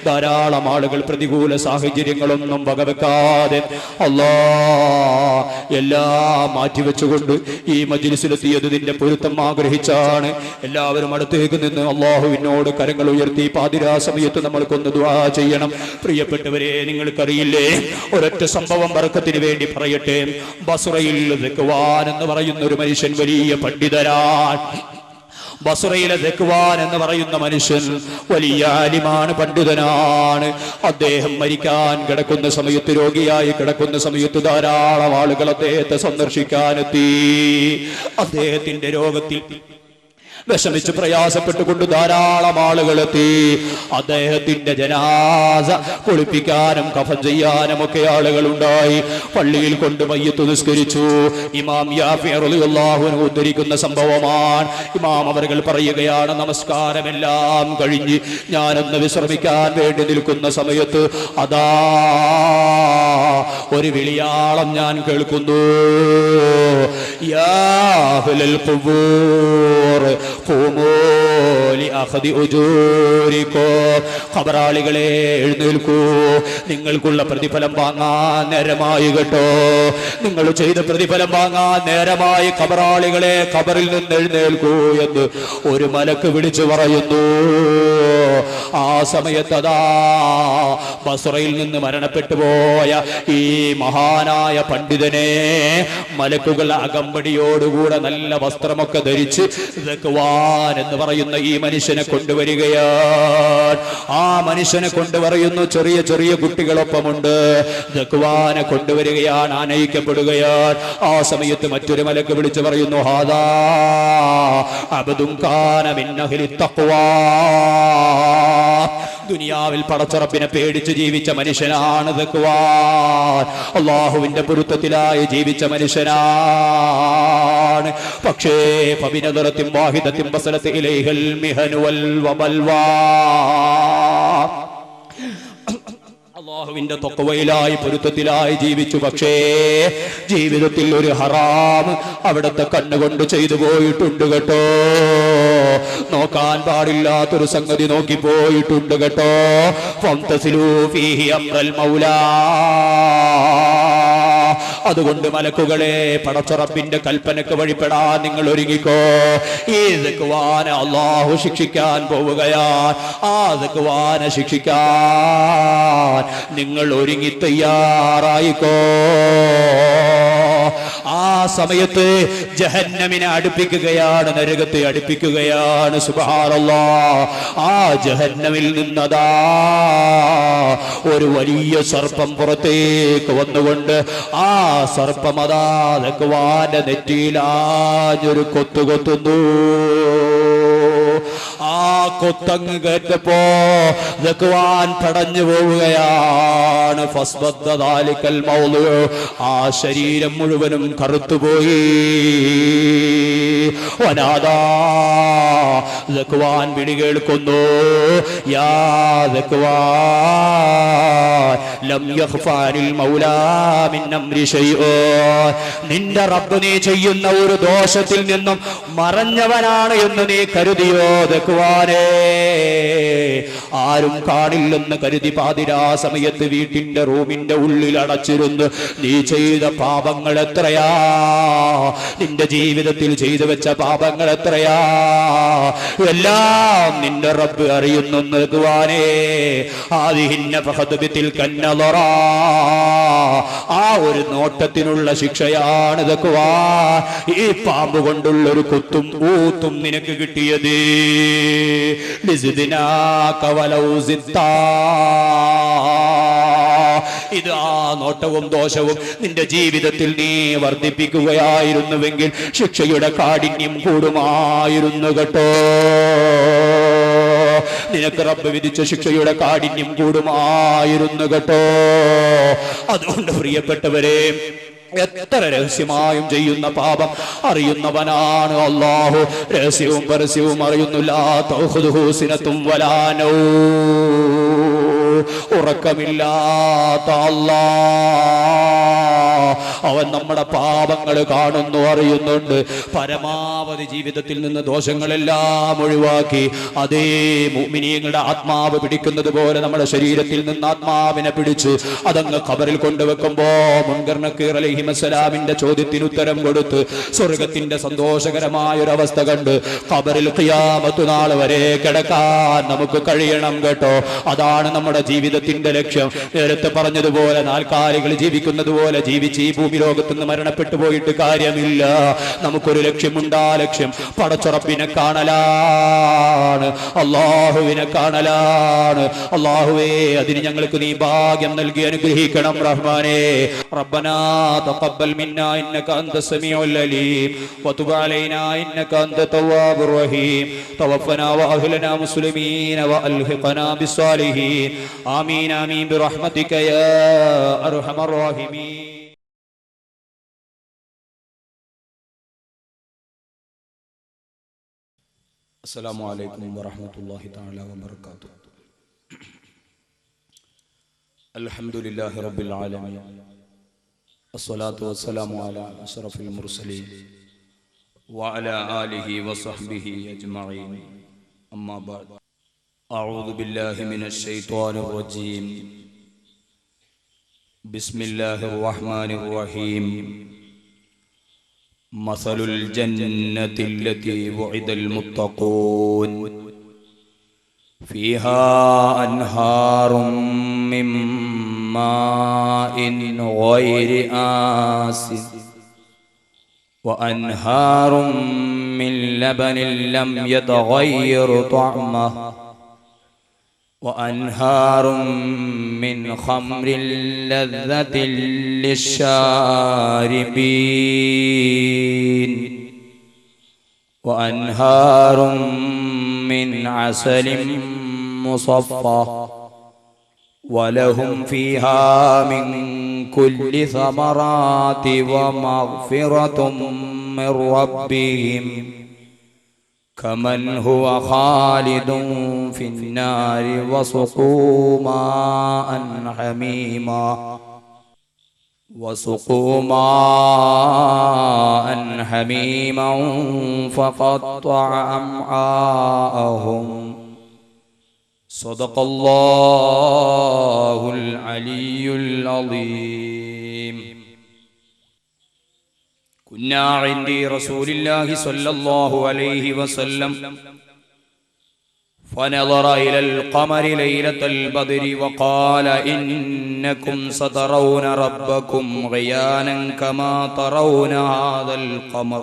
ധാരാളം ആളുകൾ പ്രതികൂല സാഹചര്യങ്ങളൊന്നും വകവെക്കാതെ അല്ലാഹ് എല്ലാം മാറ്റിവെച്ചുകൊണ്ട് ഈ മജ്ലിസിലെത്തിയത് നിന്റെ പൊരുത്തം ആഗ്രഹിച്ചാണ്. എല്ലാവരും അടുത്തേക്ക് നിന്ന് അല്ലാഹുവിനോട് കരങ്ങൾ ഉയർത്തി പാതിരാ സമയത്ത് നമ്മൾക്കൊന്ന് ദുആ ചെയ്യണം. പ്രിയപ്പെട്ടവരെ, നിങ്ങൾക്കറിയില്ലേ, ഒരൊറ്റ സംഭവം ബർക്കത്തിന് വേണ്ടി പറയട്ടെ. ബസ്റയിൽ ദക്വാൻ എന്ന് പറയുന്ന ഒരു മനുഷ്യൻ വലിയ പണ്ഡിതനാണ്. ബസ്റയിലെ ദക്വാൻ എന്ന് പറയുന്ന മനുഷ്യൻ വലിയ ആലിമാണ്, പണ്ഡിതനാണ്. അദ്ദേഹം മരിക്കാൻ കിടക്കുന്ന സമയത്ത്, രോഗിയായി കിടക്കുന്ന സമയത്ത് ധാരാളം ആളുകൾ അദ്ദേഹത്തെ സന്ദർശിക്കാനെത്തി. അദ്ദേഹത്തിന്റെ രോഗത്തിൽ വിഷമിച്ച് പ്രയാസപ്പെട്ടുകൊണ്ട് ധാരാളം ആളുകൾ എത്തി. അദ്ദേഹത്തിന്റെ ജനാസ കുളിപ്പിക്കാനും കഫൻ ചെയ്യാനും ഒക്കെ ആളുകൾ ഉണ്ടായി. പള്ളിയിൽ കൊണ്ട് മയ്യത്ത് നിസ്കരിച്ചു. ഇമാം യാഫി റളിയല്ലാഹു അൻഹു ഉദ്ധരിക്കുന്ന സംഭവമാണ്. ഇമാം അവர்கள் പറയുകയാണ്, നമസ്കാരമെല്ലാം കഴിഞ്ഞ് ഞാനൊന്ന് വിശ്രമിക്കാൻ വേണ്ടി നിൽക്കുന്ന സമയത്ത് അതാ ഒരു വിളിയാളം ഞാൻ കേൾക്കുന്നു. യാ അഹ്ലൽ ഖുബൂർ ഖബറാളികളെ എഴുന്നേൽക്കൂ, നിങ്ങൾക്കുള്ള പ്രതിഫലം വാങ്ങാൻ നേരമായി കേട്ടോ, നിങ്ങൾ ചെയ്ത പ്രതിഫലം വാങ്ങാൻ നേരമായി. ഖബറാളികളെ ഖബറിൽ നിന്ന് എഴുന്നേൽക്കൂ എന്ന് ഒരു മലക്ക് വിളിച്ചു പറയുന്നു. ആ സമയത്ത് അതാ ബസ്റയിൽ നിന്ന് മരണപ്പെട്ടു പോയ ഈ മഹാനായ പണ്ഡിതനെ മലക്കുകൾ അകമ്പടിയോടുകൂടെ നല്ല വസ്ത്രമൊക്കെ ധരിച്ച് ദക്വാൻ ദക്വാൻ എന്ന് പറയുന്ന ഈ മനുഷ്യനെ കൊണ്ടുവരികയാണ്. ആ മനുഷ്യനെ കൊണ്ടുപറയുന്നു ചെറിയ ചെറിയ കുട്ടികളൊപ്പമുണ്ട്. ദക്വാനെ കൊണ്ടുവരികയാണ്, ആനയിക്കപ്പെടുകയാണ്. ആ സമയത്ത് മറ്റൊരു മലക്ക് വിളിച്ചു പറയുന്നു, ഹാദാ അബ്ദുൻ കാന മിൻ അഹ്ലി തഖ്വാ. ദുനിയാവിൽ പടച്ചറപ്പിനെ പേടിച്ച് ജീവിച്ച മനുഷ്യനാണ് ദക്വാൻ. അള്ളാഹുവിന്റെ പൊരുത്തത്തിലായി ജീവിച്ച മനുഷ്യനാണ്. പക്ഷേ ഫബിനദറത്തിൻ വാഹിദത്തിൻ ബസലത്ത് ഇലൈഹിൽ മിഹനു വൽ വബൽവാ. അള്ളാഹുവിന്റെ തഖ്വയിലായി പൊരുത്തത്തിലായി ജീവിച്ചു. പക്ഷേ ജീവിതത്തിൽ ഒരു ഹറാം അവിടുത്തെ കണ്ണുകൊണ്ട് ചെയ്തു പോയിട്ടുണ്ട് കേട്ടോ. നോക്കാൻ പാടില്ലാത്തൊരു സംഗതി നോക്കിപ്പോയിട്ടുണ്ട് കേട്ടോ. ഫംതസിലൂ ഫീഹി അംറൽ മൗലാ. അതുകൊണ്ട് മലക്കുകളെ, പടച്ചറപ്പിന്റെ കൽപ്പനക്ക് വഴിപ്പെടാൻ നിങ്ങൾ ഒരുങ്ങിക്കോ. ഈ ദക്വാനെ അള്ളാഹു ശിക്ഷിക്കാൻ പോവുകയാണ്. ആ ദക്വാനെ ശിക്ഷിക്കാൻ നിങ്ങൾ ഒരുങ്ങി തയ്യാറായിക്കോ. ആ സമയത്ത് ജഹന്നമിനെ അടുപ്പിക്കുകയാണ്, നരകത്തെ അടുപ്പിക്കുകയാണ്. സുബ്ഹാനല്ലാഹ്. ആ ജഹന്നമിൽ നിന്നതാ ഒരു വലിയ സർപ്പം പുറത്തേക്ക് വന്നുകൊണ്ട് ആ സർപ്പം അതാ ദക്വാന്റെ നെറ്റിയിലാഞ്ഞൊരു കൊത്തുകൊത്തുന്നു. ആ കൊത്തങ്ങ് കേട്ടപ്പോ ദക്വാൻ തടഞ്ഞു പോവുകയാണ്. ഫസ്ബദ്ദ ദാലിക്കൽ മൗളു. ആ ശരീരം മുഴുവനും കറുത്തുപോയി. വനാദാ. ദക്വാൻ വിളി കേൾക്കുന്നു, യാ ദക്വാൻ ലം യഖ്ഫാനിൽ മൗലാ മിൻ അംരി ശൈഉൻ. നിന്റെ റബ്ബ് നീ ചെയ്യുന്ന ഒരു ദോഷത്തിൽ നിന്നും മറഞ്ഞവനാണ് എന്ന് നീ കരുതിയോ ദക്വാനേ? ആരും കാണില്ലെന്ന് കരുതി പാതിരാ സമയത്ത് വീട്ടിന്റെ റൂമിന്റെ ഉള്ളിൽ അടച്ചിരുന്ന് നീ ചെയ്ത പാപങ്ങൾ എത്രയാ? നിന്റെ ജീവിതത്തിൽ ചെയ്തു വെച്ച പാപങ്ങൾ എത്രയാ? എല്ലാം നിന്റെ റബ്ബ് അറിയുന്നു ദക്വാനേ. ആദിഹിന്ന ഫഖദ്ബിതിൽ കന്നളറ. ആ ഒരു നോട്ടത്തിനുള്ള ശിക്ഷയാണ് ദക്വാൻ. ഈ പാമ്പ് കൊണ്ടുള്ള ഒരു കുത്തും ഊത്തും നിനക്ക് കിട്ടിയത്. ഇത് ആ നോട്ടവും ദോഷവും നിന്റെ ജീവിതത്തിൽ നീ വർദ്ധിപ്പിക്കുകയായിരുന്നുവെങ്കിൽ ശിക്ഷയുടെ കാഠിന്യം കൂടുമായിരുന്നു കേട്ടോ. നിനക്ക് റബ്ബ് വിധിച്ച ശിക്ഷയുടെ കാഠിന്യം കൂടുമായിരുന്നു കേട്ടോ. അതുകൊണ്ട് പ്രിയപ്പെട്ടവരെ, എത്ര രഹസ്യമായും ചെയ്യുന്ന പാപം അറിയുന്നവനാണ് അല്ലാഹു. രഹസ്യവും പരസ്യവും അറിയുന്നു. ലാ തഖുദുഹു സിനത്തും വലാ നൗം. ഉറക്കമില്ലാത്ത അല്ലാഹ്, അവൻ നമ്മുടെ പാപങ്ങൾ കാണുന്നു, അറിയുന്നുണ്ട്. പരമാവധി ജീവിതത്തിൽ നിന്ന് ദോഷങ്ങളെല്ലാം ഒഴിവാക്കി അതേ മുഅ്മിനീങ്ങളുടെ ആത്മാവ് പിടിക്കുന്നത് പോലെ നമ്മുടെ ശരീരത്തിൽ നിന്ന് ആത്മാവിനെ പിടിച്ച് അതങ്ങ് ഖബറിൽ കൊണ്ടുവെക്കുമ്പോ മുൻകർ നക്കീർ അലൈഹിസ്സലാമിന്റെ ചോദ്യത്തിന് ഉത്തരം കൊടുത്ത് സ്വർഗത്തിന്റെ സന്തോഷകരമായ ഒരു അവസ്ഥ കണ്ട് ഖബറിൽ ഖിയാമത്ത് നാൾ വരെ കിടക്കാൻ നമുക്ക് കഴിയണം കേട്ടോ. അതാണ് നമ്മുടെ ജീവിതത്തിന്റെ ലക്ഷ്യം. നേരത്തെ പറഞ്ഞതുപോലെ നാൽക്കാലികൾ ജീവിക്കുന്നത് പോലെ ജീവിച്ച് ഈ ഭൂമി ലോകത്തുനിന്ന് മരണപ്പെട്ടു പോയിട്ട് കാര്യമില്ല. നമുക്കൊരു ലക്ഷ്യമുണ്ട്. ആ ലക്ഷ്യം പടച്ചുറപ്പിനെ കാണലാണ്, അള്ളാഹുവിനെ കാണലാണ്. അള്ളാഹുവേ, അതിന് ഞങ്ങൾക്ക് നീ ഭാഗ്യം നൽകി അനുഗ്രഹിക്കണം റഹ്മാനേ. റബ്ബനാ തഖബ്ബൽ മിന്നാ ഇന്നക അൻതസ് സമീഉൽ അലീം വതുബ് അലൈനാ ഇന്നക അൻത തവ്വാബുർ റഹീം തവഫനാ വഅഹ്ലനാ മുസ്ലിമീന വഅൽഹിഖനാ ബിസ്സാലിഹീൻ. ആമീൻ ആമീൻ ബിറഹ്മതിക യാ അർഹമർ റഹീമീൻ. അസ്സലാമു അലൈക്കും വറഹ്മത്തുള്ളാഹി തആല വബറകാതുഹു. അൽഹംദുലില്ലാഹി റബ്ബിൽ ആലമീൻ വസ്സലാത്തു വസ്സലാമു അലാ അഷ്റഫിൽ മുർസലീൻ വഅലാ ആലിഹി വസഹ്ബിഹി അജ്മഈൻ. അമ്മാ ബഅദ്. അഊദു ബില്ലാഹി മിനശ് ശൈത്വാനിർ റജീം. ബിസ്മില്ലാഹിർ റഹ്മാനിർ റഹീം. മസലുൽ ജന്നത്തി അല്ലതി വഉഇദൽ മുത്തഖൂൻ ഫീഹാ അൻഹാറും മിൻ മാഇൻ ഗൈരി ആസിൻ വഅൻഹാറും മിൻ لبن لم يتغير طعمه وأنهار من خمر لذة للشاربين وأنهار من عسل مصفى ولهم فيها من كل ثمرات ومغفرة من ربهم كمن هو خالد في النار وسقوا ماء حميما فقطع أمعاءهم صدق الله العلي العظيم. كنا عند رسول الله صلى الله عليه وسلم فنظر إلى القمر ليلة البدر وقال إنكم سترون ربكم عيانا كما ترون هذا القمر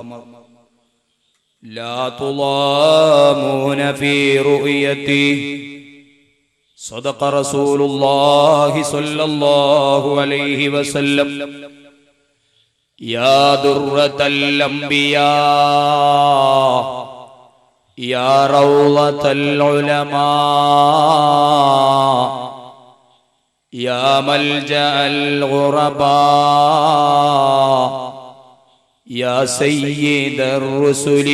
لا تضامون في رؤيته صدق رسول الله صلى الله عليه وسلم. يا درة الأنبياء يا روضة العلماء يا ملجأ الغرباء يا سيد الرسل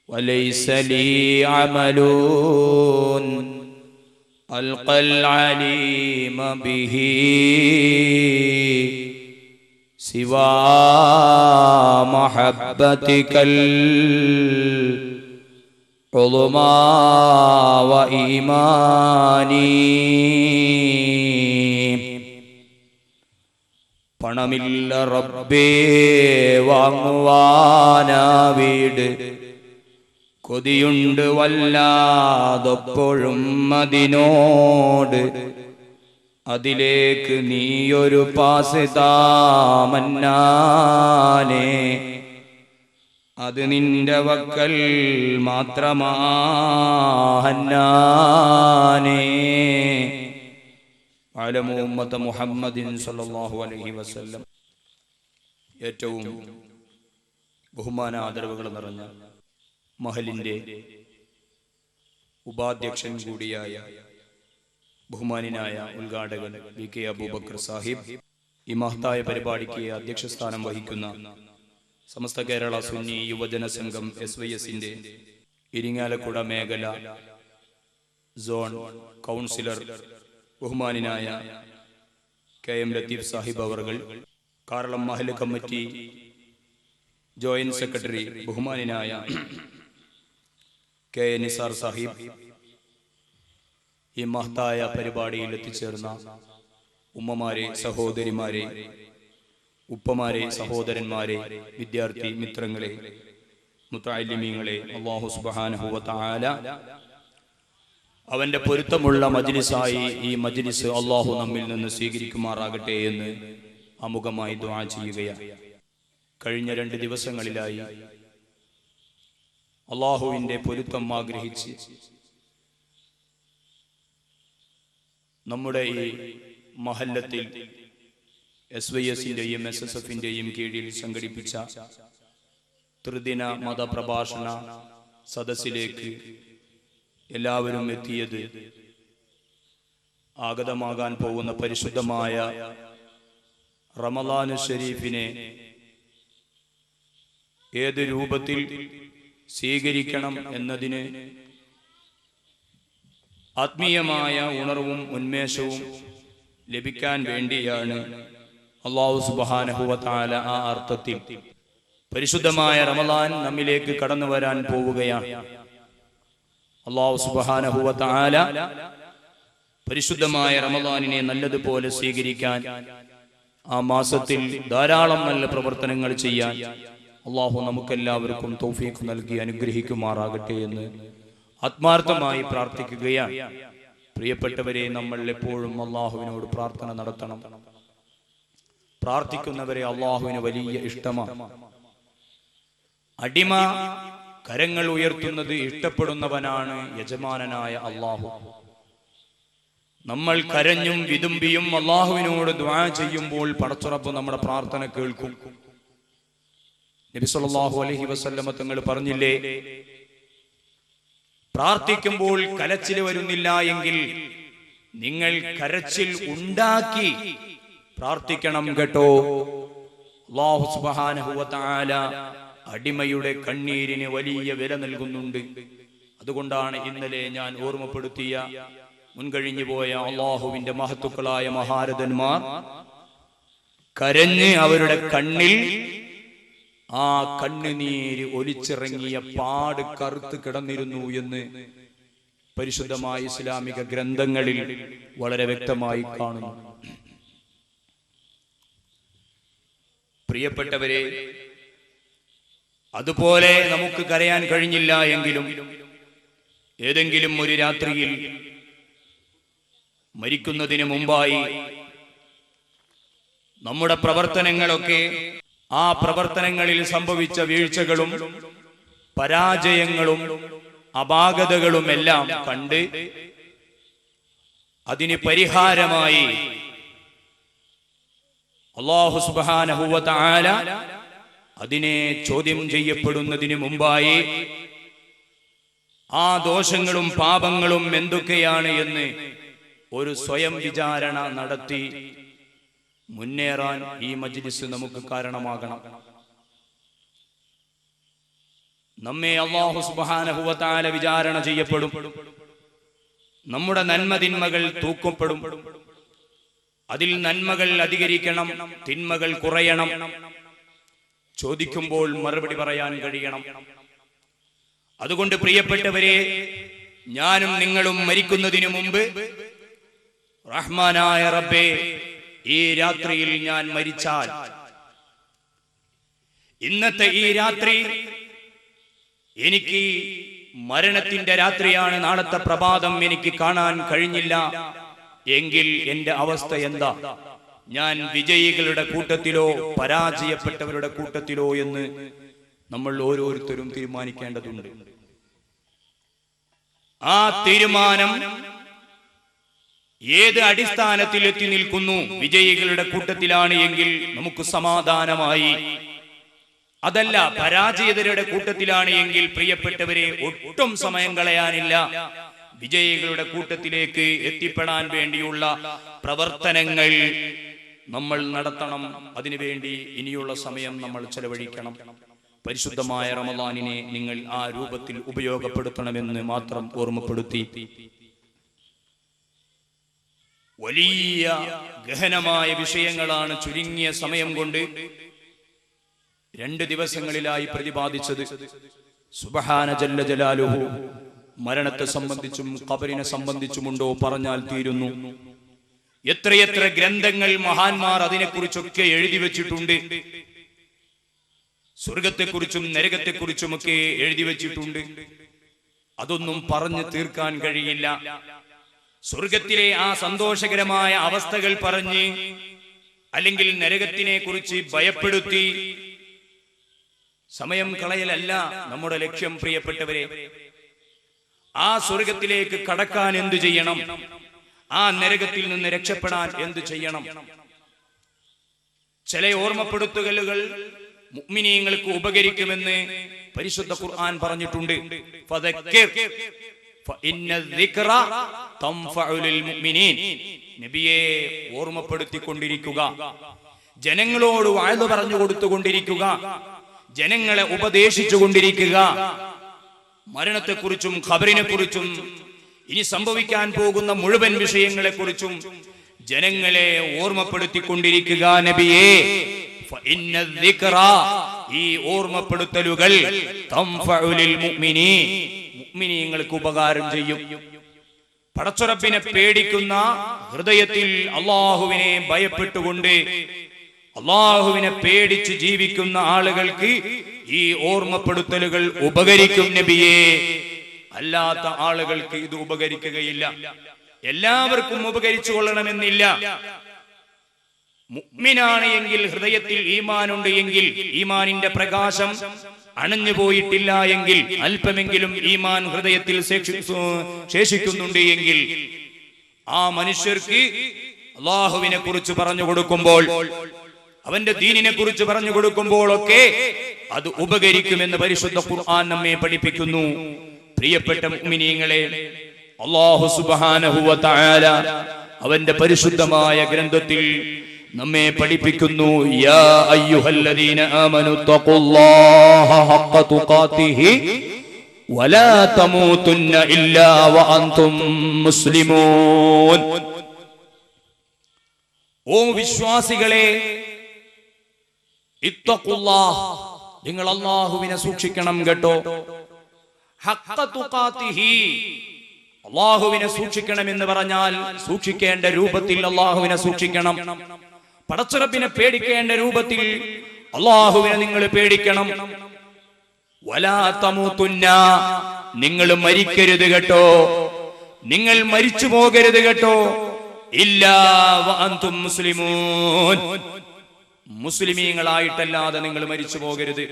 وليس لي عمل ألقى العليم به سوى محبتك العظمى وإيماني. പണമില്ല റബ്ബേ വാങ്ങുവാനാ വീട് കൊതിയുണ്ട് വല്ലാതൊപ്പോഴും അതിനോട് അതിലേക്ക് നീയൊരു പാസ് താമന്നാനേ അത് നിന്റെ വക്കൽ മാത്രമാഹന്നാനേ. അലമു ഉമ്മത മുഹമ്മദിൻ സല്ലല്ലാഹു അലൈഹി വസല്ലം. ഏറ്റവും ബഹുമാന ആദരവുകൾ നിറഞ്ഞ മഹലിന്റെ ഉപാധ്യക്ഷൻ കൂടിയായ ബഹുമാനായ ഉദ്ഘാടകൻ വി കെ അബൂബക്കർ സാഹിബ്, ഈ മഹത്തായ പരിപാടിക്ക് അധ്യക്ഷ സ്ഥാനം വഹിക്കുന്ന സമസ്ത കേരള സുന്നി യുവജന സംഘം SYSന്റെ ഇരിങ്ങാലക്കുട മേഖല സോൺ കൗൺസിലർ ബഹുമാനായ KM ലത്തീഫ് സാഹിബ് അവർകൾ, കാരളം മഹല്ല് കമ്മിറ്റി ജോയിന്റ് സെക്രട്ടറി ബഹുമാനായ KA നിസാർ സാഹിബ്, ഈ മഹത്തായ പരിപാടിയിൽ എത്തിച്ചേർന്ന ഉമ്മമാരെ, സഹോദരിമാരെ, ഉപ്പമാരെ, സഹോദരന്മാരെ, വിദ്യാർത്ഥി മിത്രങ്ങളെ, മുതഅല്ലിമീങ്ങളെ, അല്ലാഹു സുബ്ഹാനഹു വ തആല അവന്റെ പൊരുത്തമുള്ള മജ്ലിസായി ഈ മജ്ലിസ് അല്ലാഹു നമ്മിൽ നിന്ന് സ്വീകരിക്കുമാറാകട്ടെ എന്ന് ആമുഖമായി ദുആ ചെയ്യുകയാണ്. കഴിഞ്ഞ 2 ദിവസങ്ങളിലായി അല്ലാഹുവിന്റെ പൊരുത്തം ആഗ്രഹിച്ച് നമ്മുടെ ഈ മഹല്ലത്തിൽ SYSന്റെയും SSFന്റെയും കീഴിൽ സംഘടിപ്പിച്ച ത്രിദിന മതപ്രഭാഷണ സദസ്സിലേക്ക് എല്ലാവരും എത്തിയത് ആഗതമാകാൻ പോകുന്ന പരിശുദ്ധമായ റമളാൻ ഷരീഫിനെ ഏത് രൂപത്തിൽ സ്വീകരിക്കണം എന്നതിന് ആത്മീയമായ ഉണർവും ഉന്മേഷവും ലഭിക്കാൻ വേണ്ടിയാണ് അല്ലാഹു സുബ്ഹാനഹു വ തആല ആ അർത്ഥത്തിൽ പരിശുദ്ധമായ റമളാൻ നമ്മിലേക്ക് കടന്നു വരാൻ പോവുകയാണ്. അല്ലാഹു സുബ്ഹാനഹു വ തആല പരിശുദ്ധമായ റമളാനിനെ നല്ലതുപോലെ സ്വീകരിക്കാൻ, ആ മാസത്തിൽ ധാരാളം നല്ല പ്രവർത്തനങ്ങൾ ചെയ്യാൻ അല്ലാഹു നമുക്കെല്ലാവർക്കും തൗഫീഖ് നൽകി അനുഗ്രഹിക്കുമാറാകട്ടെ എന്ന് ആത്മാർത്ഥമായി പ്രാർത്ഥിക്കുകയാണ്. പ്രിയപ്പെട്ടവരെ, നമ്മൾ എപ്പോഴും അല്ലാഹുവിനോട് പ്രാർത്ഥന നടത്തണം. പ്രാർത്ഥിക്കുന്നവരെ അല്ലാഹുവിന് വലിയ ഇഷ്ടമാണ്. അടിമ കരങ്ങൾ ഉയർത്തുന്നത് ഇഷ്ടപ്പെടുന്നവനാണ് യജമാനനായ അല്ലാഹു. നമ്മൾ കരഞ്ഞും വിതുമ്പിയും അല്ലാഹുവിനോട് ദുആ ചെയ്യുമ്പോൾ പടച്ചുറപ്പ് നമ്മുടെ പ്രാർത്ഥന കേൾക്കും. നബി സല്ലല്ലാഹു അലൈഹി വസല്ലമ തങ്ങൾ പറഞ്ഞില്ലേ, പ്രാർത്ഥിക്കുമ്പോൾ കരച്ചിൽ വരുന്നില്ല എങ്കിൽ നിങ്ങൾ കരച്ചിൽ ഉണ്ടാക്കി പ്രാർത്ഥിക്കണം കേട്ടോ. അല്ലാഹു സുബ്ഹാനഹു വ തആല അടിമയുടെ കണ്ണീരിന് വലിയ വില നൽകുന്നുണ്ട്. അതുകൊണ്ടാണ് ഇന്നലെ ഞാൻ ഓർമ്മപ്പെടുത്തിയ മുൻകഴിഞ്ഞു പോയ അല്ലാഹുവിന്റെ മഹത്തുക്കളായ മഹാരഥന്മാർ കരഞ്ഞ് അവരുടെ കണ്ണിൽ ആ കണ്ണുനീര് ഒലിച്ചിറങ്ങിയ പാട് കറുത്ത് കിടന്നിരുന്നു എന്ന് പരിശുദ്ധമായ ഇസ്ലാമിക ഗ്രന്ഥങ്ങളിൽ വളരെ വ്യക്തമായി കാണുന്നു. പ്രിയപ്പെട്ടവരെ, അതുപോലെ നമുക്ക് കരയാൻ കഴിഞ്ഞില്ല എങ്കിലും ഏതെങ്കിലും ഒരു രാത്രിയിൽ മരിക്കുന്നതിന് മുമ്പായി നമ്മുടെ പ്രവർത്തനങ്ങളൊക്കെ, ആ പ്രവർത്തനങ്ങളിൽ സംഭവിച്ച വീഴ്ചകളും പരാജയങ്ങളും അപാകതകളും എല്ലാം കണ്ട് അതിന് പരിഹാരമായി അല്ലാഹു സുബ്ഹാനഹു വ തആല അതിനെ ചോദ്യം ചെയ്യപ്പെടുന്നതിന് മുമ്പായി ആ ദോഷങ്ങളും പാപങ്ങളും എന്തൊക്കെയാണ് എന്ന് ഒരു സ്വയം വിചാരണ നടത്തി മുന്നേറാൻ ഈ മജ്ലിസ് നമുക്ക് കാരണമാകണം. നമ്മെ അല്ലാഹു സുബ്ഹാനഹു വ തആല വിചാരണ ചെയ്യപ്പെടും. നമ്മുടെ നന്മതിന്മകൾ തൂക്കപ്പെടും. അതിൽ നന്മകൾ അധികരിക്കണം, തിന്മകൾ കുറയണം. ചോദിക്കുമ്പോൾ മറുപടി പറയാൻ കഴിയണം. അതുകൊണ്ട് പ്രിയപ്പെട്ടവരെ, ഞാനും നിങ്ങളും മരിക്കുന്നതിന് മുമ്പ് റഹ്മാനായ റബ്ബേ, ഈ രാത്രിയിൽ ഞാൻ മരിച്ചാൽ, ഇന്നത്തെ ഈ രാത്രി എനിക്ക് മരണത്തിന്റെ രാത്രിയാണ്, നാളത്തെ പ്രഭാതം എനിക്ക് കാണാൻ കഴിഞ്ഞില്ല എങ്കിൽ എന്റെ അവസ്ഥ എന്താ? ഞാൻ വിജയികളുടെ കൂട്ടത്തിലോ പരാജയപ്പെട്ടവരുടെ കൂട്ടത്തിലോ എന്ന് നമ്മൾ ഓരോരുത്തരും തീരുമാനിക്കേണ്ടതുണ്ട്. ആ തീരുമാനം ഏത് അടിസ്ഥാനത്തിൽ എത്തി നിൽക്കുന്നു? വിജയികളുടെ കൂട്ടത്തിലാണ് എങ്കിൽ നമുക്ക് സമാധാനമായി. അതല്ല, പരാജയതരുടെ കൂട്ടത്തിലാണ് എങ്കിൽ പ്രിയപ്പെട്ടവരെ, ഒട്ടും സമയം കളയാനില്ല. വിജയികളുടെ കൂട്ടത്തിലേക്ക് എത്തിപ്പെടാൻ വേണ്ടിയുള്ള പ്രവർത്തനങ്ങൾ നമ്മൾ നടത്തണം. അതിനുവേണ്ടി ഇനിയുള്ള സമയം നമ്മൾ ചെലവഴിക്കണം. പരിശുദ്ധമായ റമദാനിനെ നിങ്ങൾ ആ രൂപത്തിൽ ഉപയോഗപ്പെടുത്തണമെന്ന് മാത്രം ഓർമ്മപ്പെടുത്തി, വലിയ ഗഹനമായ വിഷയങ്ങളാണ് ചുരുങ്ങിയ സമയം കൊണ്ട് 2 ദിവസങ്ങളിലായി പ്രതിപാദിച്ചത്. സുബ്ഹാന ജല്ല ജലാലുഹു മരണത്തെ സംബന്ധിച്ചും ഖബറിനെ സംബന്ധിച്ചുമുണ്ടോ പറഞ്ഞാൽ തീരുന്നു. എത്രയെത്ര ഗ്രന്ഥങ്ങൾ മഹാന്മാർ അതിനെക്കുറിച്ചൊക്കെ എഴുതി വെച്ചിട്ടുണ്ട്. സ്വർഗത്തെക്കുറിച്ചും നരകത്തെക്കുറിച്ചുമൊക്കെ എഴുതി വെച്ചിട്ടുണ്ട്. അതൊന്നും പറഞ്ഞു തീർക്കാൻ കഴിയില്ല. സ്വർഗത്തിലെ ആ സന്തോഷകരമായ അവസ്ഥകൾ പറഞ്ഞ്, അല്ലെങ്കിൽ നരകത്തിനെ കുറിച്ച് ഭയപ്പെടുത്തി സമയം കളയലല്ല നമ്മുടെ ലക്ഷ്യം. പ്രിയപ്പെട്ടവരെ, ആ സ്വർഗത്തിലേക്ക് കടക്കാൻ എന്തു ചെയ്യണം? ആ നരകത്തിൽ നിന്ന് രക്ഷപ്പെടാൻ എന്തു ചെയ്യണം? ചില ഓർമ്മപ്പെടുത്തലുകൾ മുഅ്മിനീങ്ങൾക്ക് ഉപകരിക്കുമെന്ന് പരിശുദ്ധ ഖുർആൻ പറഞ്ഞിട്ടുണ്ട്. ഫദക്കിർ ഫഇന്ന ദിക്റ തൻഫഉൽ മുഅ്മിനീൻ. നബിയെ ഓർമ്മപ്പെടുത്തിക്കൊണ്ടിരിക്കുക, ജനങ്ങളോട് വഅദ് പറഞ്ഞു കൊടുത്തുകൊണ്ടിരിക്കുക, ജനങ്ങളെ ഉപദേശിച്ചുകൊണ്ടിരിക്കുക. മരണത്തെക്കുറിച്ചും ഖബറിനെ കുറിച്ചും ഇനി സംഭവിക്കാൻ പോകുന്ന മുഴുവൻ വിഷയങ്ങളെ കുറിച്ചും ജനങ്ങളെ ഓർമ്മപ്പെടുത്തിക്കൊണ്ടിരിക്കുക. നബിയേ, ഫഇന്ന ദിക്റ, ഈ ഓർമ്മപ്പെടുത്തലുകൾ തൻഫഉൽ മുഅ്മിനീൻ, മുഅ്മിനീങ്ങൾക്ക് ഉപകാരം ചെയ്യും. പടച്ചുറപ്പിനെ പേടിക്കുന്ന ഹൃദയത്തിൽ അല്ലാഹുവിനെ ഭയപ്പെട്ടുകൊണ്ട് അല്ലാഹുവിനെ പേടിച്ച് ജീവിക്കുന്ന ആളുകൾക്ക് ഈ ഓർമ്മപ്പെടുത്തലുകൾ ഉപകരിക്കും നബിയേ. അല്ലാത്ത ആളുകൾക്ക് ഇത് ഉപകരിക്കുകയില്ല. എല്ലാവർക്കും ഉപകരിച്ചു കൊള്ളണമെന്നില്ല. മുഅ്മിനാണ് എങ്കിൽ, ഹൃദയത്തിൽ ഈമാനുണ്ട് എങ്കിൽ, ഈമാനിന്റെ പ്രകാശം അണഞ്ഞു പോയിട്ടില്ല എങ്കിൽ, അല്പമെങ്കിലും ഈമാൻ ഹൃദയത്തിൽ ശേഷിക്കുന്നുണ്ട് എങ്കിൽ, ആ മനുഷ്യർക്ക് അള്ളാഹുവിനെ കുറിച്ച് പറഞ്ഞു കൊടുക്കുമ്പോൾ, അവന്റെ ദീനിനെ കുറിച്ച് പറഞ്ഞു കൊടുക്കുമ്പോഴൊക്കെ അത് ഉപകരിക്കുമെന്ന് പരിശുദ്ധ ഖുർആൻ നമ്മെ പഠിപ്പിക്കുന്നു. പ്രിയപ്പെട്ട മുഅ്മിനീങ്ങളെ, അല്ലാഹു സുബ്ഹാനഹു വ തആല അവന്റെ പരിശുദ്ധമായ ഗ്രന്ഥത്തിൽ നമ്മെ പഠിപ്പിക്കുന്നു, യാ അയ്യുഹല്ലദീന ആമനു തഖുല്ലാഹ ഹഖ്ക തുഖാതിഹി വലാ തമൂതുന്ന ഇല്ലാ വഅൻതും മുസ്ലിമൂൻ. ഓ വിശ്വാസികളെ, ഇത്തഖുല്ലാഹ്, നിങ്ങൾ അല്ലാഹുവിനെ സൂക്ഷിക്കണം കേട്ടോ. ഹഖ്ക തുഖാതിഹി, അല്ലാഹുവിനെ സൂക്ഷിക്കണം എന്ന് പറഞ്ഞാൽ സൂക്ഷിക്കേണ്ട രൂപത്തിൽ അല്ലാഹുവിനെ സൂക്ഷിക്കണം. പടച്ചറപ്പിനെ പേടിക്കേണ്ട രൂപത്തിൽ അല്ലാഹുവിനെ നിങ്ങൾ പേടിക്കണം. വലാ തമൂതുന്ന, നിങ്ങൾ മരിക്കരുത് കേട്ടോ, നിങ്ങൾ മരിച്ചു പോകരുത് കേട്ടോ. ഇല്ലാ വഅൻതും മുസ്ലിമൂൻ, മുസ്ലിമീങ്ങളായിട്ടല്ലാതെ നിങ്ങൾ മരിച്ചു പോകരുത്.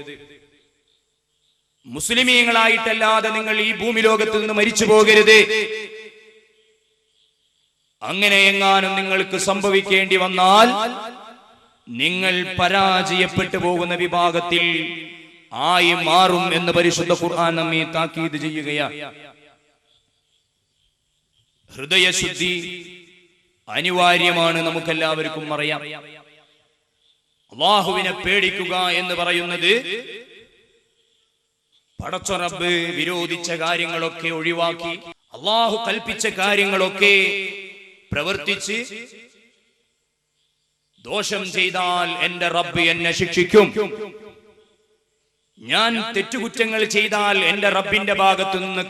മുസ്ലിമീങ്ങളായിട്ടല്ലാതെ നിങ്ങൾ ഈ ഭൂമി ലോകത്ത് നിന്ന് മരിച്ചു പോകരുത്. അങ്ങനെ എങ്ങാനും നിങ്ങൾക്ക് സംഭവിക്കേണ്ടി വന്നാൽ നിങ്ങൾ പരാജയപ്പെട്ടു പോകുന്ന വിഭാഗത്തിൽ ആയി മാറും എന്ന് പരിശുദ്ധ ഖുർആൻ നമ്മെ താക്കീത് ചെയ്യുകയാണ്. ഹൃദയശുദ്ധി അനിവാര്യമാണ്, നമുക്കെല്ലാവർക്കും അറിയാം. അല്ലാഹുവിനെ പേടിക്കുക എന്ന് പറയുന്നത് പടച്ച റബ്ബ് വിരോധിച്ച കാര്യങ്ങളൊക്കെ ഒഴിവാക്കി അല്ലാഹു കൽപ്പിച്ച കാര്യങ്ങളൊക്കെ പ്രവർത്തിച്ച്, ദോഷം ചെയ്താൽ എന്റെ റബ്ബ് എന്നെ ശിക്ഷിക്കും, ഞാൻ തെറ്റുകുറ്റങ്ങൾ ചെയ്താൽ എന്റെ റബ്ബിന്റെ ഭാഗത്തു നിന്ന്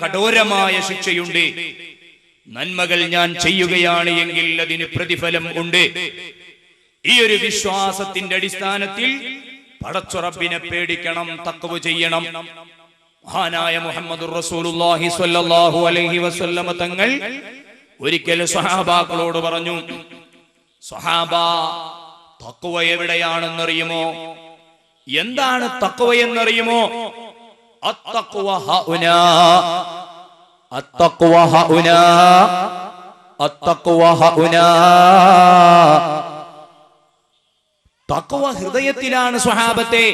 കഠോരമായ ശിക്ഷയുണ്ട്, നന്മകൾ ഞാൻ ചെയ്യുകയാണ് എങ്കിൽ അതിന് പ്രതിഫലം ഉണ്ട്. ഈ ഒരു വിശ്വാസത്തിന്റെ അടിസ്ഥാനത്തിൽ പടച്ച റബ്ബിനെ പേടിക്കണം, തഖ്വ ചെയ്യണം. മഹാനായ മുഹമ്മദുർ റസൂലുള്ളാഹി സ്വല്ലല്ലാഹു അലൈഹി വസല്ലമ തങ്ങൾ ഒരിക്കൽ സ്വഹാബാക്കളോട് പറഞ്ഞു, സ്വഹാബ, തഖ്വ എവിടെയാണെന്നറിയുമോ? എന്താണ് തഖ്വ എന്നറിയുമോ? അത്തഖ്വ ഹഉനാ, അത്തഖ്വ ഹഉനാ, അത്തഖ്വ ഹഉനാ. തഖ്വ ഹൃദയത്തിലാണ് സ്വഹാബത്തെ,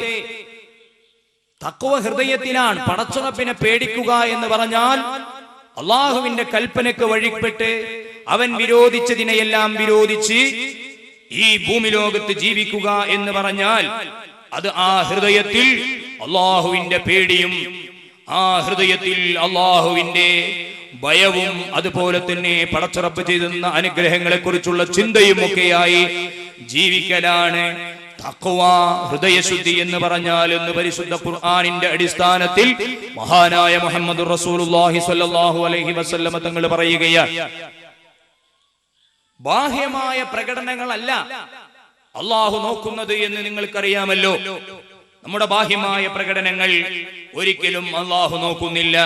തഖ്വ ഹൃദയത്തിലാണ്. പടച്ചറപ്പിനെ പേടിക്കുക എന്ന് പറഞ്ഞാൽ അള്ളാഹുവിന്റെ കൽപ്പനയ്ക്ക് വഴിപ്പെട്ട് അവൻ വിരോധിച്ചതിനെയെല്ലാം വിരോധിച്ച് ഈ ഭൂമി ലോകത്ത് ജീവിക്കുക എന്ന് പറഞ്ഞാൽ അത് ആ ഹൃദയത്തിൽ അള്ളാഹുവിന്റെ പേടിയും, ആ ഹൃദയത്തിൽ അള്ളാഹുവിന്റെ ഭയവും, അതുപോലെ തന്നെ പടച്ചറപ്പ് ചെയ്തുന്ന അനുഗ്രഹങ്ങളെ കുറിച്ചുള്ള ചിന്തയും ഒക്കെയായി ജീവിക്കലാണ് തഖ്വ. ഹൃദയശുദ്ധി എന്ന് പറഞ്ഞാൽ എന്ന് പരിശുദ്ധ ഖുർആനിന്റെ അടിസ്ഥാനത്തിൽ മഹാനായ മുഹമ്മദുർ റസൂലുള്ളാഹി സ്വല്ലല്ലാഹു അലൈഹി വസല്ലമ തങ്ങൾ പറയുകയാണ്, ബാഹ്യമായ പ്രകടനങ്ങളല്ല അള്ളാഹു നോക്കുന്നത് എന്ന് നിങ്ങൾക്കറിയാമല്ലോ. നമ്മുടെ ബാഹ്യമായ പ്രകടനങ്ങൾ ഒരിക്കലും അള്ളാഹു നോക്കുന്നില്ല.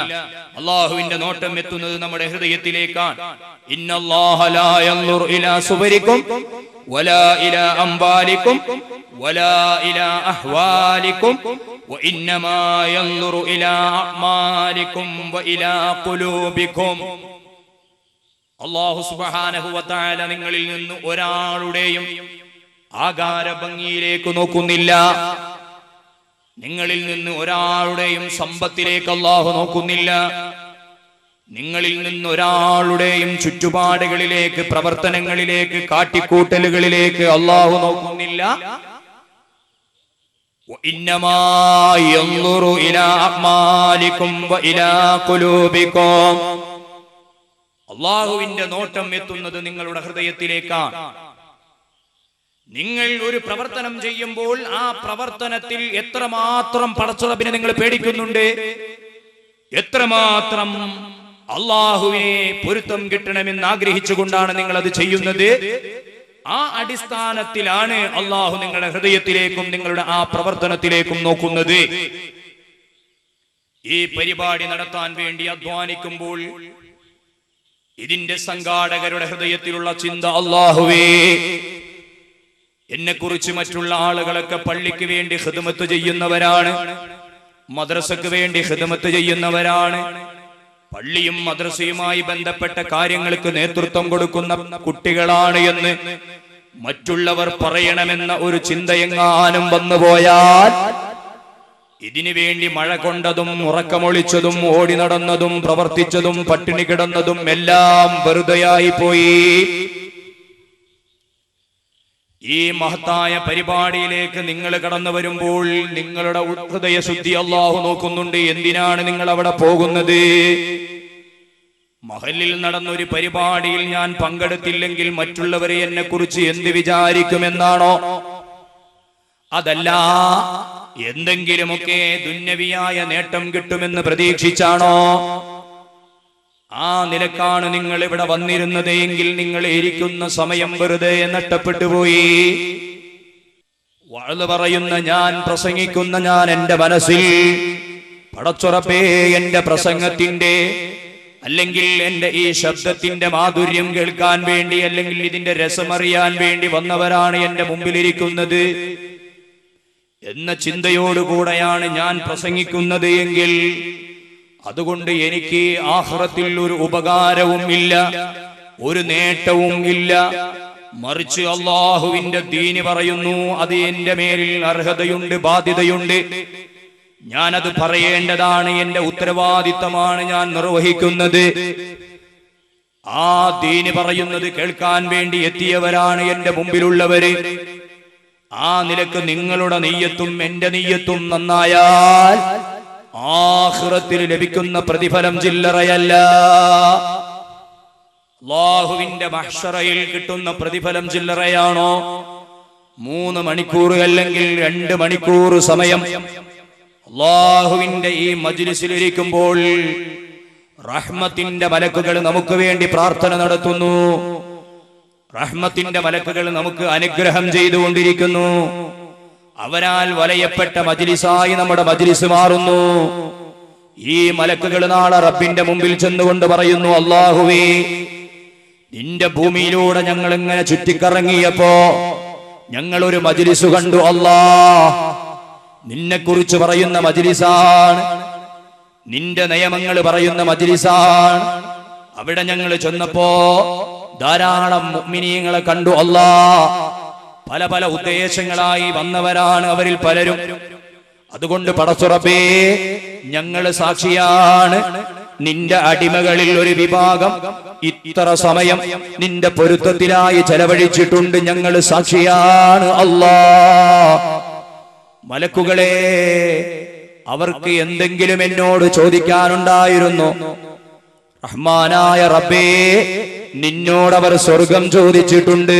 അള്ളാഹുവിന്റെ നോട്ടം എത്തുന്നത് നമ്മുടെ ഹൃദയത്തിലേക്കാണ്. ഇന്നല്ലാഹ ലാ യൻദുറു ഇലാ സുവരിക്കും വലാ ഇലാ അംബാലിക്കും വലാ ഇലാ അഹ്വാലിക്കും വഇന്നമാ യൻദുറു ഇലാ അഅ്മാലിക്കും വഇലാ ഖുലൂബിക്കും. അല്ലാഹു സുബ്ഹാനഹു വ തആല നിങ്ങളിൽ നിന്ന് ഒരാളുടെയും ആകാര ഭംഗിയിലേക്ക് നോക്കുന്നില്ല. നിങ്ങളിൽ നിന്ന് ഒരാളുടെയും സമ്പത്തിലേക്ക് അല്ലാഹു നോക്കുന്നില്ല. നിങ്ങളിൽ നിന്ന് ഒരാളുടെയും ചുറ്റുപാടുകളിലേക്ക്, പ്രവർത്തനങ്ങളിലേക്ക്, കാട്ടിക്കൂട്ടലുകളിലേക്ക് അല്ലാഹു നോക്കുന്നില്ല. വഇന്നമാ യൻദുറു ഇലാ അഅ്മാലിക്കും വഇലാ ഖുലൂബിക്കും. അല്ലാഹുവിന്റെ നോട്ടം എത്തുന്നത് നിങ്ങളുടെ ഹൃദയത്തിലേക്കാണ്. നിങ്ങൾ ഒരു പ്രവർത്തനം ചെയ്യുമ്പോൾ ആ പ്രവർത്തനത്തിൽ എത്രമാത്രം പടച്ചറബിനെ നിങ്ങൾ പേടിക്കുന്നുണ്ട്, എത്രമാത്രം അള്ളാഹുവിനെ പൊരുത്തം കിട്ടണമെന്ന് ആഗ്രഹിച്ചുകൊണ്ടാണ് നിങ്ങൾ അത് ചെയ്യുന്നത്, ആ അടിസ്ഥാനത്തിലാണ് അള്ളാഹു നിങ്ങളുടെ ഹൃദയത്തിലേക്കും നിങ്ങളുടെ ആ പ്രവർത്തനത്തിലേക്കും നോക്കുന്നത്. ഈ പരിപാടി നടത്താൻ വേണ്ടി അധ്വാനിക്കുമ്പോൾ ഇതിന്റെ സംഘാടകരുടെ ഹൃദയത്തിലുള്ള ചിന്ത, അല്ലാഹുവേ, എന്നെ കുറിച്ച് മറ്റുള്ള ആളുകളൊക്കെ പള്ളിക്ക് വേണ്ടി ഖിദ്മത്ത് ചെയ്യുന്നവരാണ്, മദ്രസക്ക് വേണ്ടി ഖിദ്മത്ത് ചെയ്യുന്നവരാണ്, പള്ളിയും മദ്രസയുമായി ബന്ധപ്പെട്ട കാര്യങ്ങൾക്ക് നേതൃത്വം കൊടുക്കുന്ന കുട്ടികളാണ് എന്ന് മറ്റുള്ളവർ പറയണമെന്ന ഒരു ചിന്തയെങ്ങാനും വന്നുപോയാൽ ഇതിനു വേണ്ടി മഴ കൊണ്ടതും ഉറക്കമൊളിച്ചതും ഓടി നടന്നതും പ്രവർത്തിച്ചതും പട്ടിണി കിടന്നതും എല്ലാം വെറുതെയായി പോയി. ഈ മഹത്തായ പരിപാടിയിലേക്ക് നിങ്ങൾ കടന്നു വരുമ്പോൾ നിങ്ങളുടെ ഹൃദയശുദ്ധി അല്ലാഹു നോക്കുന്നുണ്ട്. എന്തിനാണ് നിങ്ങൾ അവിടെ പോകുന്നത്? മഹലിൽ നടന്നൊരു പരിപാടിയിൽ ഞാൻ പങ്കെടുത്തില്ലെങ്കിൽ മറ്റുള്ളവരെ എന്നെ കുറിച്ച് എന്ത് വിചാരിക്കുമെന്നാണോ? അതല്ല, എന്തെങ്കിലുമൊക്കെ ദുന്യവിയായ നേട്ടം കിട്ടുമെന്ന് പ്രതീക്ഷിച്ചാണോ? ആ നിലക്കാണ് നിങ്ങൾ ഇവിടെ വന്നിരുന്നത് എങ്കിൽ നിങ്ങൾ ഇരിക്കുന്ന സമയം വെറുതെ നഷ്ടപ്പെട്ടു പോയി. വഅദ് പറയുന്ന ഞാൻ, പ്രസംഗിക്കുന്ന ഞാൻ, എന്റെ മനസ്സിൽ പടച്ചുറപ്പേ എന്റെ പ്രസംഗത്തിന്റെ അല്ലെങ്കിൽ എന്റെ ഈ ശബ്ദത്തിന്റെ മാധുര്യം കേൾക്കാൻ വേണ്ടി അല്ലെങ്കിൽ ഇതിന്റെ രസമറിയാൻ വേണ്ടി വന്നവരാണ് എന്റെ മുമ്പിലിരിക്കുന്നത് എന്ന ചിന്തയോടുകൂടെയാണ് ഞാൻ പ്രസംഗിക്കുന്നത് എങ്കിൽ അതുകൊണ്ട് എനിക്ക് ആഖിറത്തിൽ ഒരു ഉപകാരവും ഇല്ല, ഒരു നേട്ടവും ഇല്ല. മറിച്ച് അല്ലാഹുവിന്റെ ദീന് പറയുന്നു, അത് എന്റെ മേലിൽ അർഹതയുണ്ട്, ബാധ്യതയുണ്ട്. ഞാനത് പറയേണ്ടതാണ്, എന്റെ ഉത്തരവാദിത്തമാണ് ഞാൻ നിർവഹിക്കുന്നത്. ആ ദീന് പറയുന്നത് കേൾക്കാൻ വേണ്ടി എത്തിയവരാണ് എന്റെ മുമ്പിലുള്ളവര്. ആ നിലക്ക് നിങ്ങളുടെ നിയ്യത്തും എന്റെ നിയ്യത്തും നന്നായാൽ ആഖിറത്തിൽ ലഭിക്കുന്ന പ്രതിഫലം ചില്ലറയല്ല. അല്ലാഹുവിന്റെ മഹ്ശറയിൽ കിട്ടുന്ന പ്രതിഫലം ചില്ലറയാണോ? 3 മണിക്കൂർ അല്ലെങ്കിൽ 2 മണിക്കൂർ സമയം അല്ലാഹുവിന്റെ ഈ മജ്ലിസിലിരിക്കുമ്പോൾ റഹ്മത്തിന്റെ മലക്കുകൾ നമുക്ക് വേണ്ടി പ്രാർത്ഥന നടത്തുന്നു. റഹ്മത്തിന്റെ മലക്കുകൾ നമുക്ക് അനുഗ്രഹം ചെയ്തുകൊണ്ടിരിക്കുന്നു. അവരാൽ വലയപ്പെട്ട മജ്ലിസായി നമ്മുടെ മജ്ലിസ് മാറുന്നു. ഈ മലക്കുകൾ നാളെ റബ്ബിന്റെ മുമ്പിൽ ചെന്നുകൊണ്ട് പറയുന്നു, അല്ലാഹുവേ, നിന്റെ ഭൂമിയിലൂടെ ഞങ്ങൾ ഇങ്ങനെ ചുറ്റിക്കറങ്ങിയപ്പോ ഞങ്ങൾ ഒരു മജ്ലിസ് കണ്ടു. അല്ലാഹ്, നിന്നെ കുറിച്ച് പറയുന്ന മജ്ലിസാണ്, നിന്റെ നിയമങ്ങൾ പറയുന്ന മജ്ലിസാണ്. അവിടെ ഞങ്ങൾ ചെന്നപ്പോ ധാരാളം മുഅ്മിനീങ്ങളെ കണ്ടു. അല്ലാഹ്, പല പല ഉദ്ദേശങ്ങളായി വന്നവരാണ് അവരിൽ പലരും. അതുകൊണ്ട് പടച്ചുറപ്പേ, ഞങ്ങൾ സാക്ഷിയാണ്, നിന്റെ അടിമകളിൽ ഒരു വിഭാഗം ഇത്ര സമയം നിന്റെ പൊരുത്തത്തിലായി ചെലവഴിച്ചിട്ടുണ്ട്. ഞങ്ങൾ സാക്ഷിയാണ്. അല്ലാഹ്, മലക്കുകളെ, അവർക്ക് എന്തെങ്കിലും എന്നോട് ചോദിക്കാനുണ്ടായിരുന്നു. റഹ്മാനായ റബ്ബേ, നിന്നോടവർ സ്വർഗം ചോദിച്ചിട്ടുണ്ട്.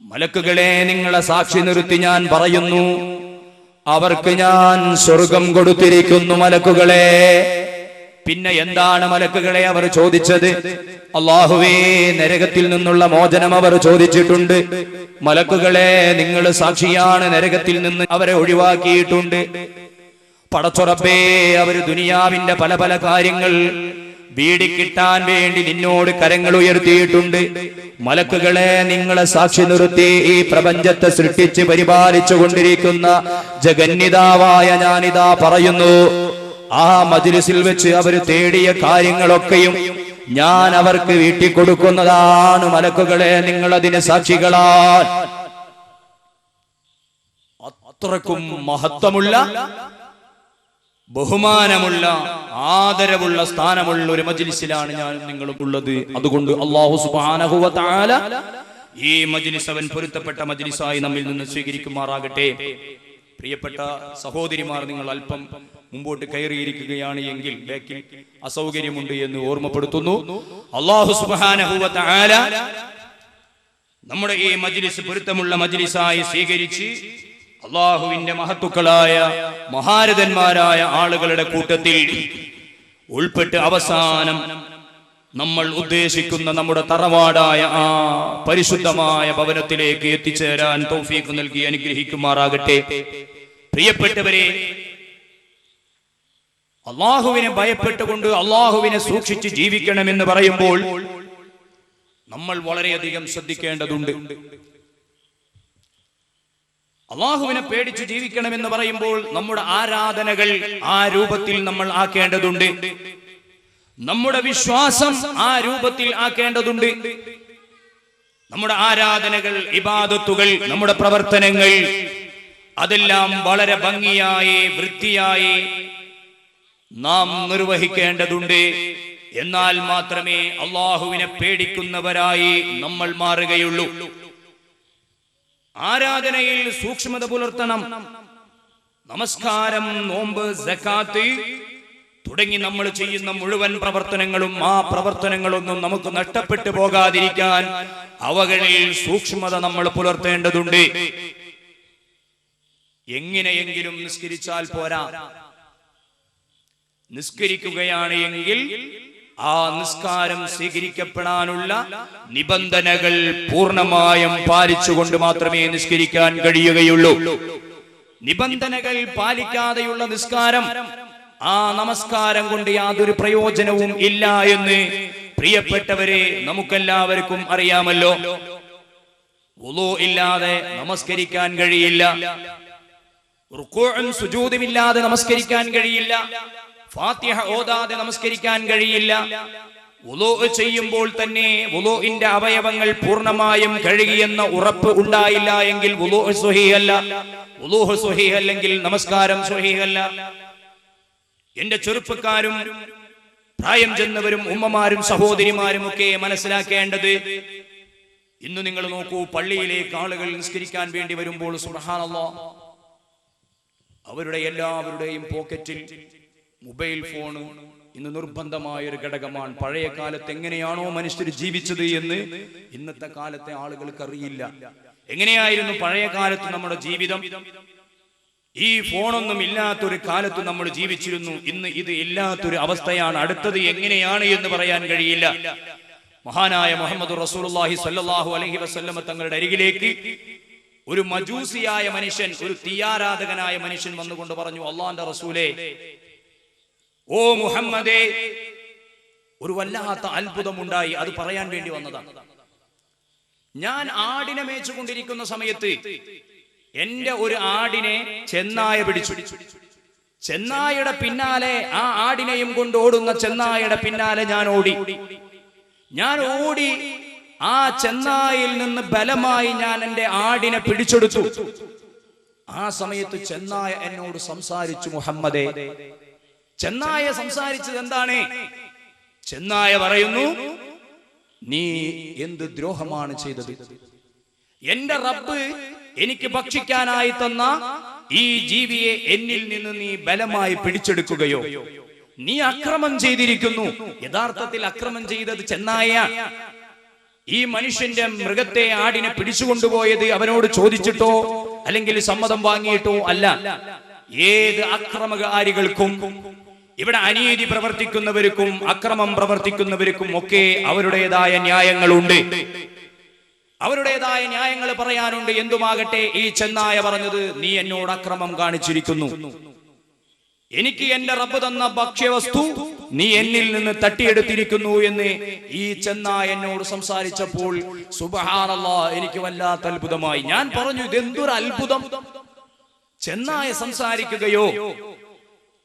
മലക്കുകളെ, നിങ്ങളെ സാക്ഷി നിർത്തി ഞാൻ പറയുന്നു, അവർക്ക് ഞാൻ സ്വർഗം കൊടുത്തിരിക്കുന്നു. മലക്കുകളെ, പിന്നെ എന്താണ് മലക്കുകളെ അവർ ചോദിച്ചത്? അല്ലാഹുവേ, നരകത്തിൽ നിന്നുള്ള മോചനം അവർ ചോദിച്ചിട്ടുണ്ട്. മലക്കുകളെ, നിങ്ങൾ സാക്ഷിയാണ്, നരകത്തിൽ നിന്ന് അവരെ ഒഴിവാക്കിയിട്ടുണ്ട്. പടച്ചുറപ്പേ, അവര് ദുനിയാവിന്റെ പല പല കാര്യങ്ങൾ വീടിക്കിട്ടാൻ വേണ്ടി നിന്നോട് കരങ്ങൾ ഉയർത്തിയിട്ടുണ്ട്. മലക്കുകളെ, നിങ്ങളെ സാക്ഷി നിർത്തി ഈ പ്രപഞ്ചത്തെ സൃഷ്ടിച്ച് പരിപാലിച്ചു കൊണ്ടിരിക്കുന്ന ജഗന്നിതാവായ ഞാനിതാ പറയുന്നു, ആ മജ്ലിസിൽ വെച്ച് അവര് തേടിയ കാര്യങ്ങളൊക്കെയും ഞാൻ അവർക്ക് വീട്ടിക്കൊടുക്കുന്നതാണ്. മലക്കുകളെ, നിങ്ങൾ അതിന് സാക്ഷികളാൽ. അത്രക്കും മഹത്വമുള്ള, ബഹുമാനമുള്ള, ആദരവുള്ള, സ്ഥാനമുള്ള ഒരു മജ്ലിസിലാണ് ഞാൻ നിങ്ങളും ഉള്ളത്. അതുകൊണ്ട് അല്ലാഹു സുബ്ഹാനഹു വ തആല ഈ മജ്ലിസ് അവൻ പൊരുത്തപ്പെട്ട മജ്ലിസായി നമ്മിൽ നിന്ന് സ്വീകരിക്കുമാറാകട്ടെ. പ്രിയപ്പെട്ട സഹോദരിമാർ, നിങ്ങൾ അല്പം മുമ്പോട്ട് കയറിയിരിക്കുകയാണ് എങ്കിൽ ബാക്കിൽ അസൗകര്യമുണ്ട് എന്ന് ഓർമ്മപ്പെടുത്തുന്നു. അല്ലാഹു സുബ്ഹാനഹു വ തആല നമ്മുടെ ഈ മജ്ലിസ് പൊരുത്തമുള്ള മജ്ലിസായി സ്വീകരിച്ച് അല്ലാഹുവിന്റെ മഹത്തുക്കളായ മഹാരഥന്മാരായ ആളുകളുടെ കൂട്ടത്തിൽ ഉൾപ്പെട്ട് അവസാനം നമ്മൾ ഉദ്ദേശിക്കുന്ന നമ്മുടെ തറവാടായ ആ പരിശുദ്ധമായ ഭവനത്തിലേക്ക് എത്തിച്ചേരാൻ തൗഫീഖ് നൽകി അനുഗ്രഹിക്കുമാറാകട്ടെ. പ്രിയപ്പെട്ടവരെ, അല്ലാഹുവിനെ ഭയപ്പെട്ടുകൊണ്ട് അല്ലാഹുവിനെ സൂക്ഷിച്ച് ജീവിക്കണമെന്ന് പറയുമ്പോൾ നമ്മൾ വളരെയധികം ശ്രദ്ധിക്കേണ്ടതുണ്ട്. അള്ളാഹുവിനെ പേടിച്ചു ജീവിക്കണമെന്ന് പറയുമ്പോൾ നമ്മുടെ ആരാധനകൾ ആ രൂപത്തിൽ നമ്മൾ ആക്കേണ്ടതുണ്ട്. നമ്മുടെ വിശ്വാസം ആ രൂപത്തിൽ ആക്കേണ്ടതുണ്ട്. നമ്മുടെ ആരാധനകൾ, ഇബാദത്തുകൾ, നമ്മുടെ പ്രവർത്തനങ്ങൾ അതെല്ലാം വളരെ ഭംഗിയായി, വൃത്തിയായി നാം നിർവഹിക്കേണ്ടതുണ്ട്. എന്നാൽ മാത്രമേ അള്ളാഹുവിനെ പേടിക്കുന്നവരായി നമ്മൾ മാറുകയുള്ളൂ. ആരാധനയിൽ സൂക്ഷ്മത പുലർത്തണം. നമസ്കാരം, നോമ്പ്, സക്കാത്ത് തുടങ്ങി നമ്മൾ ചെയ്യുന്ന മുഴുവൻ പ്രവർത്തനങ്ങളും ആ പ്രവർത്തനങ്ങളൊന്നും നമുക്ക് നഷ്ടപ്പെട്ടു പോകാതിരിക്കാൻ അവകളിൽ സൂക്ഷ്മത നമ്മൾ പുലർത്തേണ്ടതുണ്ട്. എങ്ങനെയെങ്കിലും നിസ്കരിച്ചാൽ പോരാ. നിസ്കരിക്കുകയാണ് എങ്കിൽ ആ നിസ്കാരം സ്വീകരിക്കപ്പെടാനുള്ള നിബന്ധനകൾ പൂർണ്ണമായും പാലിച്ചുകൊണ്ട് മാത്രമേ നിസ്കരിക്കാൻ കഴിയുകയുള്ളൂ. നിബന്ധനകൾ പാലിക്കാതെയുള്ള നിസ്കാരം, ആ നമസ്കാരം കൊണ്ട് യാതൊരു പ്രയോജനവും ഇല്ല എന്ന് പ്രിയപ്പെട്ടവരെ നമുക്കെല്ലാവർക്കും അറിയാമല്ലോ. വുളൂ ഇല്ലാതെ നമസ്കരിക്കാൻ കഴിയില്ല. റുകൂഉം സുജൂദും ഇല്ലാതെ നമസ്കരിക്കാൻ കഴിയില്ല. ഫാത്തിഹ ഓതാതെ നമസ്കരിക്കാൻ കഴിയില്ല. വുളൂ ചെയ്യുമ്പോൾ തന്നെ വുളൂഇന്റെ അവയവങ്ങൾ പൂർണ്ണമായും കഴുകിയെന്ന ഉറപ്പ് ഉണ്ടായില്ല എങ്കിൽ വുളൂ സ്വഹീഹല്ല. വുളൂ സ്വഹീഹല്ലെങ്കിൽ നമസ്കാരം സ്വഹീഹല്ല. എന്റെ ചെറുപ്പക്കാരും പ്രായം ചെന്നവരും ഉമ്മമാരും സഹോദരിമാരും ഒക്കെ മനസ്സിലാക്കേണ്ടത്, ഇന്ന് നിങ്ങൾ നോക്കൂ, പള്ളിയിലേക്ക് ആളുകൾ നിസ്കരിക്കാൻ വേണ്ടി വരുമ്പോൾ സുബ്ഹാനല്ലാഹ് അവരുടെ എല്ലാവരുടെയും പോക്കറ്റിൽ മൊബൈൽ ഫോണ് ഇന്ന് നിർബന്ധമായ ഒരു ഘടകമാണ്. പഴയ കാലത്ത് എങ്ങനെയാണോ മനുഷ്യർ ജീവിച്ചത് എന്ന് ഇന്നത്തെ കാലത്തെ ആളുകൾക്ക് അറിയില്ല. എങ്ങനെയായിരുന്നു പഴയ കാലത്ത് നമ്മുടെ ജീവിതം? ഈ ഫോണൊന്നും ഇല്ലാത്തൊരു കാലത്ത് നമ്മൾ ജീവിച്ചിരുന്നു. ഇന്ന് ഇത് ഇല്ലാത്തൊരു അവസ്ഥയാണ്. അടുത്തത് എങ്ങനെയാണ് എന്ന് പറയാൻ കഴിയില്ല. മഹാനായ മുഹമ്മദ് റസൂലുള്ളാഹി സ്വല്ലല്ലാഹു അലൈഹി വസല്ലം തങ്ങളുടെ അരികിലേക്ക് ഒരു മജൂസിയായ മനുഷ്യൻ, ഒരു തീയാരാധകനായ മനുഷ്യൻ വന്നുകൊണ്ട് പറഞ്ഞു, അള്ളാന്റെ റസൂലേ, ഓ മുഹമ്മദേ, ഒരു വല്ലാത്ത അത്ഭുതമുണ്ടായി, അത് പറയാൻ വേണ്ടി വന്നതാണ്. ഞാൻ ആടിനെ മേച്ചുകൊണ്ടിരിക്കുന്ന സമയത്ത് എന്റെ ഒരു ആടിനെ ചെന്നായ പിടിച്ചു. ചെന്നായയുടെ പിന്നാലെ, ആ ആടിനെയും കൊണ്ട് ഓടുന്ന ചെന്നായയുടെ പിന്നാലെ ഞാൻ ഓടി. ആ ചെന്നായിൽ നിന്ന് ബലമായി ഞാൻ എന്റെ ആടിനെ പിടിച്ചെടുത്തു. ആ സമയത്ത് ചെന്നായ എന്നോട് സംസാരിച്ചു, മുഹമ്മദേ. ചെന്നായ സംസാരിച്ചത് എന്താണ്? ചെന്നായ പറയുന്നു, നീ എന്ത് ദ്രോഹമാണ് ചെയ്തത്? എന്റെ റബ്ബ് എനിക്ക് ഭക്ഷിക്കാനായി തന്ന ഈ ജീവിയെ എന്നിൽ നിന്ന് നീ ബലമായി പിടിച്ചെടുക്കുകയോ? നീ അക്രമം ചെയ്തിരിക്കുന്നു. യഥാർത്ഥത്തിൽ അക്രമം ചെയ്തത് ചെന്നായ. ഈ മനുഷ്യന്റെ മൃഗത്തെ, ആടിനെ പിടിച്ചുകൊണ്ടുപോയത് അവനോട് ചോദിച്ചിട്ടോ അല്ലെങ്കിൽ സമ്മതം വാങ്ങിയിട്ടോ അല്ല. ഏത് അക്രമകാരികൾക്കും, ഇവിടെ അനീതി പ്രവർത്തിക്കുന്നവർക്കും അക്രമം പ്രവർത്തിക്കുന്നവർക്കും ഒക്കെ അവരുടേതായ ന്യായങ്ങളുണ്ട്. അവരുടേതായ ന്യായങ്ങൾ പറയാനുണ്ട്. എന്തുമാകട്ടെ, ഈ ചെന്നായ പറഞ്ഞത്, നീ എന്നോട് അക്രമം കാണിച്ചിരിക്കുന്നു. എനിക്ക് എന്റെ റബ്ബ് തന്ന ഭക്ഷ്യവസ്തു നീ എന്നിൽ നിന്ന് തട്ടിയെടുത്തിരിക്കുന്നു എന്ന് ഈ ചെന്നായ എന്നോട് സംസാരിച്ചപ്പോൾ സുബ്ഹാനല്ലാഹ്, എനിക്ക് വല്ലാത്ത അത്ഭുതമായി. ഞാൻ പറഞ്ഞു, ഇതെന്തൊരു അത്ഭുതം! ചെന്നായ സംസാരിക്കുകയോ?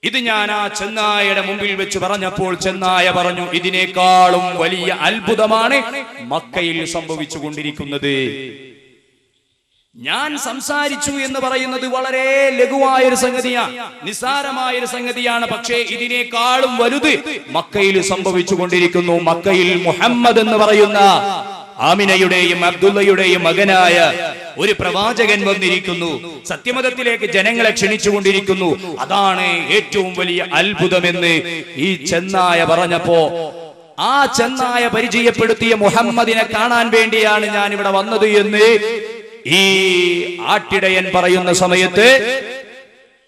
ഇത് ഞാൻ ആ ചെന്നായയുടെ മുമ്പിൽ വെച്ച് പറഞ്ഞപ്പോൾ ചെന്നായ പറഞ്ഞു, ഇതിനേക്കാളും വലിയ അത്ഭുതമാണ് മക്കയിൽ സംഭവിച്ചു കൊണ്ടിരിക്കുന്നത്. ഞാൻ സംസാരിച്ചു എന്ന് പറയുന്നത് വളരെ ലഘുവായൊരു സംഗതിയാണ്, നിസ്സാരമായൊരു സംഗതിയാണ്. പക്ഷേ ഇതിനേക്കാളും വലുത് മക്കയിൽ സംഭവിച്ചു കൊണ്ടിരിക്കുന്നു. മക്കയിൽ മുഹമ്മദ് എന്ന് പറയുന്ന ആമിനയുടെയും അബ്ദുള്ളയുടെയും മകനായ ഒരു പ്രവാചകൻ വന്നിരിക്കുന്നു. സത്യമതത്തിലേക്ക് ജനങ്ങളെ ക്ഷണിച്ചുകൊണ്ടിരിക്കുന്നു. അതാണ് ഏറ്റവും വലിയ അത്ഭുതമെന്ന് ഈ ചെന്നായ പറഞ്ഞപ്പോ, ആ ചെന്നായ പരിചയപ്പെടുത്തിയ മുഹമ്മദിനെ കാണാൻ വേണ്ടിയാണ് ഞാൻ ഇവിടെ വന്നത് എന്ന് ഈ ആട്ടിടയൻ പറയുന്ന സമയത്ത്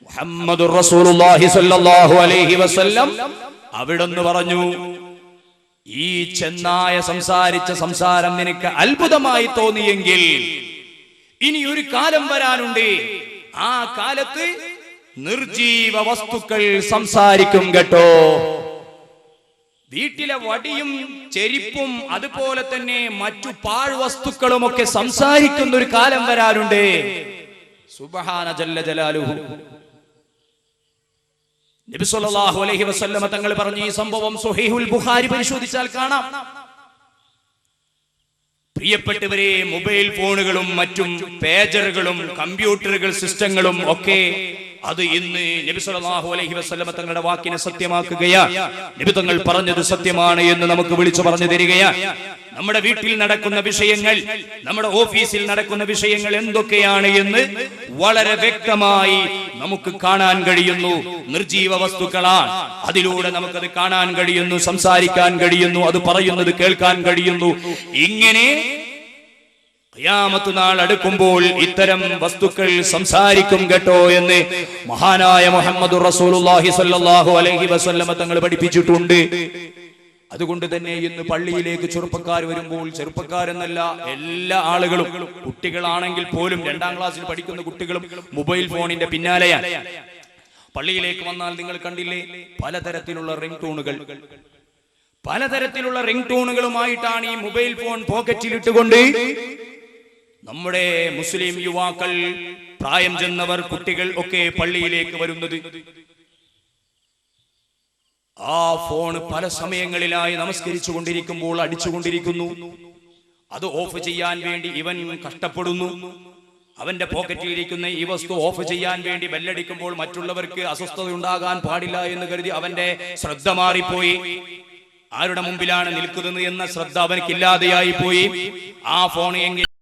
മുഹമ്മദുർ റസൂലുള്ളാഹി സ്വല്ലല്ലാഹു അലൈഹി വസല്ലം അവിടുന്ന് പറഞ്ഞു, ഈ ചെന്നായ സംസാരിച്ച സംസാരം നിനക്ക് അത്ഭുതമായി തോന്നിയെങ്കിൽ ഇനി ഒരു കാലം വരാനുണ്ട്. ആ കാലത്ത് നിർജീവ വസ്തുക്കൾ സംസാരിക്കും കേട്ടോ. വീട്ടിലെ വടിയും ചെരിപ്പും അതുപോലെ തന്നെ മറ്റു പാഴ്വസ്തുക്കളും ഒക്കെ സംസാരിക്കുന്ന ഒരു കാലം വരാനുണ്ട്. സുബ്ഹാന ജല്ല ജലാലുഹു. നബി സല്ലല്ലാഹു അലൈഹി വസല്ലമ തങ്ങൾ പറഞ്ഞു, ഈ സംഭവം സ്വഹീഹുൽ ബുഖാരി പരിശോധിച്ചാൽ കാണാം. പ്രിയപ്പെട്ടവരെ, മൊബൈൽ ഫോണുകളും മറ്റും പേജറുകളും കമ്പ്യൂട്ടറുകൾ സിസ്റ്റങ്ങളും ഒക്കെ അത് ഇന്ന് നബി സല്ലല്ലാഹു അലൈഹി വസല്ലമ തങ്ങളുടെ വാക്കിനെ സത്യമാക്കുകയാണ്. നബി തങ്ങൾ പറഞ്ഞത് സത്യമാണ് എന്ന് നമുക്ക് വിളിച്ചു പറഞ്ഞു തരികയാണ്. നമ്മുടെ വീട്ടിൽ നടക്കുന്ന വിഷയങ്ങൾ, നമ്മുടെ ഓഫീസിൽ നടക്കുന്ന വിഷയങ്ങൾ എന്തൊക്കെയാണ് എന്ന് വളരെ വ്യക്തമായി നമുക്ക് കാണാൻ കഴിയുന്നു. നിർജീവ വസ്തുക്കളാണ്, അതിലൂടെ നമുക്കത് കാണാൻ കഴിയുന്നു, സംസാരിക്കാൻ കഴിയുന്നു, അത് പറയുന്നത് കേൾക്കാൻ കഴിയുന്നു. ഇങ്ങനെ ഖിയാമത്ത് നാൾ അടുക്കുമ്പോൾ ഇത്തരം വസ്തുക്കൾ സംസാരിക്കും കേട്ടോ എന്ന് മഹാനായ മുഹമ്മദുർ റസൂലുള്ളാഹി സ്വല്ലല്ലാഹു അലൈഹി വസല്ലമ തങ്ങൾ പഠിപ്പിച്ചിട്ടുണ്ട്. അതുകൊണ്ട് തന്നെ ഇന്ന് പള്ളിയിലേക്ക് ചെറുപ്പക്കാർ വരുമ്പോൾ, ചെറുപ്പക്കാരെന്നല്ല എല്ലാ ആളുകളും, കുട്ടികളാണെങ്കിൽ പോലും 2ാം ക്ലാസ്സിൽ പഠിക്കുന്ന കുട്ടികളും മൊബൈൽ ഫോണിന്റെ പിന്നാലെയാണ്. പള്ളിയിലേക്ക് വന്നാൽ നിങ്ങൾ കണ്ടില്ലേ, പലതരത്തിലുള്ള റിംഗ് ടൂണുകൾ, പലതരത്തിലുള്ള റിംഗ് ടൂണുകളുമായിട്ടാണ് ഈ മൊബൈൽ ഫോൺ പോക്കറ്റിലിട്ടുകൊണ്ട് നമ്മുടെ മുസ്ലിം യുവാക്കൾ, പ്രായം ചെന്നവർ, കുട്ടികൾ ഒക്കെ പള്ളിയിലേക്ക് വരുന്നത്. ആ ഫോൺ പല സമയങ്ങളിലായി നമസ്കരിച്ചു കൊണ്ടിരിക്കുമ്പോൾ അടിച്ചുകൊണ്ടിരിക്കുന്നു. അത് ഓഫ് ചെയ്യാൻ വേണ്ടി ഇവൻ കഷ്ടപ്പെടുന്നു. അവന്റെ പോക്കറ്റിൽ ഇരിക്കുന്ന ഈ വസ്തു ഓഫ് ചെയ്യാൻ വേണ്ടി ബെല്ലടിക്കുമ്പോൾ മറ്റുള്ളവർക്ക് അസ്വസ്ഥത ഉണ്ടാകാൻ പാടില്ല എന്ന് കരുതി അവന്റെ ശ്രദ്ധ മാറിപ്പോയി. ആരുടെ മുമ്പിലാണ് നിൽക്കുന്നത് എന്ന ശ്രദ്ധ അവനക്കില്ലാതെയായി പോയി. ആ ഫോൺ എങ്ങനെ